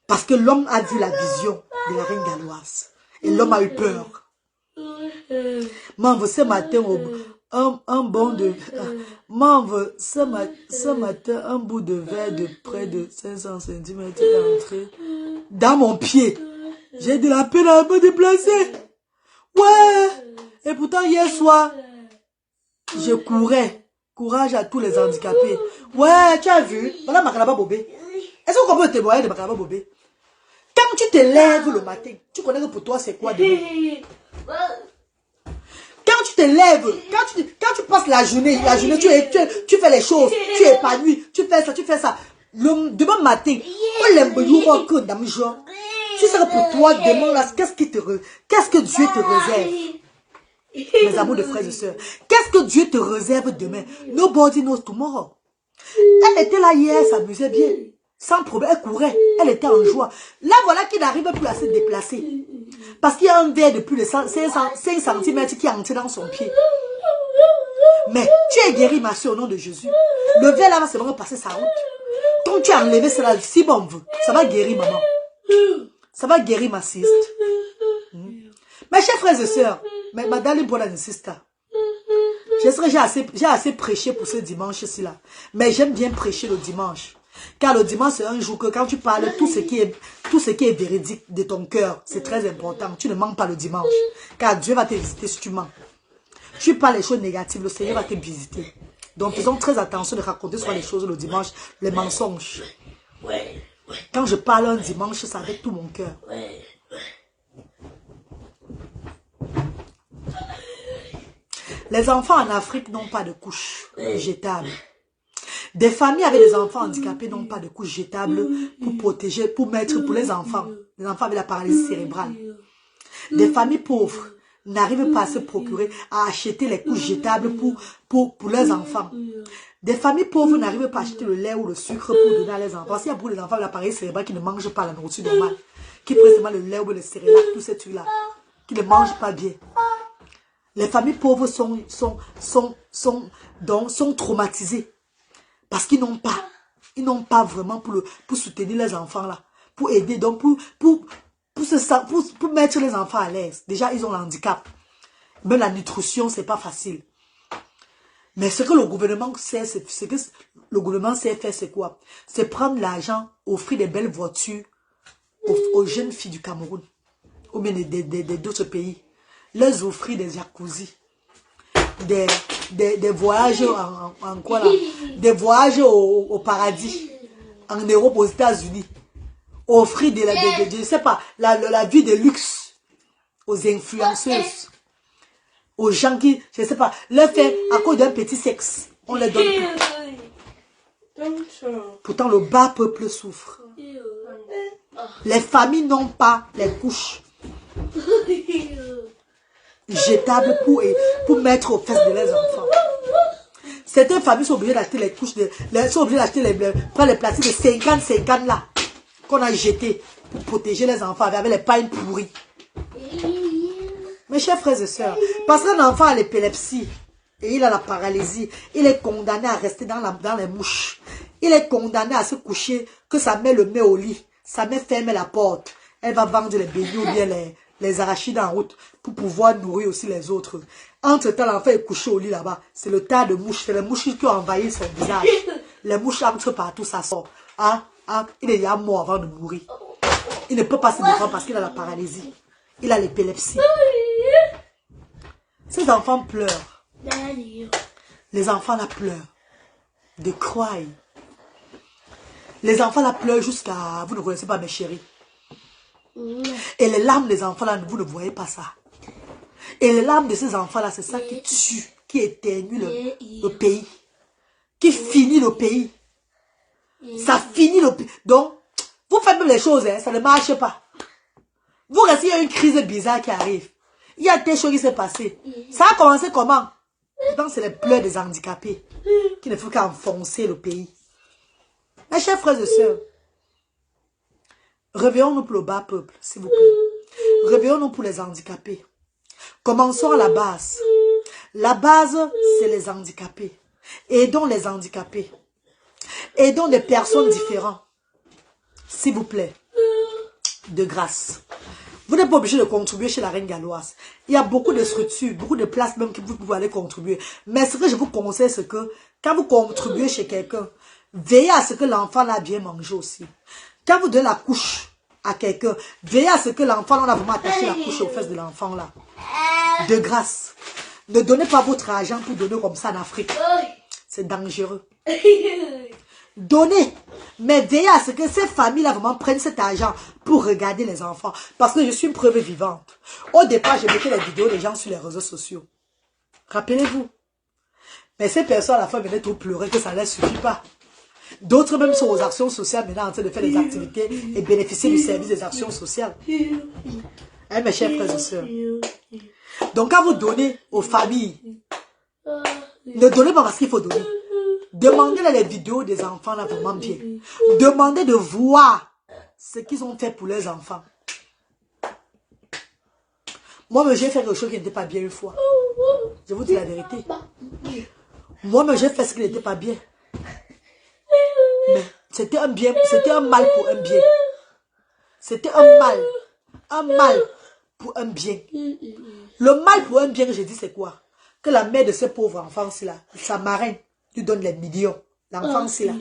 Parce que l'homme a vu la vision de la reine galloise. Et l'homme a eu peur. M'envoie ce matin un bon de... M'envoie ce matin un bout de verre de près de 500 cm est entré dans mon pied. J'ai de la peine à me déplacer. Ouais. Et pourtant hier soir, je courais. Courage à tous les handicapés. Ouais, tu as vu? Voilà Makalaba Bobé. Est-ce qu'on peut témoigner de Makalaba Bobé? Quand tu te lèves le matin, tu connais que pour toi c'est quoi demain? Quand tu te lèves, quand tu passes la journée, tu fais les choses, tu es épanoui, tu fais ça. Demain matin, tu sais que pour toi, demain là, qu'est-ce que Dieu te réserve? Mes amours de frères et sœurs, qu'est-ce que Dieu te réserve demain? Nobody knows tomorrow. Elle était là hier, elle s'amusait bien. Sans problème, elle courait, elle était en joie. Là, voilà qu'il n'arrive plus à se déplacer. Parce qu'il y a un verre de plus de 5 cm qui est entré dans son pied. Mais tu es guéri, ma soeur, au nom de Jésus. Le verre là va seulement passer sa route. Quand tu as enlevé cela, si bon veut, ça va guérir, maman. Ça va guérir, ma sister. Mes chers frères et sœurs, ma darling brother and sister, j'ai assez prêché pour ce dimanche-ci là. Mais j'aime bien prêcher le dimanche. Car le dimanche, c'est un jour que quand tu parles, tout ce qui est véridique de ton cœur, c'est très important. Tu ne mens pas le dimanche. Car Dieu va te visiter si tu mens. Tu parles les choses négatives, le Seigneur va te visiter. Donc faisons très attention de raconter soit les choses le dimanche, les mensonges. Quand je parle un dimanche, c'est avec tout mon cœur. Les enfants en Afrique n'ont pas de couches jetables. Des familles avec des enfants handicapés n'ont pas de couches jetables pour protéger, pour les enfants. Les enfants avec la paralysie cérébrale. Des familles pauvres n'arrivent pas à se procurer, à acheter les couches jetables pour leurs enfants. Des familles pauvres n'arrivent pas à acheter le lait ou le sucre pour donner à leurs enfants. S'il y a beaucoup d'enfants avec la paralysie cérébrale qui ne mangent pas la nourriture normale, qui prennent seulement le lait ou le céréales, tous ces trucs-là, qui ne mangent pas bien. Les familles pauvres sont traumatisées. Parce qu'ils n'ont pas vraiment pour soutenir les enfants là, pour aider, donc pour mettre les enfants à l'aise. Déjà, ils ont l'handicap. Même la nutrition, c'est pas facile. Mais ce que le gouvernement sait, faire, c'est quoi? C'est prendre l'argent, offrir des belles voitures aux jeunes filles du Cameroun, ou bien d'autres pays. Leur offrir des jacuzzi. Des voyages en quoi là? Des voyages au paradis, en Europe, aux États-Unis. Offrir je sais pas, la vie de luxe aux influenceuses, aux gens qui, je sais pas, leur fait à cause d'un petit sexe. On les donne tout. Pourtant, le bas peuple souffre. Les familles n'ont pas les couches. jetables pour mettre aux fesses de leurs enfants. Certaines familles sont obligées d'acheter les couches, sont obligées d'acheter prendre les plastiques de 50 là, qu'on a jetés pour protéger les enfants avec les pailles pourries. Mes chers frères et sœurs, parce qu'un enfant a l'épilepsie et il a la paralysie, il est condamné à rester dans les mouches. Il est condamné à se coucher, que sa mère le met au lit. Sa mère ferme la porte. Elle va vendre les beignets ou bien les arachides en route pour pouvoir nourrir aussi les autres. Entre-temps, l'enfant est couché au lit là-bas. C'est le tas de mouches. C'est les mouches qui ont envahi son visage. Les mouches entrent partout, ça sort. Il est déjà mort avant de mourir. Il ne peut pas se défendre parce qu'il a la paralysie. Il a l'épilepsie. Ces enfants pleurent. Les enfants là pleurent. De cry. Les enfants là pleurent jusqu'à... Vous ne connaissez pas mes chéris. Et les larmes des enfants là, vous ne voyez pas ça. Et les larmes de ces enfants là, c'est ça qui tue, qui éternue le pays. Qui finit le pays. Ça finit le pays. Donc, vous faites même les choses, hein, ça ne marche pas. Vous restez, il y a une crise bizarre qui arrive. Il y a des choses qui s'est passées. Ça a commencé comment? Donc c'est les pleurs des handicapés qui ne font qu'enfoncer le pays. Mes chers frères et sœurs, réveillons-nous pour le bas peuple, s'il vous plaît. Réveillons-nous pour les handicapés. Commençons à la base. La base, c'est les handicapés. Aidons les handicapés. Aidons des personnes différentes. S'il vous plaît. De grâce. Vous n'êtes pas obligé de contribuer chez la Reine Galloise. Il y a beaucoup de structures, beaucoup de places même que vous pouvez aller contribuer. Mais ce que je vous conseille, c'est que quand vous contribuez chez quelqu'un, veillez à ce que l'enfant a bien mangé aussi. Quand vous donnez la couche à quelqu'un, veillez à ce que l'enfant a vraiment attaché la couche aux fesses de l'enfant là. De grâce. Ne donnez pas votre argent pour donner comme ça en Afrique. C'est dangereux. Donnez. Mais veillez à ce que ces familles-là vraiment prennent cet argent pour regarder les enfants. Parce que je suis une preuve vivante. Au départ, je mettais les vidéos des gens sur les réseaux sociaux. Rappelez-vous. Mais ces personnes à la fin venaient trop pleurer que ça ne leur suffit pas. D'autres même sont aux actions sociales maintenant en train de faire des activités et bénéficier du service des actions sociales. Hein, mes chers frères et sœurs. Donc quand vous donnez aux familles, ne donnez pas parce qu'il faut donner. Demandez les vidéos des enfants là vraiment bien. Demandez de voir ce qu'ils ont fait pour leurs enfants. Moi, j'ai fait quelque chose qui n'était pas bien une fois. Je vous dis la vérité. Moi, j'ai fait ce qui n'était pas bien. Mais c'était un bien, c'était un mal pour un bien. C'était un mal pour un bien. Le mal pour un bien que j'ai dit, c'est quoi? Que la mère de ce pauvre enfant, c'est là, sa marraine, lui donne les millions. L'enfant, c'est là.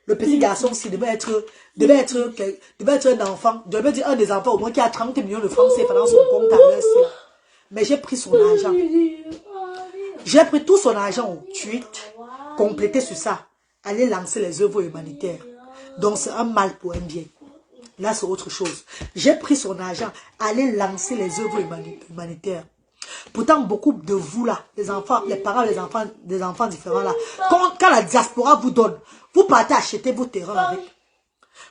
Le petit garçon, c'est devait être un enfant, devait dire un des enfants au moins qui a 30 millions de francs, c'est pendant son compte à l'heure, c'est là. Mais j'ai pris son argent. J'ai pris tout son argent au tweet, complété sur ça, aller lancer les œuvres humanitaires. Donc c'est un mal pour un bien. Là, c'est autre chose. J'ai pris son argent, aller lancer les œuvres humanitaires. Pourtant, beaucoup de vous là, les enfants, les parents, des enfants différents là, quand la diaspora vous donne, vous partez acheter vos terrains avec.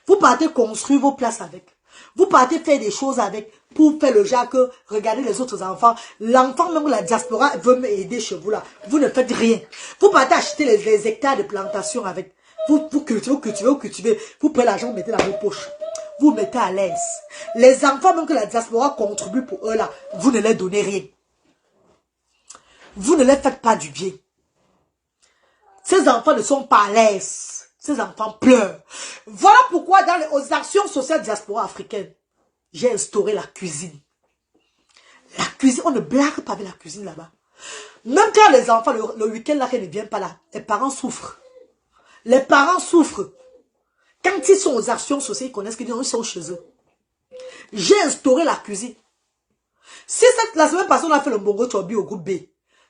Vous partez construire vos places avec. Vous partez faire des choses avec pour faire le genre que regardez les autres enfants. L'enfant même la diaspora veut m'aider chez vous là. Vous ne faites rien. Vous partez acheter les hectares de plantation avec. Vous cultivez. Vous prenez l'argent, vous mettez dans vos poches. Vous mettez à l'aise. Les enfants même que la diaspora contribue pour eux là, vous ne leur donnez rien. Vous ne leur faites pas du bien. Ces enfants ne sont pas à l'aise. Ces enfants pleurent. Voilà pourquoi dans les actions sociales diaspora africaines, j'ai instauré la cuisine. La cuisine, on ne blague pas avec la cuisine là-bas. Même quand les enfants, le week-end là, qu'ils ne viennent pas là, les parents souffrent. Les parents souffrent. Quand ils sont aux actions sociales, ils connaissent qu'ils sont chez eux. J'ai instauré la cuisine. Si la semaine passée, on a fait le mbongo chobi au groupe B,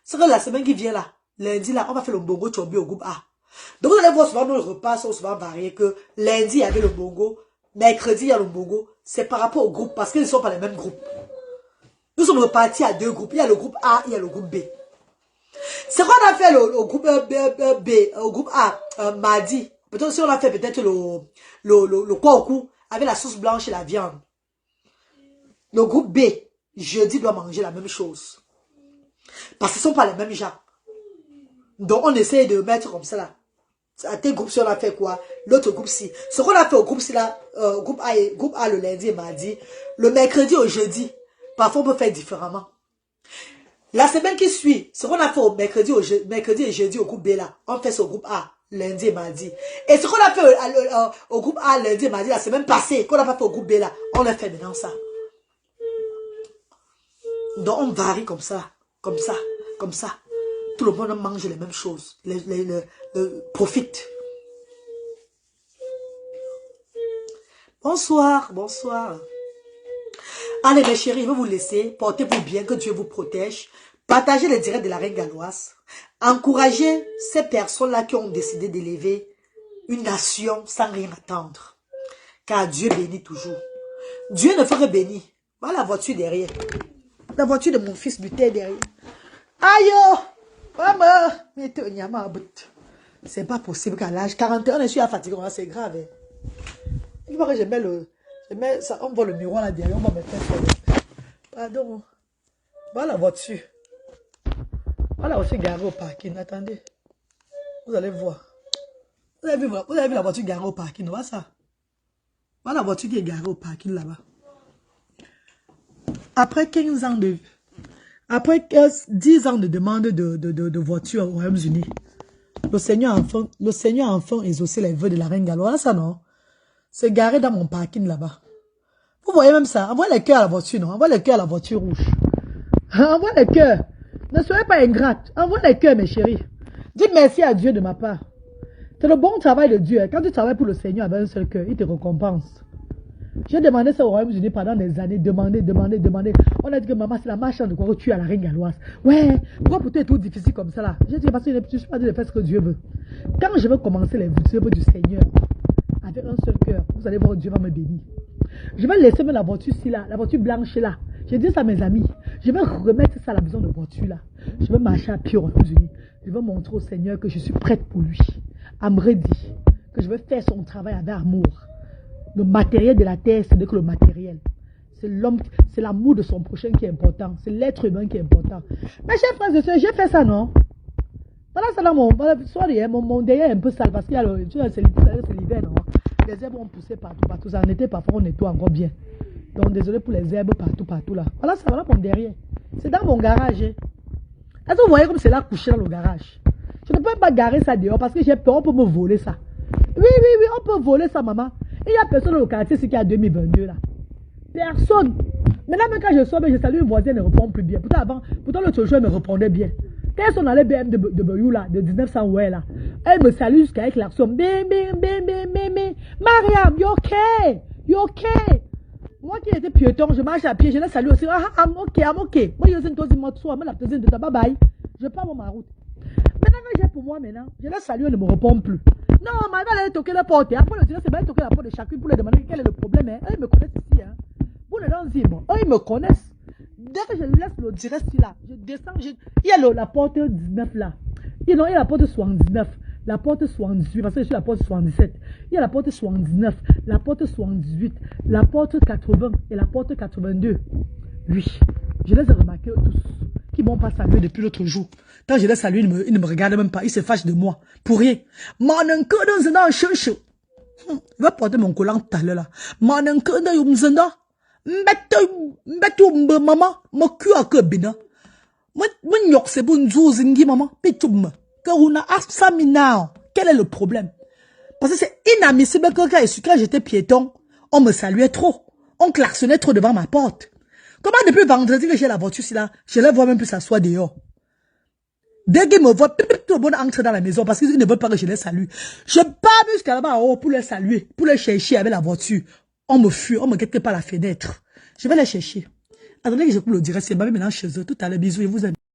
c'est que la semaine qui vient là, lundi là, on va faire le mbongo chobi au groupe A. Donc vous allez voir souvent nos repas sont souvent variés que lundi il y avait le mbongo, mercredi il y a le mbongo. C'est par rapport au groupe parce qu'ils ne sont pas les mêmes groupes. Nous sommes repartis à deux groupes. Il y a le groupe A, il y a le groupe B. C'est qu'on a fait le groupe B, au groupe A, mardi. Peut-être si on a fait peut-être le kwaoku avec la sauce blanche et la viande. Le groupe B, jeudi doit manger la même chose. Parce que ce ne sont pas les mêmes gens. Donc, on essaie de mettre comme ça là. À tes groupes, si on a fait quoi? L'autre groupe si. Ce qu'on a fait au groupe si là, groupe A le lundi et mardi, le mercredi au jeudi, parfois on peut faire différemment. La semaine qui suit, ce qu'on a fait au mercredi et jeudi au groupe B là, on fait ce au groupe A, lundi et mardi. Et ce qu'on a fait au groupe A, lundi et mardi, la semaine passée, qu'on n'a pas fait au groupe B là, on le fait maintenant ça. Donc on varie comme ça, comme ça, comme ça. Tout le monde mange les mêmes choses, profite. Bonsoir, bonsoir. Allez mes chéris, je vais vous laisser. Portez-vous bien, que Dieu vous protège. Partagez les directs de la Reine Galloise. Encouragez ces personnes-là qui ont décidé d'élever une nation sans rien attendre. Car Dieu bénit toujours. Dieu ne ferait bénir. Voilà la voiture derrière. La voiture de mon fils Butin derrière. Aïe! Maman! C'est pas possible qu'à l'âge 41, je suis fatigué. C'est grave. Il paraît que je mets le... ça, on voit le miroir là derrière, on va me faire. Pardon. Voilà la voiture. Voilà la voiture garée au parking. Attendez. Vous allez voir. Vous avez vu la voiture garée au parking. Voilà ça. Voilà la voiture qui est garée au parking là-bas. Après 15 ans de... Après 10 ans de demande de voiture au Royaume-Uni, le Seigneur a enfin exaucé les vœux de la Reine Galloise. Ça non? C'est garé dans mon parking là-bas. Vous voyez même ça? Envoie les cœurs à la voiture, non? Envoie les cœurs à la voiture rouge. Envoie les cœurs. Ne soyez pas ingrate. Envoie les cœurs, mes chéris. Dites merci à Dieu de ma part. C'est le bon travail de Dieu. Quand tu travailles pour le Seigneur avec un seul cœur, il te récompense. J'ai demandé ça au Royaume-Uni pendant des années. Demandé. On a dit que maman, c'est la marche de quoi tu es à la Reine Galloise. Ouais, pourquoi pour toi c'est tout difficile comme ça là? J'ai dit parce que je ne suis pas dit de faire ce que Dieu veut. Quand je veux commencer les œuvres du Seigneur, avec un seul cœur, vous allez voir, Dieu va me bénir. Je vais laisser la voiture ici là, la voiture blanche là. J'ai dit ça à mes amis. Je vais remettre ça à la maison de voiture là. Je vais marcher à pied aux États-Unis. Je vais montrer au Seigneur que je suis prête pour lui. I'm ready. Que je vais faire son travail avec amour. Le matériel de la terre, c'est que le matériel. C'est l'homme, c'est l'amour de son prochain qui est important. C'est l'être humain qui est important. Mes chers frères et sœurs, j'ai fait ça, non? Voilà ça là, mon derrière est un peu sale parce qu'il y a c'est l'hiver, non? Les herbes ont poussé partout. Ça en était parfois, on nettoie encore bien. Donc, désolé pour les herbes partout là. Voilà ça, voilà mon derrière. C'est dans mon garage. Est-ce que vous voyez comme c'est là couché dans le garage? Je ne peux pas garer ça dehors parce que j'ai peur, on peut me voler ça. Oui, on peut voler ça, maman. Il n'y a personne dans le quartier, c'est qu'il y a 2022 là. Personne. Maintenant, même quand je sors, je salue une voisine, elle ne répond plus bien. Pourtant l'autre jour, elle me répondait bien. Quand elles sont dans les BM de Bayou là, de 1900 ouais là, elle me salue jusqu'à avec l'action. Mariam, you okay? You okay? Moi qui étais piéton, je marche à pied, je la salue aussi. I'm okay. Moi, je suis une bye bye. Je pars ma route. Maintenant, j'ai pour moi maintenant, je la salue, elle ne me répond plus. Non, madame, elle a toqué la porte. Après, le direct, c'est bien toquer la porte de chacune pour leur demander quel est le problème. Hein. Eux, ils me connaissent ici. Hein. Vous les gens, eux, ils me connaissent. Dès que je laisse le direct ici, là, je descends. Il y a la porte 19 là. Il y a la porte 79, la porte 78, parce que je suis à la porte 77. Il y a la porte 79, la porte 78, la porte 80 et la porte 82. Oui, je les ai remarqués tous. Qui m'ont pas salué depuis l'autre jour. Quand je les salue, ils ne me regardent même pas. Ils se fâchent de moi. Pour rien. Il va porter mon collant tout à l'heure là. Maman, ma cul à que bina. Mon yok c'est bon zingi maman. Pitum. Quel est le problème? Parce que c'est inadmissible que quand j'étais piéton, on me saluait trop. On klaxonnait trop devant ma porte. Comment depuis vendredi que j'ai la voiture ici là, je ne vois même plus s'asseoir dehors. Dès qu'ils me voient, tout le monde entre dans la maison parce qu'ils ne veulent pas que je les salue. Je pars jusqu'à là-bas pour les saluer, pour les chercher avec la voiture. On me fuit, on me guette par la fenêtre. Je vais les chercher. Attendez que je coupe le direct, c'est ma maintenant chez eux. Tout à l'heure, bisous et vous aime.